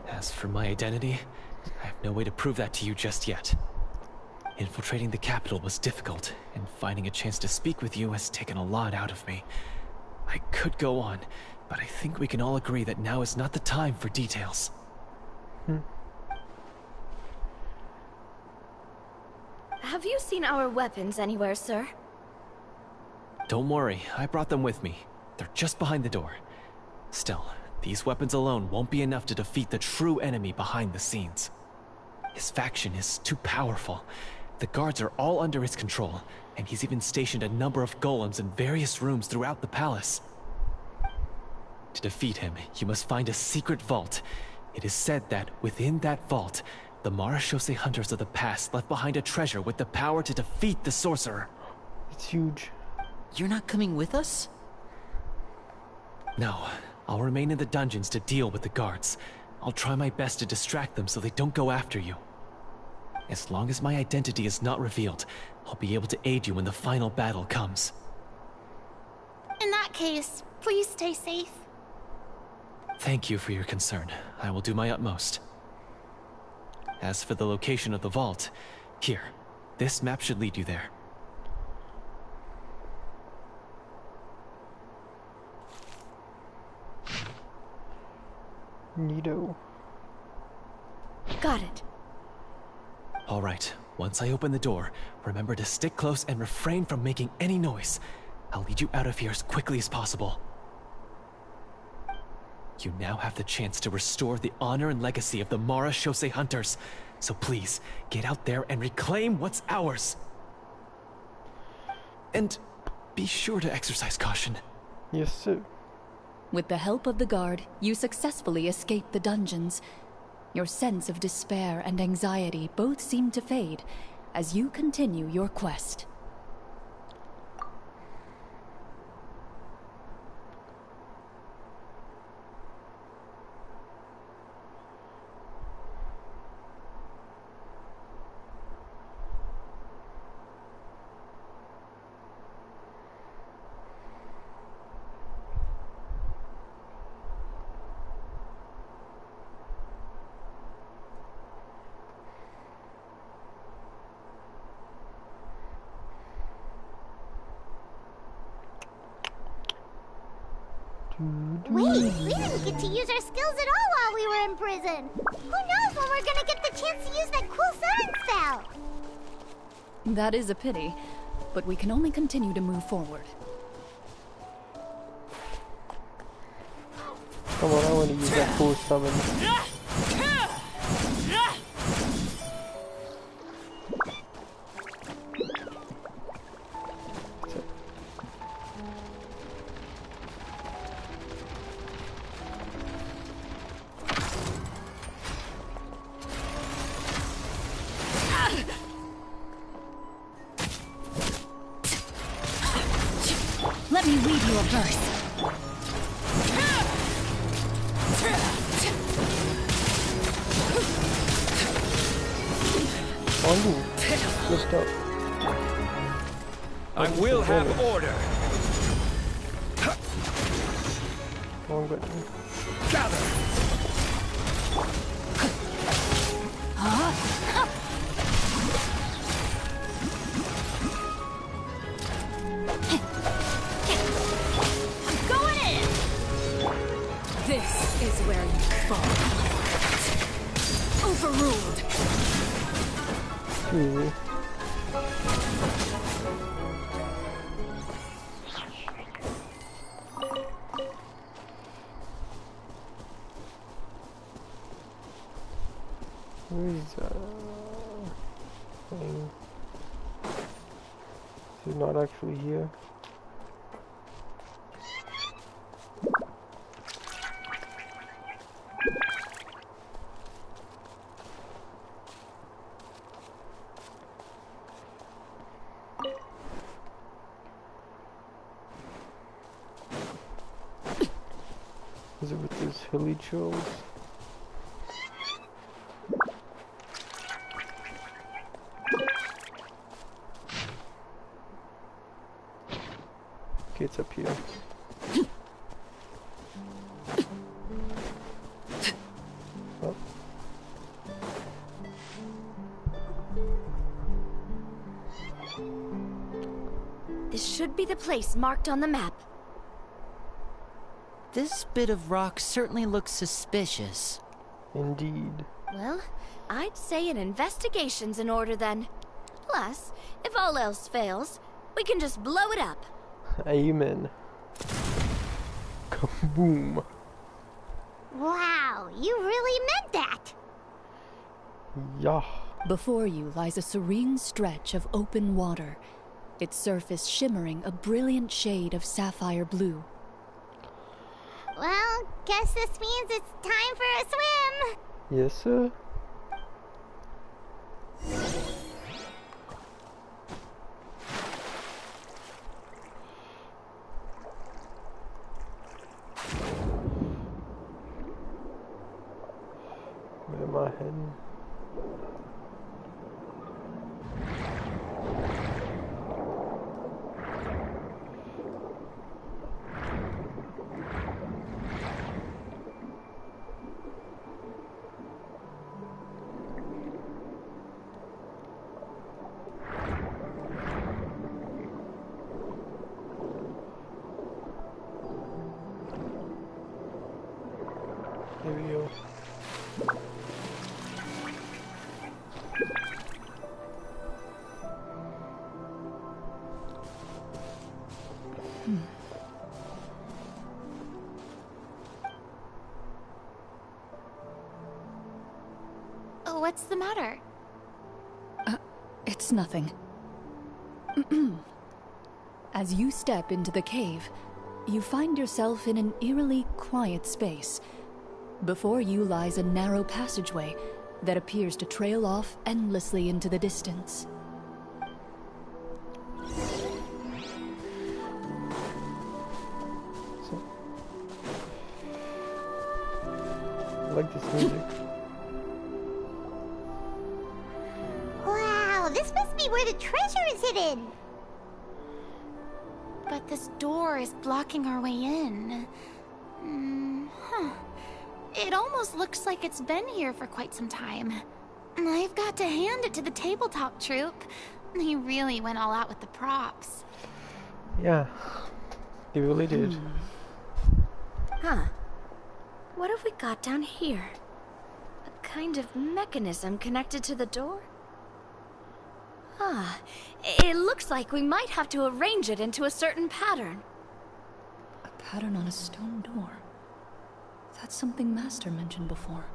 As for my identity, I have no way to prove that to you just yet. Infiltrating the capital was difficult, and finding a chance to speak with you has taken a lot out of me. I could go on, but I think we can all agree that now is not the time for details. have you seen our weapons anywhere, sir? Don't worry, I brought them with me. They're just behind the door. Still, these weapons alone won't be enough to defeat the true enemy behind the scenes. His faction is too powerful. The guards are all under his control, and he's even stationed a number of golems in various rooms throughout the palace. To defeat him, you must find a secret vault. It is said that within that vault, the Marechaussee hunters of the past left behind a treasure with the power to defeat the sorcerer. It's huge. You're not coming with us? No, I'll remain in the dungeons to deal with the guards. I'll try my best to distract them so they don't go after you. As long as my identity is not revealed, I'll be able to aid you when the final battle comes. In that case, please stay safe. Thank you for your concern. I will do my utmost. As for the location of the vault, here, this map should lead you there. Neato. Got it. All right, once I open the door, remember to stick close and refrain from making any noise. I'll lead you out of here as quickly as possible. You now have the chance to restore the honor and legacy of the Marechaussee hunters. So please, get out there and reclaim what's ours. And be sure to exercise caution. Yes, sir. With the help of the guard, you successfully escape the dungeons. Your sense of despair and anxiety both seem to fade as you continue your quest. Wait, we didn't get to use our skills at all while we were in prison. Who knows when we're gonna get the chance to use that cool sudden spell? That is a pity, but we can only continue to move forward. Come on, I want to use that cool summon. Let me read you a verse. Oh, lift up. I will have order. Wrong button. Gather. This is where you fall. Overruled. Easy. Where is thing? This is not actually here. Is it with these hilly chills? Okay, it's up here. Oh. This should be the place marked on the map. This bit of rock certainly looks suspicious. Indeed. Well, I'd say an investigation's in order then. Plus, if all else fails, we can just blow it up. Amen. Kaboom. Wow, you really meant that. Yeah. Before you lies a serene stretch of open water, its surface shimmering a brilliant shade of sapphire blue. Well, guess this means it's time for a swim. Yes, sir. Where am I heading? Here we go. What's the matter? It's nothing. As you step into the cave, you find yourself in an eerily quiet space. Before you lies a narrow passageway that appears to trail off endlessly into the distance. I like this music. Wow, this must be where the treasure is hidden. But this door is blocking our way in. It almost looks like it's been here for quite some time. I've got to hand it to the tabletop troupe. They really went all out with the props. Yeah, they really did. Huh. What have we got down here? A kind of mechanism connected to the door? Ah, it looks like we might have to arrange it into a certain pattern. A pattern on a stone door. That's something Master mentioned before.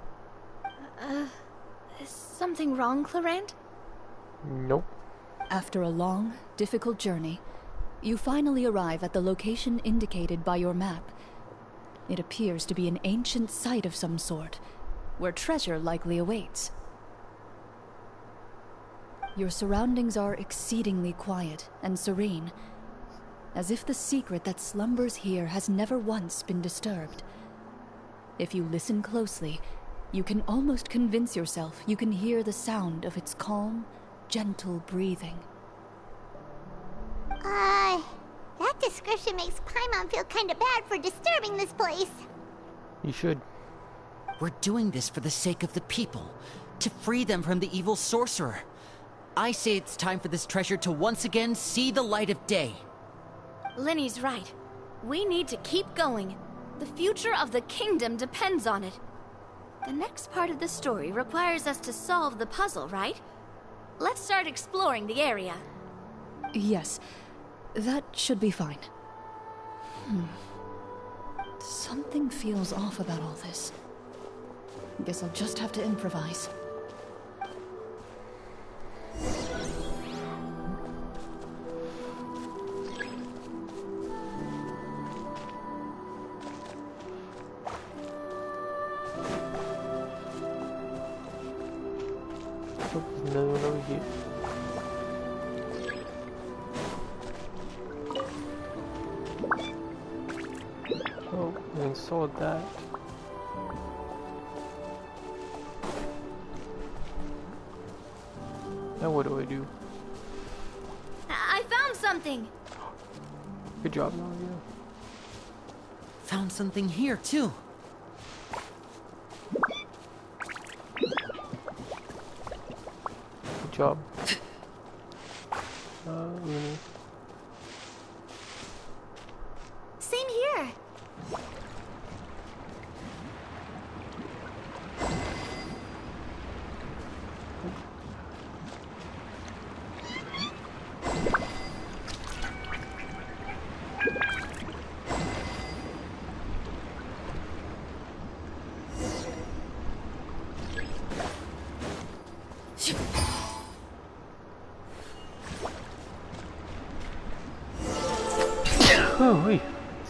Is something wrong, Clorinde? Nope. After a long, difficult journey, you finally arrive at the location indicated by your map. It appears to be an ancient site of some sort, where treasure likely awaits. Your surroundings are exceedingly quiet and serene, as if the secret that slumbers here has never once been disturbed. If you listen closely, you can almost convince yourself you can hear the sound of its calm, gentle breathing. That description makes Paimon feel kinda bad for disturbing this place. You should. We're doing this for the sake of the people, to free them from the evil sorcerer. I say it's time for this treasure to once again see the light of day. Linny's right. We need to keep going. The future of the kingdom depends on it. The next part of the story requires us to solve the puzzle, right? Let's start exploring the area. Yes, that should be fine. Something feels off about all this. Guess I'll just have to improvise. Oh, there's another one over here. Oh, I installed that. Now what do I do? I found something! Good job, Nadia. Found something here, too. Good job. Really. Same here.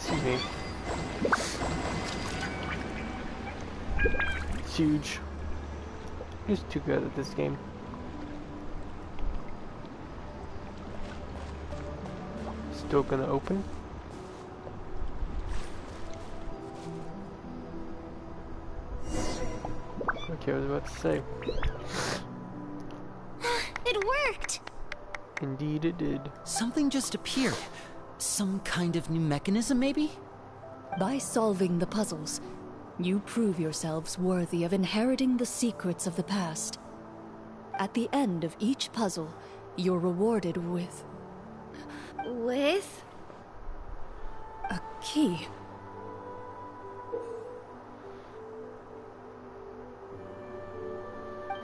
Excuse me. It's huge. Just too good at this game. Still gonna open? Okay, I was about to say. It worked! Indeed it did. Something just appeared. Some kind of new mechanism, maybe? By solving the puzzles, you prove yourselves worthy of inheriting the secrets of the past. At the end of each puzzle, you're rewarded with With? a key.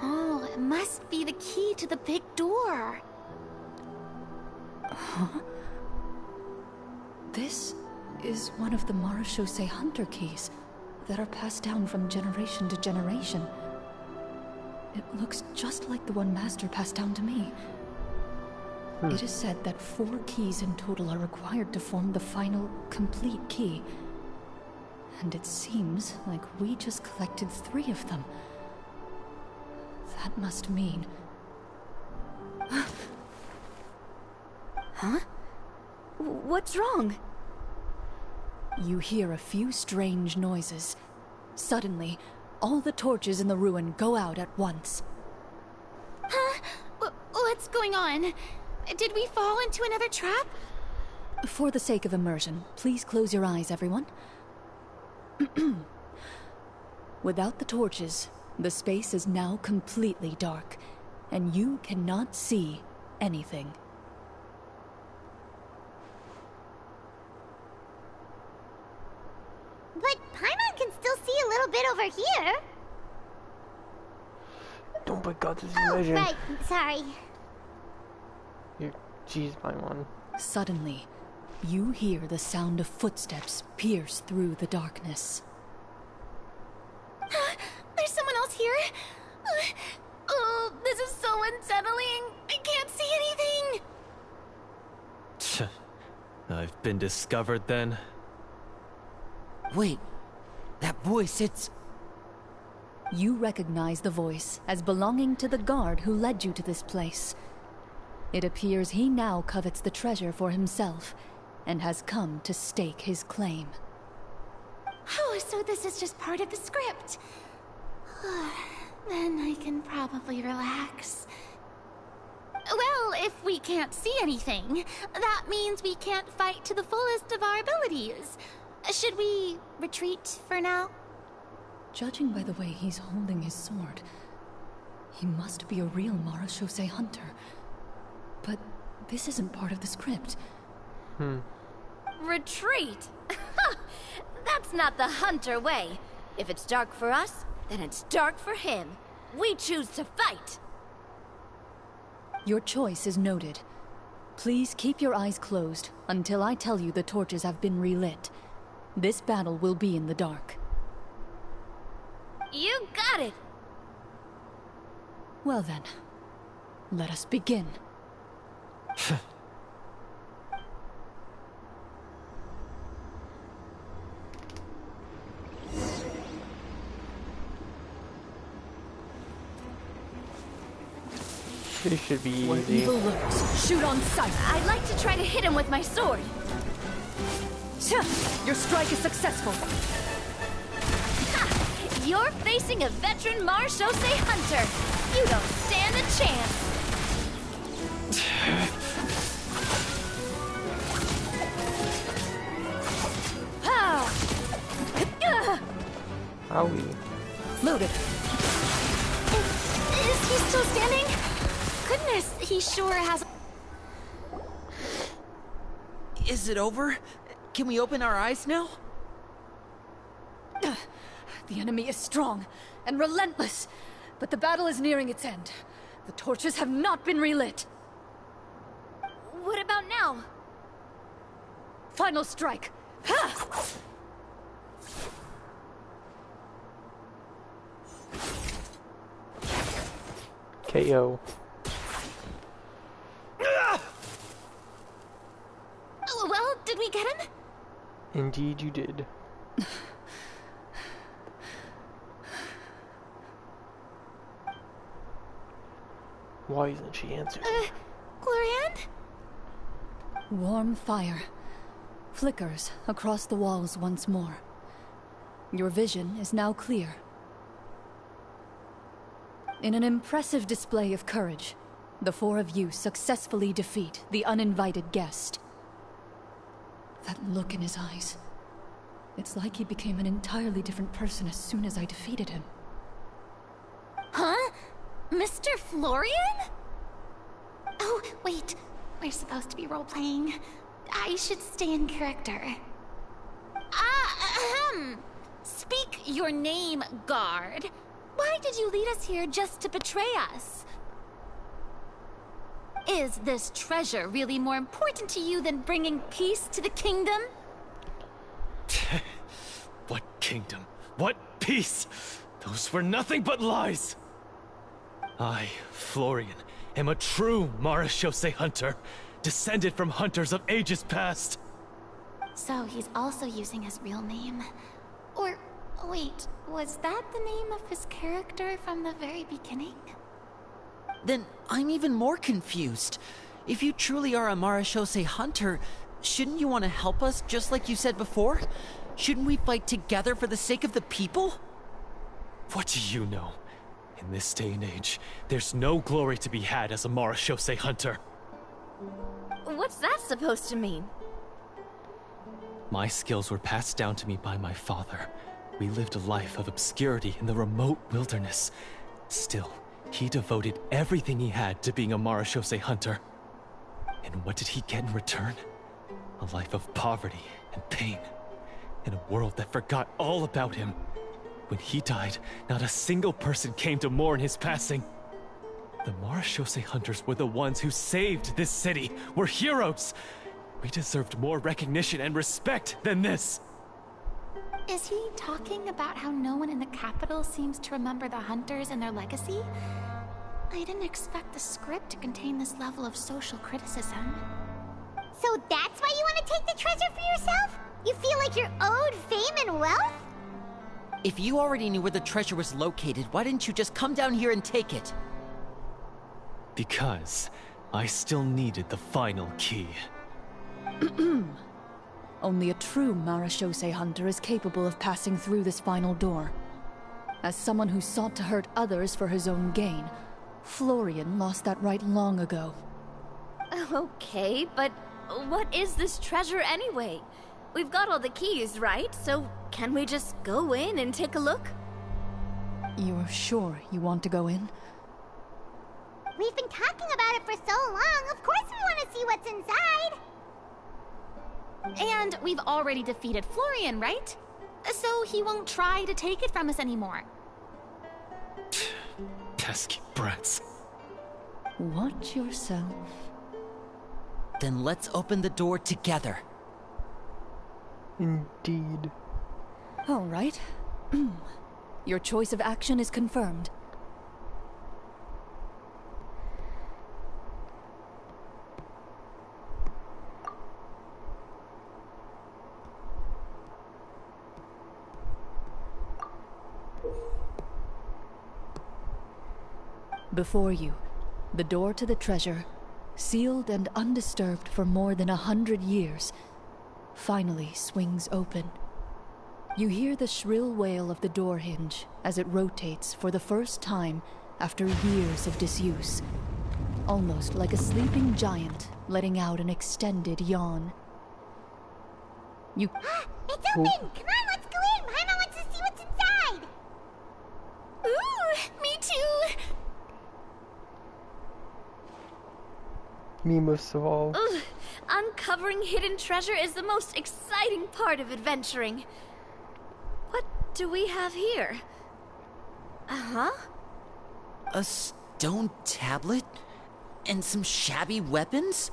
Oh, it must be the key to the big door. This is one of the Marechaussee Hunter keys that are passed down from generation to generation. It looks just like the one Master passed down to me. It is said that 4 keys in total are required to form the final, complete key. And it seems like we just collected 3 of them. That must mean... Huh? What's wrong? You hear a few strange noises. Suddenly, all the torches in the ruin go out at once. Huh? What's going on? Did we fall into another trap? For the sake of immersion, please close your eyes, everyone. Without the torches, the space is now completely dark, and you cannot see anything. But Paimon can still see a little bit over here. Don't put God's Oh, illusion. right. Sorry. Jeez, Paimon. Suddenly, you hear the sound of footsteps pierce through the darkness. There's someone else here? Oh, this is so unsettling. I can't see anything. I've been discovered then. Wait, that voice, it's... You recognize the voice as belonging to the guard who led you to this place. It appears he now covets the treasure for himself, and has come to stake his claim. Oh, so this is just part of the script. Then I can probably relax. Well, if we can't see anything, that means we can't fight to the fullest of our abilities. Should we retreat for now? Judging by the way he's holding his sword, he must be a real Marechaussee hunter. But this isn't part of the script. Retreat? That's not the hunter way. If it's dark for us, then it's dark for him. We choose to fight. Your choice is noted. Please keep your eyes closed until I tell you the torches have been relit. This battle will be in the dark. You got it! Well then, let us begin. This should be Where easy. evil lurks, shoot on sight. I'd like to try to hit him with my sword. Your strike is successful. Ha! You're facing a veteran Marechaussee hunter. You don't stand a chance. Owie. Loaded. Is he still standing? Goodness, he sure has... Is it over? Can we open our eyes now? The enemy is strong and relentless, but the battle is nearing its end. The torches have not been relit. What about now? Final strike. Ha! KO. Well, did we get him? Indeed you did. Why isn't she answering? Clorinde? Warm fire flickers across the walls once more. Your vision is now clear. In an impressive display of courage, the four of you successfully defeat the uninvited guest. That look in his eyes. It's like he became an entirely different person as soon as I defeated him. Huh? Mr. Florian? Oh, wait. We're supposed to be role-playing. I should stay in character. Speak your name, guard. Why did you lead us here just to betray us? Is this treasure really more important to you than bringing peace to the kingdom? What kingdom? What peace? Those were nothing but lies! I, Florian, am a true Marechaussee hunter, descended from hunters of ages past. So he's also using his real name. Or, wait, was that the name of his character from the very beginning? Then I'm even more confused. If you truly are a Marechaussee hunter, shouldn't you want to help us just like you said before? Shouldn't we fight together for the sake of the people? What do you know? In this day and age, there's no glory to be had as a Marechaussee hunter. What's that supposed to mean? My skills were passed down to me by my father. We lived a life of obscurity in the remote wilderness. Still, he devoted everything he had to being a Marechaussee hunter. And what did he get in return? A life of poverty and pain. In a world that forgot all about him. When he died, not a single person came to mourn his passing. The Marechaussee hunters were the ones who saved this city. We're heroes. We deserved more recognition and respect than this. Is he talking about how no one in the capital seems to remember the hunters and their legacy? I didn't expect the script to contain this level of social criticism. So that's why you want to take the treasure for yourself? You feel like you're owed fame and wealth? If you already knew where the treasure was located, why didn't you just come down here and take it? Because I still needed the final key. Only a true Marechaussee hunter is capable of passing through this final door. As someone who sought to hurt others for his own gain, Florian lost that right long ago. Okay, but what is this treasure anyway? We've got all the keys, right? So can we just go in and take a look? You're sure you want to go in? We've been talking about it for so long. Of course we want to see what's inside. And we've already defeated Florian, right? So he won't try to take it from us anymore. Pesky brats. Watch yourself. Then let's open the door together. Indeed. All right. Your choice of action is confirmed. Before you, the door to the treasure, sealed and undisturbed for more than 100 years, finally swings open. You hear the shrill wail of the door hinge as it rotates for the first time after years of disuse, almost like a sleeping giant letting out an extended yawn. You... It's open! Come on, let's go in! Paimon wants to see what's inside! Ooh, me too! Me most of all. Ugh, uncovering hidden treasure is the most exciting part of adventuring. What do we have here? Uh-huh. A stone tablet? And some shabby weapons?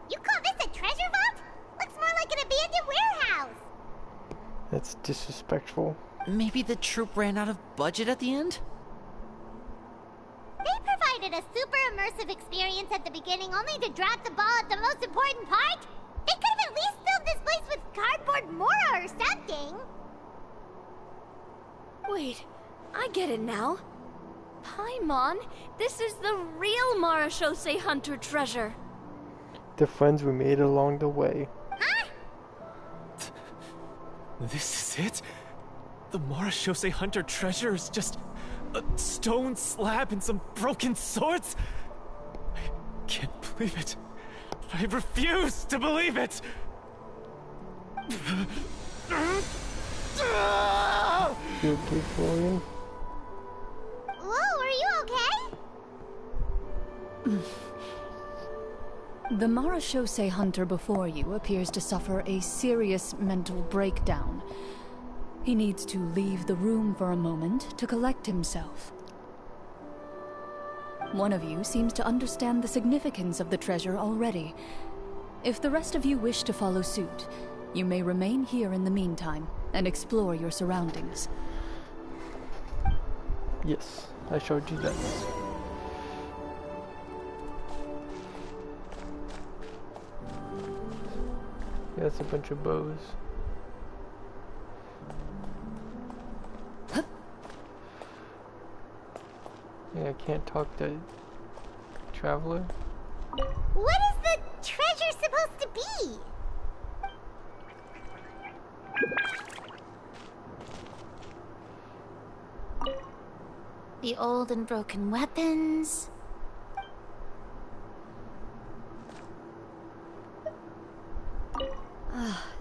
You call this a treasure vault? Looks more like an abandoned warehouse. That's disrespectful. Maybe the troop ran out of budget at the end? They provided a super immersive experience experience at the beginning only to drop the ball at the most important part? They could have at least filled this place with cardboard Mora or something. Wait, I get it now. Paimon, this is the real Marashose Hunter treasure. The friends we made along the way. Huh? This is it? The Marashose Hunter treasure is just a stone slab and some broken swords? I can't believe it. I refuse to believe it! You okay, Clorinde? Whoa, are you okay? The Marashose hunter before you appears to suffer a serious mental breakdown. He needs to leave the room for a moment to collect himself. One of you seems to understand the significance of the treasure already. If the rest of you wish to follow suit, you may remain here in the meantime and explore your surroundings. Yes, I showed you that. Yeah, that's a bunch of bows. Yeah, I can't talk to traveler. What is the treasure supposed to be? The old and broken weapons.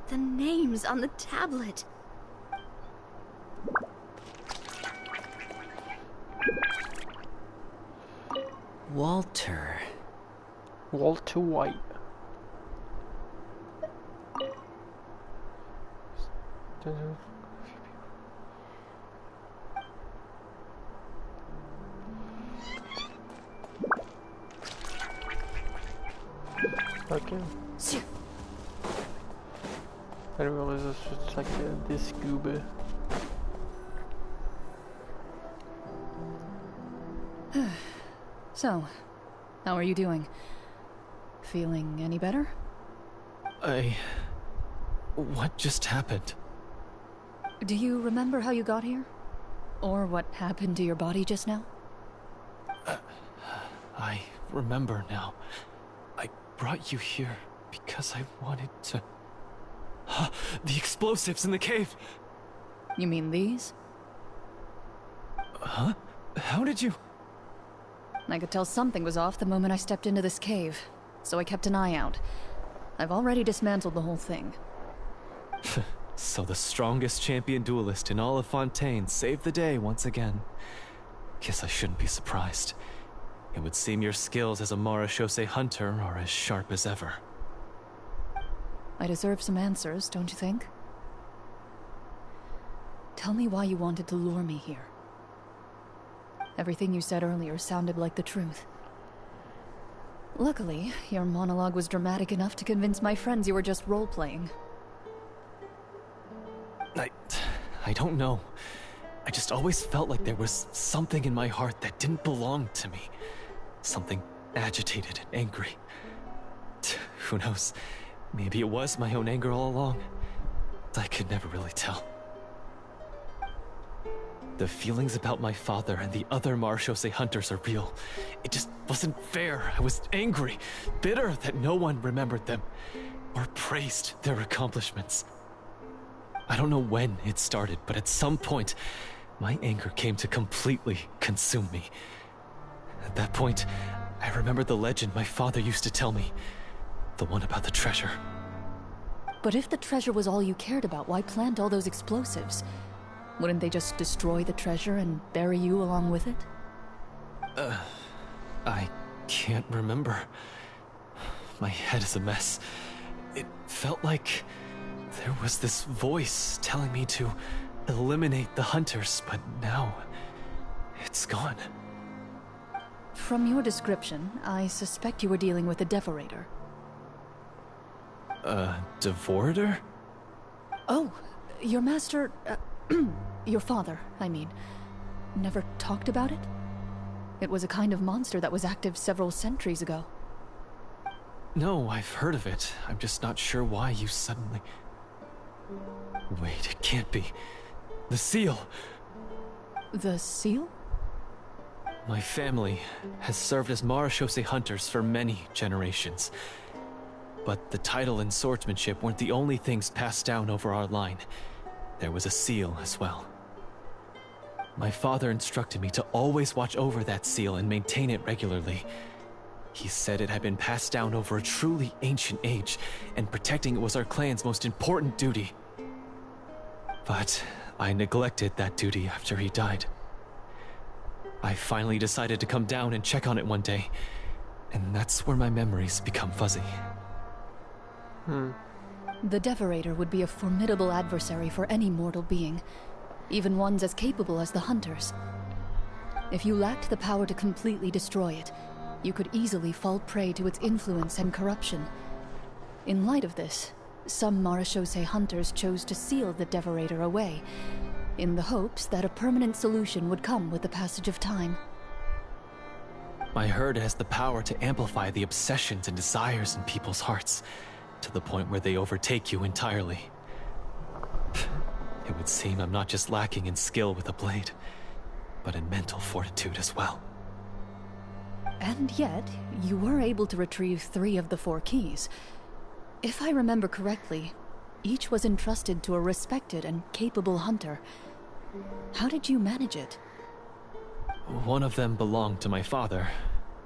The names on the tablet. Walter. Walter White. Okay. I didn't realize this was like this scuba. So, how are you doing? Feeling any better? What just happened? Do you remember how you got here? Or what happened to your body just now? I remember now. I brought you here because I wanted to... The explosives in the cave! You mean these? Huh? How did you... I could tell something was off the moment I stepped into this cave, so I kept an eye out. I've already dismantled the whole thing. So the strongest champion duelist in all of Fontaine saved the day once again. Guess I shouldn't be surprised. It would seem your skills as a Marashose hunter are as sharp as ever. I deserve some answers, don't you think? Tell me why you wanted to lure me here. Everything you said earlier sounded like the truth. Luckily, your monologue was dramatic enough to convince my friends you were just role-playing. I don't know. I just always felt like there was something in my heart that didn't belong to me. Something agitated and angry. Who knows? Maybe it was my own anger all along. I could never really tell. The feelings about my father and the other Marashose hunters are real. It just wasn't fair. I was angry, bitter that no one remembered them or praised their accomplishments. I don't know when it started, but at some point, my anger came to completely consume me. At that point, I remembered the legend my father used to tell me. The one about the treasure. But if the treasure was all you cared about, why plant all those explosives? Wouldn't they just destroy the treasure and bury you along with it? I can't remember. My head is a mess. It felt like there was this voice telling me to eliminate the hunters, but now it's gone. From your description, I suspect you were dealing with a Devorator. Devorator? Oh, your master... your father, I mean, never talked about it? It was a kind of monster that was active several centuries ago. No, I've heard of it. I'm just not sure why you suddenly... Wait, it can't be. The seal! The seal? My family has served as Marashose hunters for many generations. But the title and swordsmanship weren't the only things passed down over our line. There was a seal as well. My father instructed me to always watch over that seal and maintain it regularly. He said it had been passed down over a truly ancient age, and protecting it was our clan's most important duty. But I neglected that duty after he died. I finally decided to come down and check on it one day, and that's where my memories become fuzzy. The Devorator would be a formidable adversary for any mortal being, even ones as capable as the Hunters. If you lacked the power to completely destroy it, you could easily fall prey to its influence and corruption. In light of this, some Marashose hunters chose to seal the Devorator away, in the hopes that a permanent solution would come with the passage of time. I heard it has the power to amplify the obsessions and desires in people's hearts, to the point where they overtake you entirely. It would seem I'm not just lacking in skill with a blade, but in mental fortitude as well. And yet, you were able to retrieve 3 of the 4 keys. If I remember correctly, each was entrusted to a respected and capable hunter. How did you manage it? One of them belonged to my father.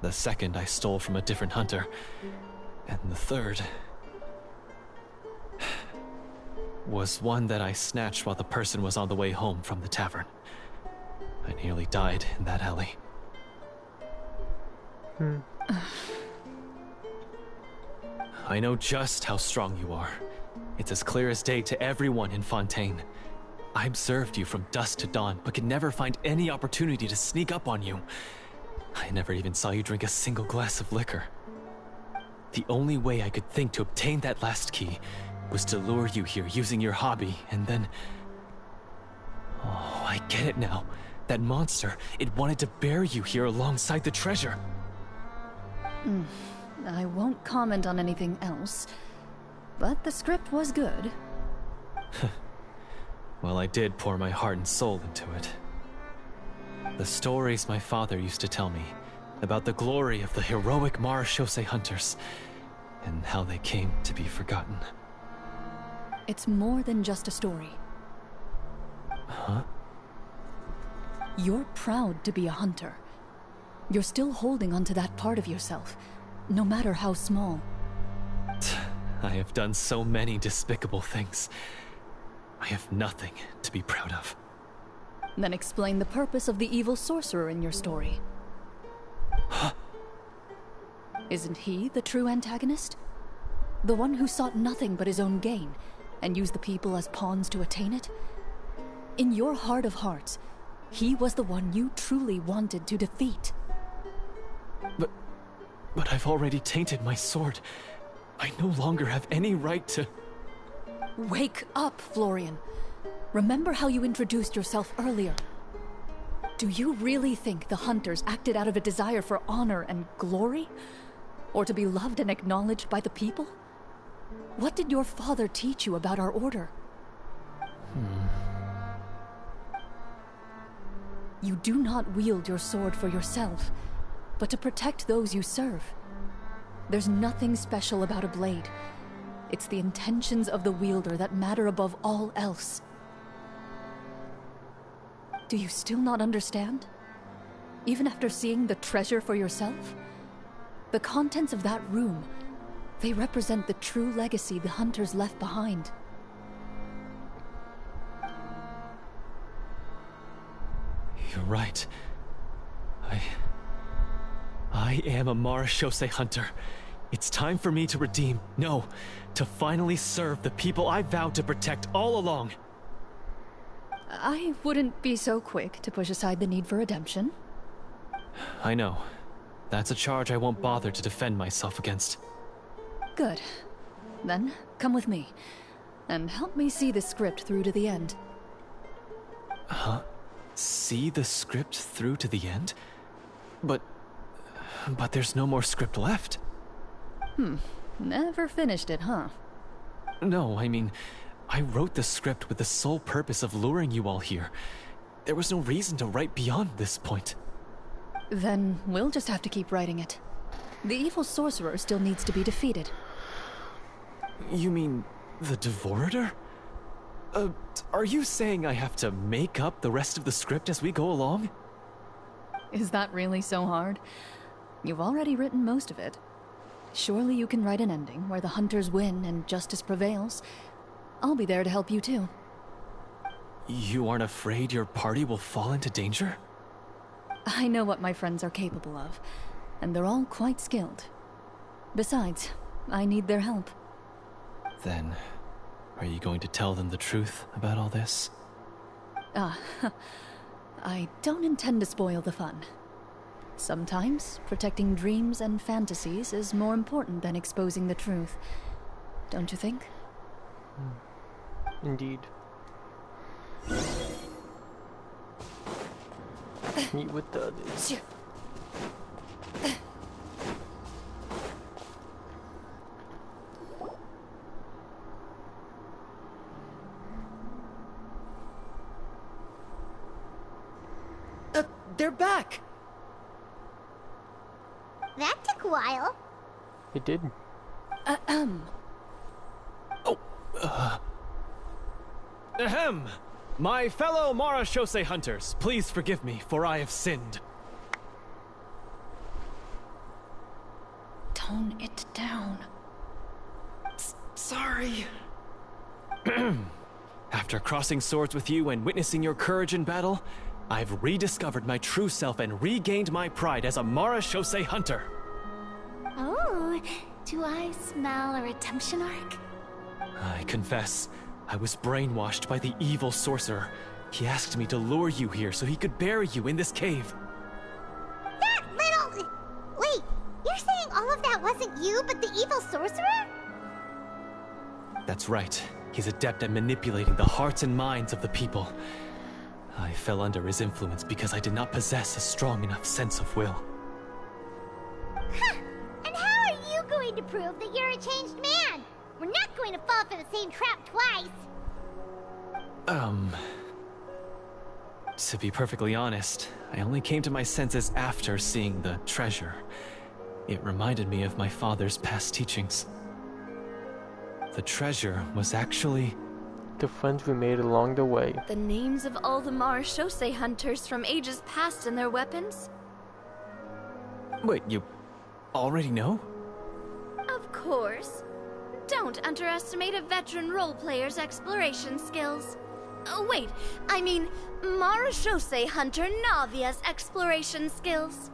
The second I stole from a different hunter. And the third... was one that I snatched while the person was on the way home from the tavern. I nearly died in that alley. I know just how strong you are. It's as clear as day to everyone in Fontaine. I observed you from dusk to dawn, but could never find any opportunity to sneak up on you. I never even saw you drink a single glass of liquor. The only way I could think to obtain that last key was to lure you here using your hobby, and then... Oh, I get it now. That monster, it wanted to bury you here alongside the treasure. I won't comment on anything else, but the script was good. Well, I did pour my heart and soul into it. The stories my father used to tell me about the glory of the heroic Marashose hunters, and how they came to be forgotten. It's more than just a story. Huh? You're proud to be a hunter. You're still holding onto that part of yourself, no matter how small. I have done so many despicable things. I have nothing to be proud of. Then explain the purpose of the evil sorcerer in your story. Huh? Isn't he the true antagonist? The one who sought nothing but his own gain, and used the people as pawns to attain it? In your heart of hearts, he was the one you truly wanted to defeat. But I've already tainted my sword. I no longer have any right to... Wake up, Florian. Remember how you introduced yourself earlier. Do you really think the hunters acted out of a desire for honor and glory? Or to be loved and acknowledged by the people? What did your father teach you about our order? You do not wield your sword for yourself, but to protect those you serve. There's nothing special about a blade. It's the intentions of the wielder that matter above all else. Do you still not understand? Even after seeing the treasure for yourself? The contents of that room, they represent the true legacy the hunters left behind. You're right. I am a Marashose hunter. It's time for me to redeem, no, to finally serve the people I vowed to protect all along. I wouldn't be so quick to push aside the need for redemption. I know. That's a charge I won't bother to defend myself against. Good. Then, come with me, and help me see the script through to the end. Huh? See the script through to the end? But there's no more script left. Never finished it, huh? No, I mean, I wrote the script with the sole purpose of luring you all here. There was no reason to write beyond this point. Then we'll just have to keep writing it. The evil sorcerer still needs to be defeated. You mean the Devorator? Are you saying I have to make up the rest of the script as we go along? Is that really so hard? You've already written most of it. Surely you can write an ending where the hunters win and justice prevails. I'll be there to help you too. You aren't afraid your party will fall into danger? I know what my friends are capable of, and they're all quite skilled. Besides, I need their help. Then, are you going to tell them the truth about all this? I don't intend to spoil the fun. Sometimes, protecting dreams and fantasies is more important than exposing the truth. Don't you think? Indeed. Meet with the others. They're back! That took a while. It did. Ahem! My fellow Marashose hunters, please forgive me, for I have sinned. Tone it down. Sorry. After crossing swords with you and witnessing your courage in battle, I've rediscovered my true self and regained my pride as a Marashose hunter. Oh, do I smell a redemption arc? I confess, I was brainwashed by the evil sorcerer. He asked me to lure you here so he could bury you in this cave. That little... Wait, you're saying all of that wasn't you, but the evil sorcerer? That's right. He's adept at manipulating the hearts and minds of the people. I fell under his influence because I did not possess a strong enough sense of will. Huh. And how are you going to prove that you're a changed man? We're not going to fall for the same trap twice. To be perfectly honest, I only came to my senses after seeing the treasure. It reminded me of my father's past teachings. The treasure was actually... The friends we made along the way. The names of all the Marashose hunters from ages past and their weapons? Wait, you already know? Of course. Don't underestimate a veteran role-player's exploration skills. Oh, wait, I mean, Marashose hunter Navia's exploration skills.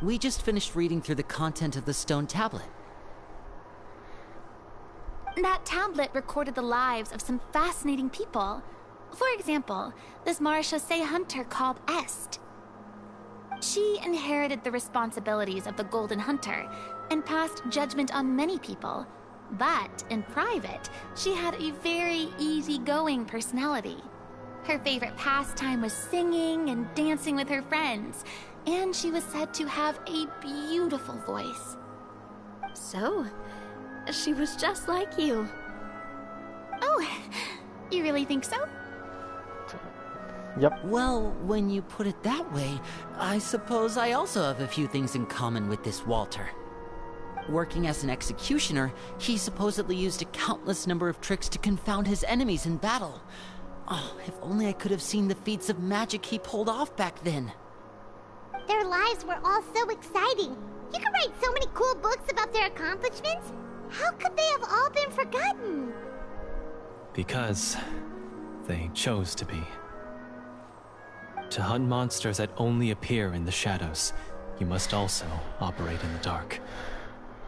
We just finished reading through the content of the stone tablet. That tablet recorded the lives of some fascinating people. For example, this Marashose hunter called Est. She inherited the responsibilities of the Golden Hunter and passed judgment on many people. But in private, she had a very easygoing personality. Her favorite pastime was singing and dancing with her friends, and she was said to have a beautiful voice. So, she was just like you. Oh, you really think so? Yep. Well, when you put it that way, I suppose I also have a few things in common with this Walter. Working as an executioner, he supposedly used a countless number of tricks to confound his enemies in battle. Oh, if only I could have seen the feats of magic he pulled off back then. Their lives were all so exciting. You could write so many cool books about their accomplishments. How could they have all been forgotten? Because they chose to be. To hunt monsters that only appear in the shadows, you must also operate in the dark.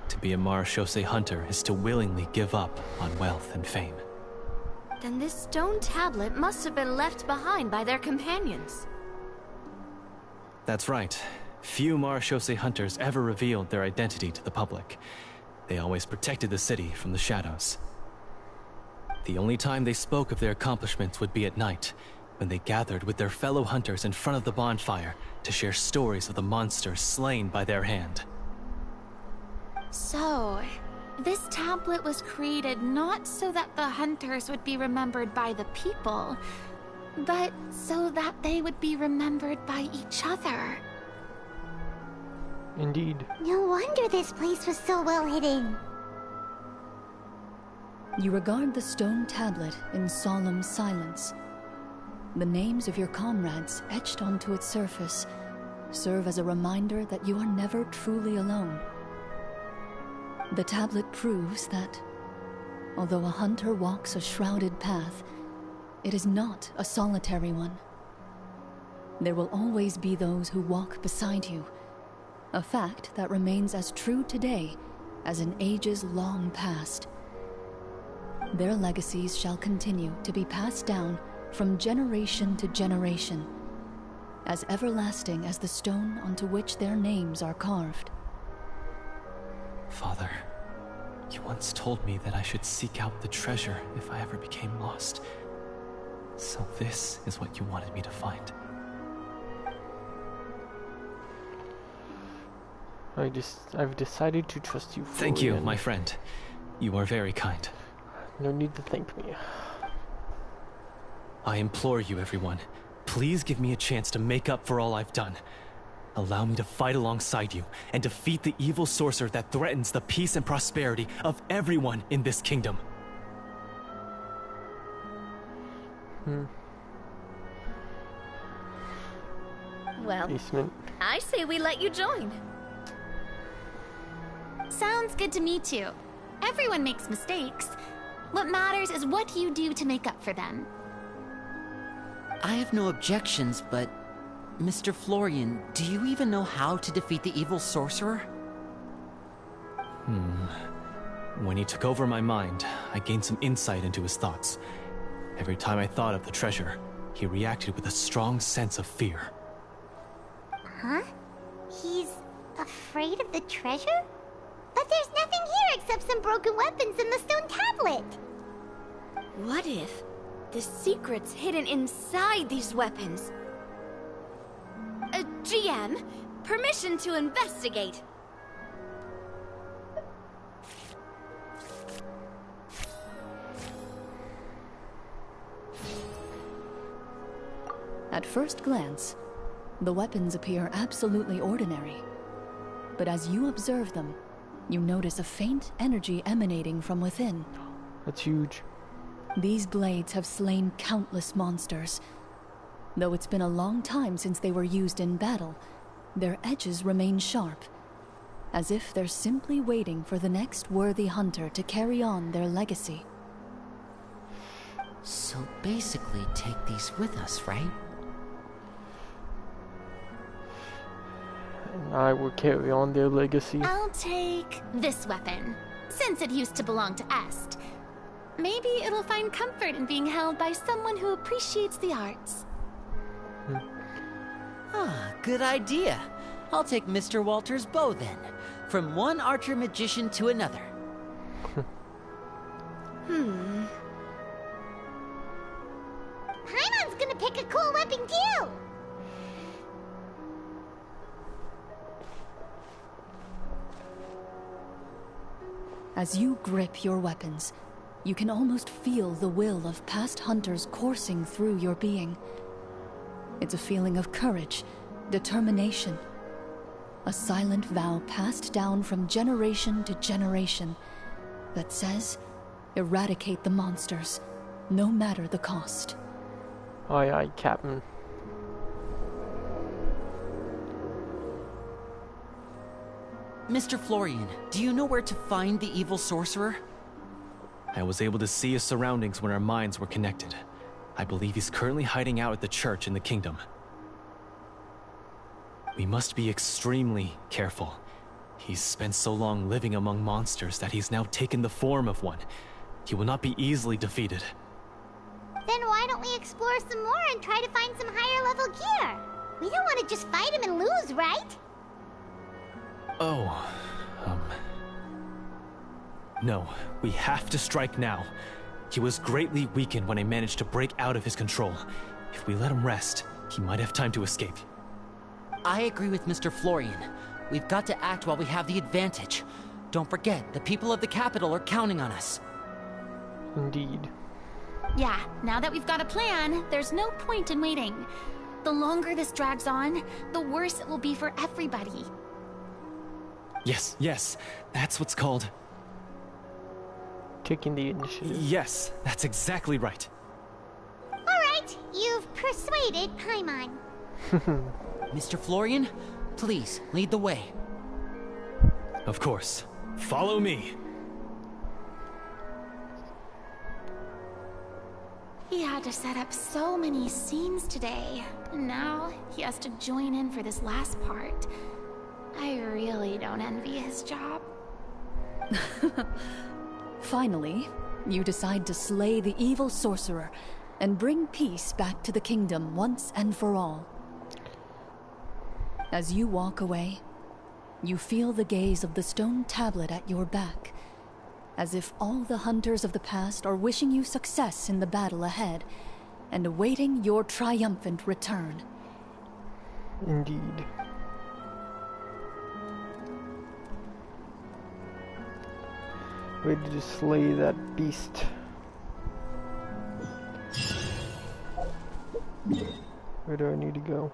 To be a Marashose hunter is to willingly give up on wealth and fame. Then this stone tablet must have been left behind by their companions. That's right. Few Marashose hunters ever revealed their identity to the public. They always protected the city from the shadows. The only time they spoke of their accomplishments would be at night, when they gathered with their fellow hunters in front of the bonfire to share stories of the monsters slain by their hand. So, this tablet was created not so that the hunters would be remembered by the people, but so that they would be remembered by each other. Indeed. No wonder this place was so well hidden. You regard the stone tablet in solemn silence. The names of your comrades etched onto its surface serve as a reminder that you are never truly alone. The tablet proves that, although a hunter walks a shrouded path, it is not a solitary one. There will always be those who walk beside you, a fact that remains as true today as in ages long past. Their legacies shall continue to be passed down from generation to generation, as everlasting as the stone onto which their names are carved. Father, you once told me that I should seek out the treasure if I ever became lost. So this is what you wanted me to find. I've decided to trust you. Thank you, my friend. You are very kind. No need to thank me. I implore you, everyone, please give me a chance to make up for all I've done. Allow me to fight alongside you and defeat the evil sorcerer that threatens the peace and prosperity of everyone in this kingdom. Well, Basement. I say we let you join. Sounds good to me too. Everyone makes mistakes. What matters is what you do to make up for them. I have no objections, but... Mr. Florian, do you even know how to defeat the evil sorcerer? When he took over my mind, I gained some insight into his thoughts. Every time I thought of the treasure, he reacted with a strong sense of fear. Huh? He's afraid of the treasure? But there's nothing here except some broken weapons and the stone tablet. What if the secret's hidden inside these weapons? GM, permission to investigate. At first glance, the weapons appear absolutely ordinary. But as you observe them, you notice a faint energy emanating from within. That's huge. These blades have slain countless monsters. Though it's been a long time since they were used in battle, their edges remain sharp, as if they're simply waiting for the next worthy hunter to carry on their legacy. So basically, take these with us, right? And I will carry on their legacy. I'll take this weapon, since it used to belong to Est. Maybe it'll find comfort in being held by someone who appreciates the arts. Good idea. I'll take Mr. Walter's bow then. From one archer-magician to another. Paimon's gonna pick a cool weapon too! As you grip your weapons, you can almost feel the will of past hunters coursing through your being. It's a feeling of courage, determination, a silent vow passed down from generation to generation that says, eradicate the monsters, no matter the cost. Aye, aye, Captain. Mr. Florian, do you know where to find the evil sorcerer? I was able to see his surroundings when our minds were connected. I believe he's currently hiding out at the church in the kingdom. We must be extremely careful. He's spent so long living among monsters that he's now taken the form of one. He will not be easily defeated. Then why don't we explore some more and try to find some higher level gear? We don't want to just fight him and lose, right? No, we have to strike now. He was greatly weakened when I managed to break out of his control. If we let him rest, he might have time to escape. I agree with Mr. Florian. We've got to act while we have the advantage. Don't forget, the people of the capital are counting on us. Indeed. Yeah, now that we've got a plan, there's no point in waiting. The longer this drags on, the worse it will be for everybody. Yes, yes, that's what's called... Taking the initiative. Yes, that's exactly right. Alright, you've persuaded Paimon. Mr. Florian, please, lead the way. Of course. Follow me. He had to set up so many scenes today, and now he has to join in for this last part. I really don't envy his job. Finally, you decide to slay the evil sorcerer and bring peace back to the kingdom once and for all. As you walk away, you feel the gaze of the stone tablet at your back, as if all the hunters of the past are wishing you success in the battle ahead and awaiting your triumphant return. Indeed. Ready to slay that beast. Where do I need to go?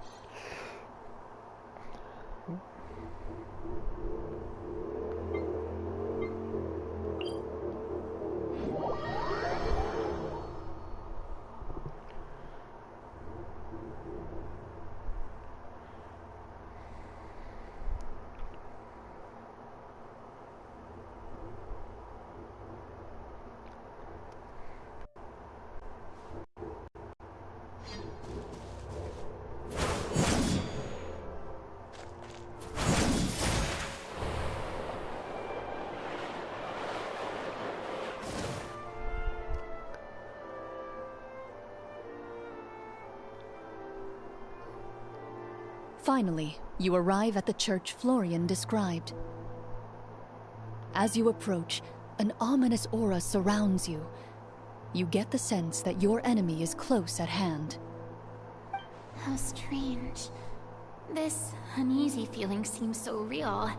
Finally, you arrive at the church Florian described. As you approach, an ominous aura surrounds you. You get the sense that your enemy is close at hand. How strange. This uneasy feeling seems so real.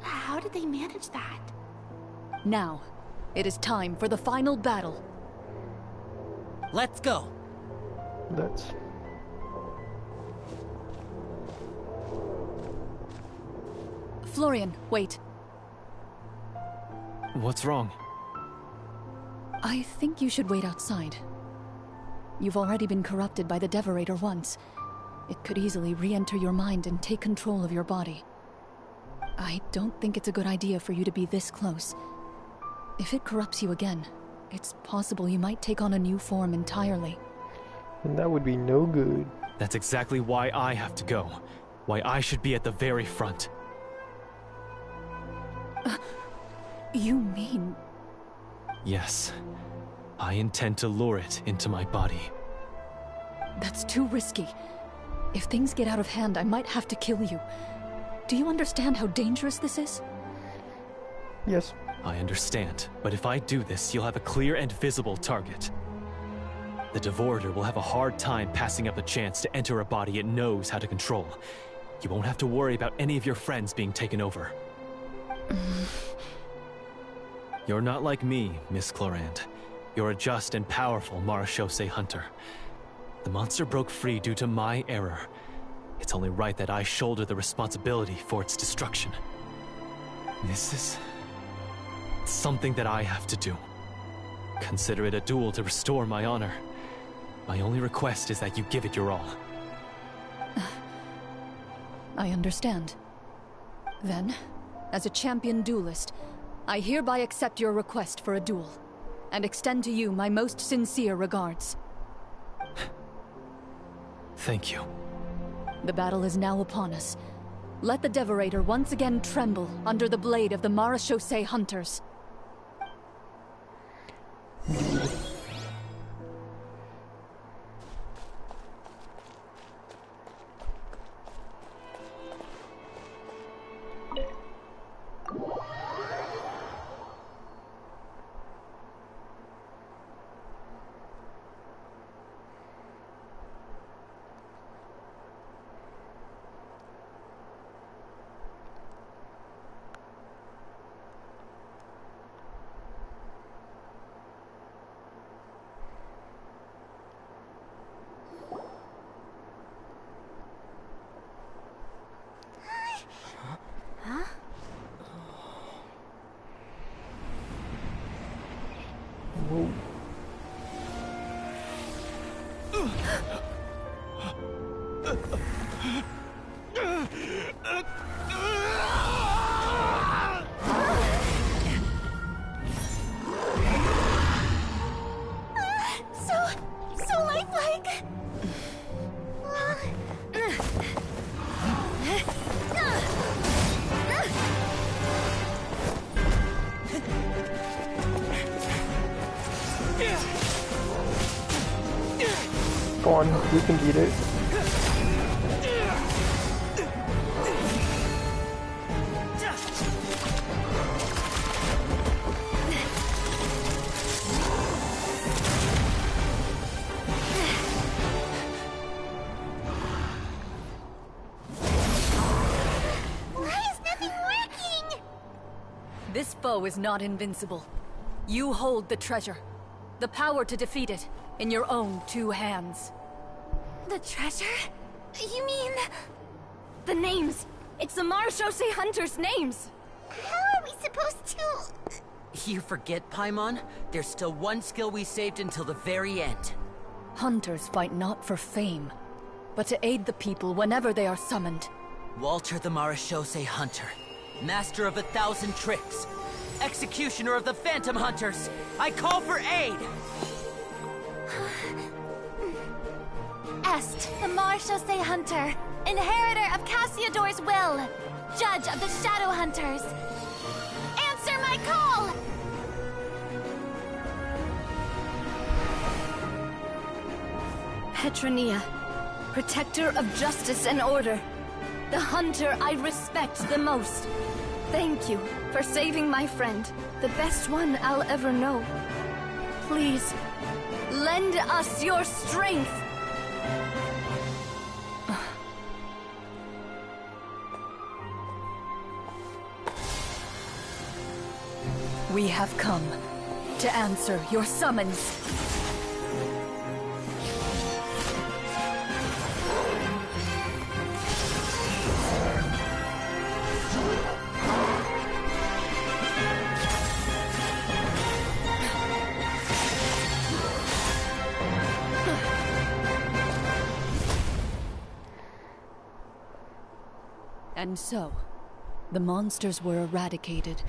How did they manage that? Now, it is time for the final battle. Let's go! Let's. Florian, wait. What's wrong? I think you should wait outside. You've already been corrupted by the Devorator once. It could easily re-enter your mind and take control of your body. I don't think it's a good idea for you to be this close. If it corrupts you again, it's possible you might take on a new form entirely. And that would be no good. That's exactly why I have to go. Why I should be at the very front. You mean... Yes. I intend to lure it into my body. That's too risky. If things get out of hand, I might have to kill you. Do you understand how dangerous this is? Yes. I understand, but if I do this, you'll have a clear and visible target. The Devorator will have a hard time passing up a chance to enter a body it knows how to control. You won't have to worry about any of your friends being taken over. You're not like me, Miss Clorinde. You're a just and powerful Marechaussee hunter. The monster broke free due to my error. It's only right that I shoulder the responsibility for its destruction. This is... something that I have to do. Consider it a duel to restore my honor. My only request is that you give it your all. I understand. Then, as a champion duelist, I hereby accept your request for a duel, and extend to you my most sincere regards. Thank you. The battle is now upon us. Let the Devorator once again tremble under the blade of the Marechaussee hunters. Go on, we can beat it. This foe is not invincible. You hold the treasure. The power to defeat it in your own 2 hands. The treasure? You mean... The names! It's the Marechaussee Hunters' names! How are we supposed to... You forget, Paimon? There's still one skill we saved until the very end. Hunters fight not for fame, but to aid the people whenever they are summoned. Walter the Marechaussee Hunter, master of 1,000 tricks, executioner of the Phantom Hunters, I call for aid! Est, the Marechaussee Hunter, inheritor of Cassiodor's will, judge of the Shadow Hunters. Answer my call! Petronia, protector of justice and order. The hunter I respect the most. Thank you for saving my friend, the best one I'll ever know. Please, lend us your strength. We have come to answer your summons. And so, the monsters were eradicated,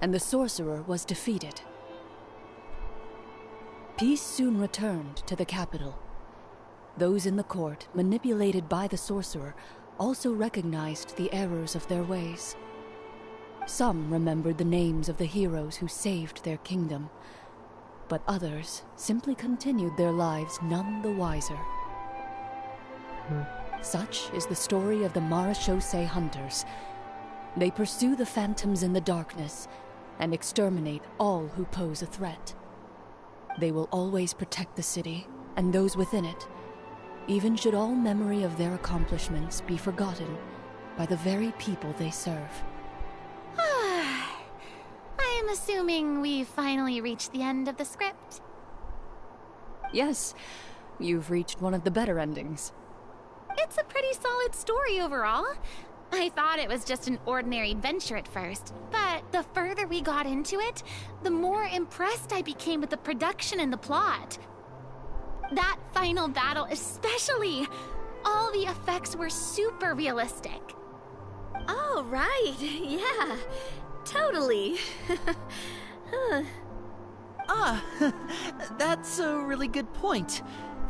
and the sorcerer was defeated. Peace soon returned to the capital. Those in the court, manipulated by the sorcerer, also recognized the errors of their ways. Some remembered the names of the heroes who saved their kingdom, but others simply continued their lives none the wiser. Such is the story of the Marechaussee Hunters. They pursue the phantoms in the darkness and exterminate all who pose a threat. They will always protect the city and those within it, even should all memory of their accomplishments be forgotten by the very people they serve. I am assuming we've finally reached the end of the script. Yes, you've reached one of the better endings. It's a pretty solid story overall. I thought it was just an ordinary adventure at first, but the further we got into it, the more impressed I became with the production and the plot. That final battle especially! All the effects were super realistic. Oh, right. Yeah, totally. That's a really good point.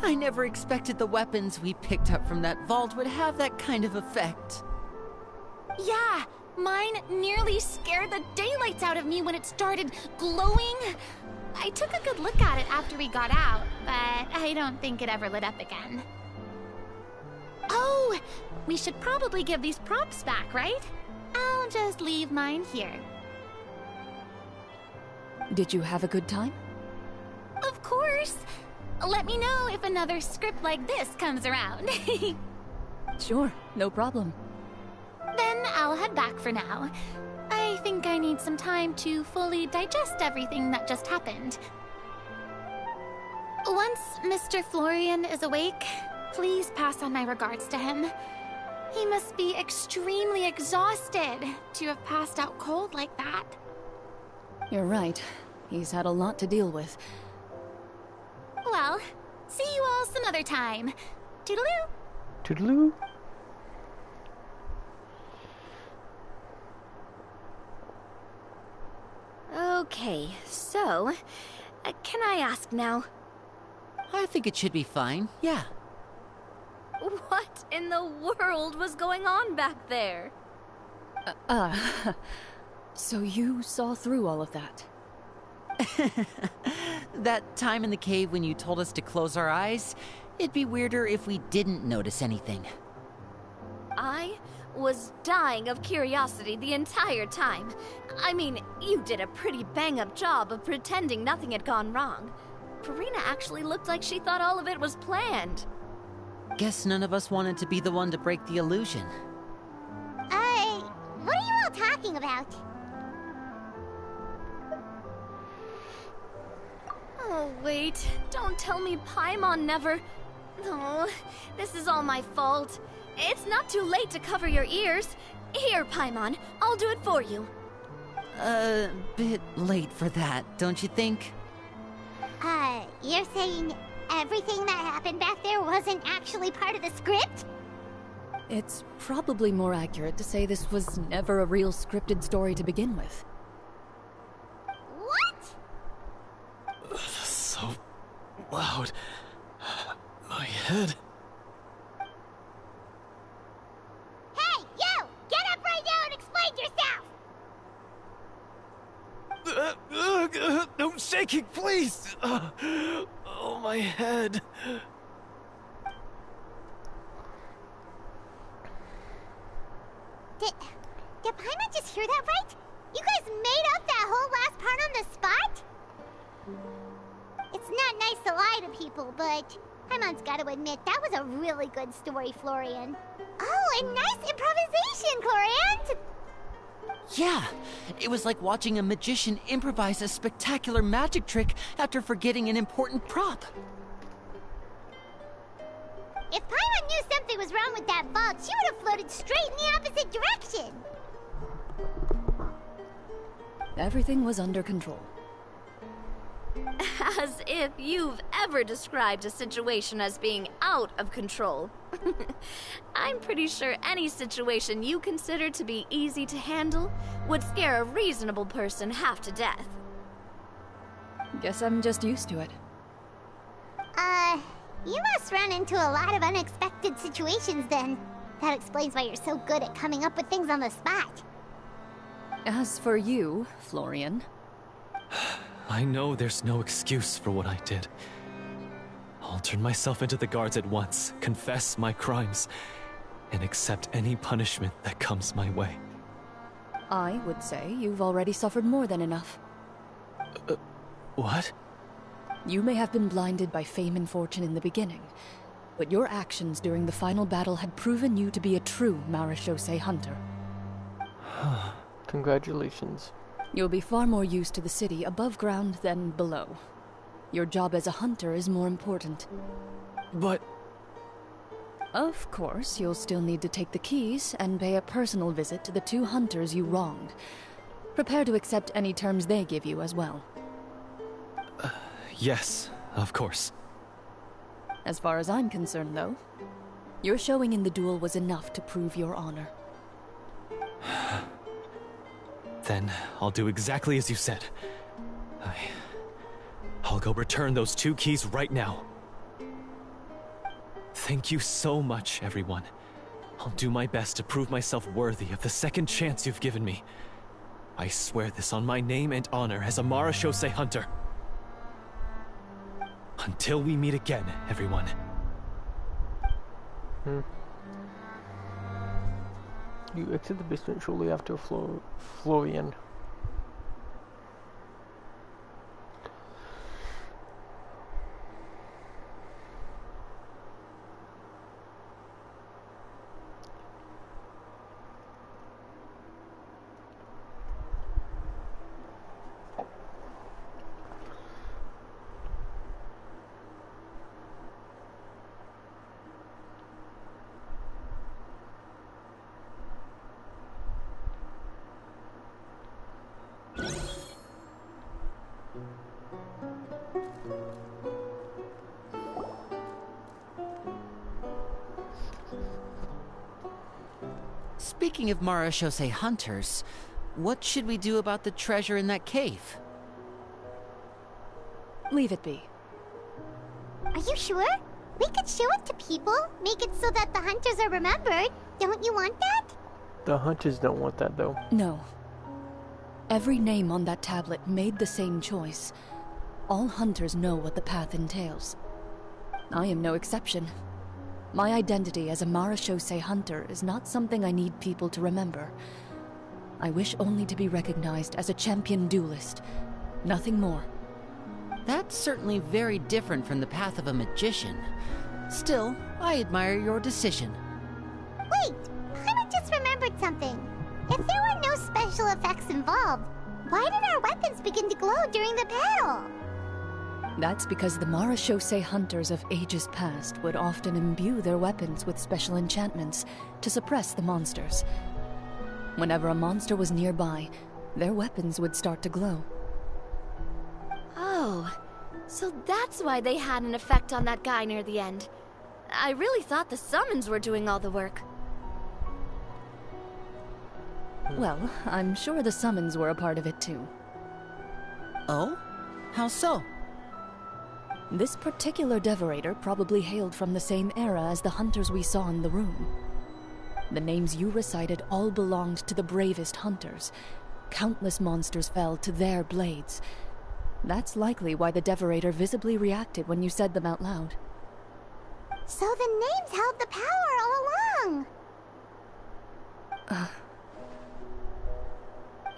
I never expected the weapons we picked up from that vault would have that kind of effect. Yeah, mine nearly scared the daylights out of me when it started glowing. I took a good look at it after we got out, but I don't think it ever lit up again. Oh, we should probably give these props back, right? I'll just leave mine here. Did you have a good time? Of course. Let me know if another script like this comes around. Sure, no problem. Then I'll head back for now. I think I need some time to fully digest everything that just happened. Once Mr. Florian is awake, please pass on my regards to him. He must be extremely exhausted to have passed out cold like that. You're right. He's had a lot to deal with. Well, see you all some other time. Toodaloo! Toodaloo. Okay, so, can I ask now? I think it should be fine, yeah. What in the world was going on back there? So you saw through all of that? That time in the cave when you told us to close our eyes, It'd be weirder if we didn't notice anything. I was dying of curiosity the entire time. I mean, you did a pretty bang-up job of pretending nothing had gone wrong. Farina actually looked like she thought all of it was planned. Guess none of us wanted to be the one to break the illusion. What are you all talking about? Oh, wait. Don't tell me Paimon never... Oh, this is all my fault. It's not too late to cover your ears. Here, Paimon, I'll do it for you. Bit late for that, don't you think? You're saying everything that happened back there wasn't actually part of the script? It's probably more accurate to say this was never a real scripted story to begin with. What? So loud. My head. Hey, you! Get up right now and explain yourself! No shaking, please! Oh, my head. Did Paimon just hear that right? You guys made up that whole last part on the spot? It's not nice to lie to people, but Paimon's gotta admit, that was a really good story, Florian. Oh, and nice improvisation, Clorinde! Yeah, it was like watching a magician improvise a spectacular magic trick after forgetting an important prop. If Paimon knew something was wrong with that vault, she would have floated straight in the opposite direction! Everything was under control. As if you've ever described a situation as being out of control. I'm pretty sure any situation you consider to be easy to handle would scare a reasonable person half to death. Guess I'm just used to it. You must run into a lot of unexpected situations then. That explains why you're so good at coming up with things on the spot. As for you, Florian... I know there's no excuse for what I did. I'll turn myself into the guards at once, confess my crimes, and accept any punishment that comes my way. I would say you've already suffered more than enough. What? You may have been blinded by fame and fortune in the beginning, but your actions during the final battle had proven you to be a true Marechaussee hunter. Congratulations. You'll be far more used to the city above ground than below. Your job as a hunter is more important. But... Of course, you'll still need to take the keys and pay a personal visit to the 2 hunters you wronged. Prepare to accept any terms they give you as well. Yes, of course. As far as I'm concerned, though, your showing in the duel was enough to prove your honor. Then I'll do exactly as you said. I'll go return those 2 keys right now. Thank you so much, everyone. I'll do my best to prove myself worthy of the second chance you've given me. I swear this on my name and honor as a Marechaussee hunter. Until we meet again, everyone. You exit the basement shortly after Florian. Speaking of Marechaussee hunters, what should we do about the treasure in that cave? Leave it be. Are you sure? We could show it to people, make it so that the hunters are remembered. Don't you want that? The hunters don't want that, though. No. Every name on that tablet made the same choice. All hunters know what the path entails. I am no exception. My identity as a Marashose hunter is not something I need people to remember. I wish only to be recognized as a champion duelist. Nothing more. That's certainly very different from the path of a magician. Still, I admire your decision. Wait! I just remembered something. If there were no special effects involved, why did our weapons begin to glow during the battle? That's because the Marashose hunters of ages past would often imbue their weapons with special enchantments to suppress the monsters. Whenever a monster was nearby, their weapons would start to glow. Oh, so that's why they had an effect on that guy near the end. I really thought the summons were doing all the work. Well, I'm sure the summons were a part of it too. Oh? How so? This particular Devorator probably hailed from the same era as the hunters we saw in the room. The names you recited all belonged to the bravest hunters. Countless monsters fell to their blades. That's likely why the Devorator visibly reacted when you said them out loud. So the names held the power all along!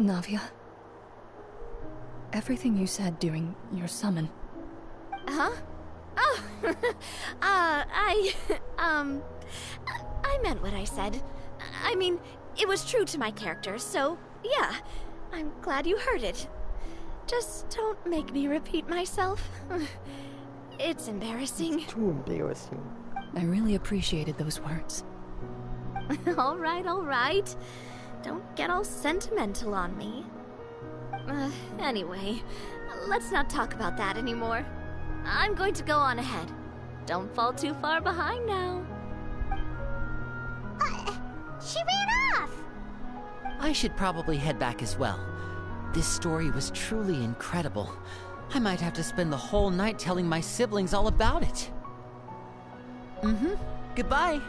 Navia, everything you said during your summon. Huh? Oh, I meant what I said. I mean, it was true to my character, so yeah, I'm glad you heard it. Just don't make me repeat myself. It's embarrassing. It's too embarrassing. I really appreciated those words. All right. Don't get all sentimental on me. Anyway, let's not talk about that anymore. I'm going to go on ahead. Don't fall too far behind now. She ran off! I should probably head back as well. This story was truly incredible. I might have to spend the whole night telling my siblings all about it. Goodbye.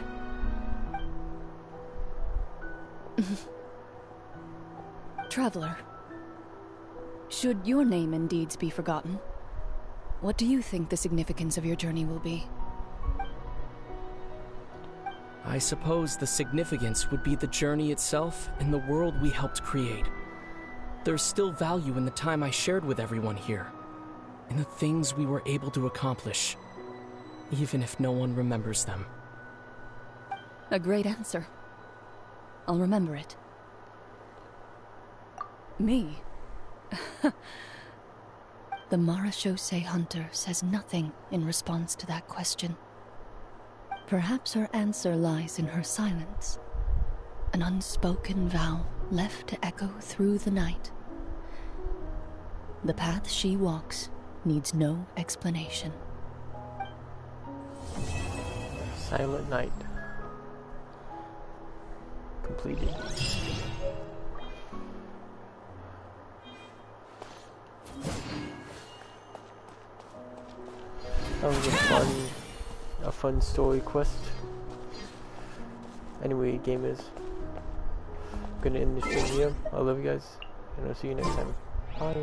Traveler, should your name and deeds be forgotten, what do you think the significance of your journey will be? I suppose the significance would be the journey itself and the world we helped create. There's still value in the time I shared with everyone here, in the things we were able to accomplish, even if no one remembers them. A great answer. I'll remember it. Me? The Marashose hunter says nothing in response to that question. Perhaps her answer lies in her silence, an unspoken vow left to echo through the night. The path she walks needs no explanation. Silent Night. Completed. That was a fun story quest. Anyway, gamers, I'm gonna end this stream here. I love you guys, and I'll see you next time. Bye.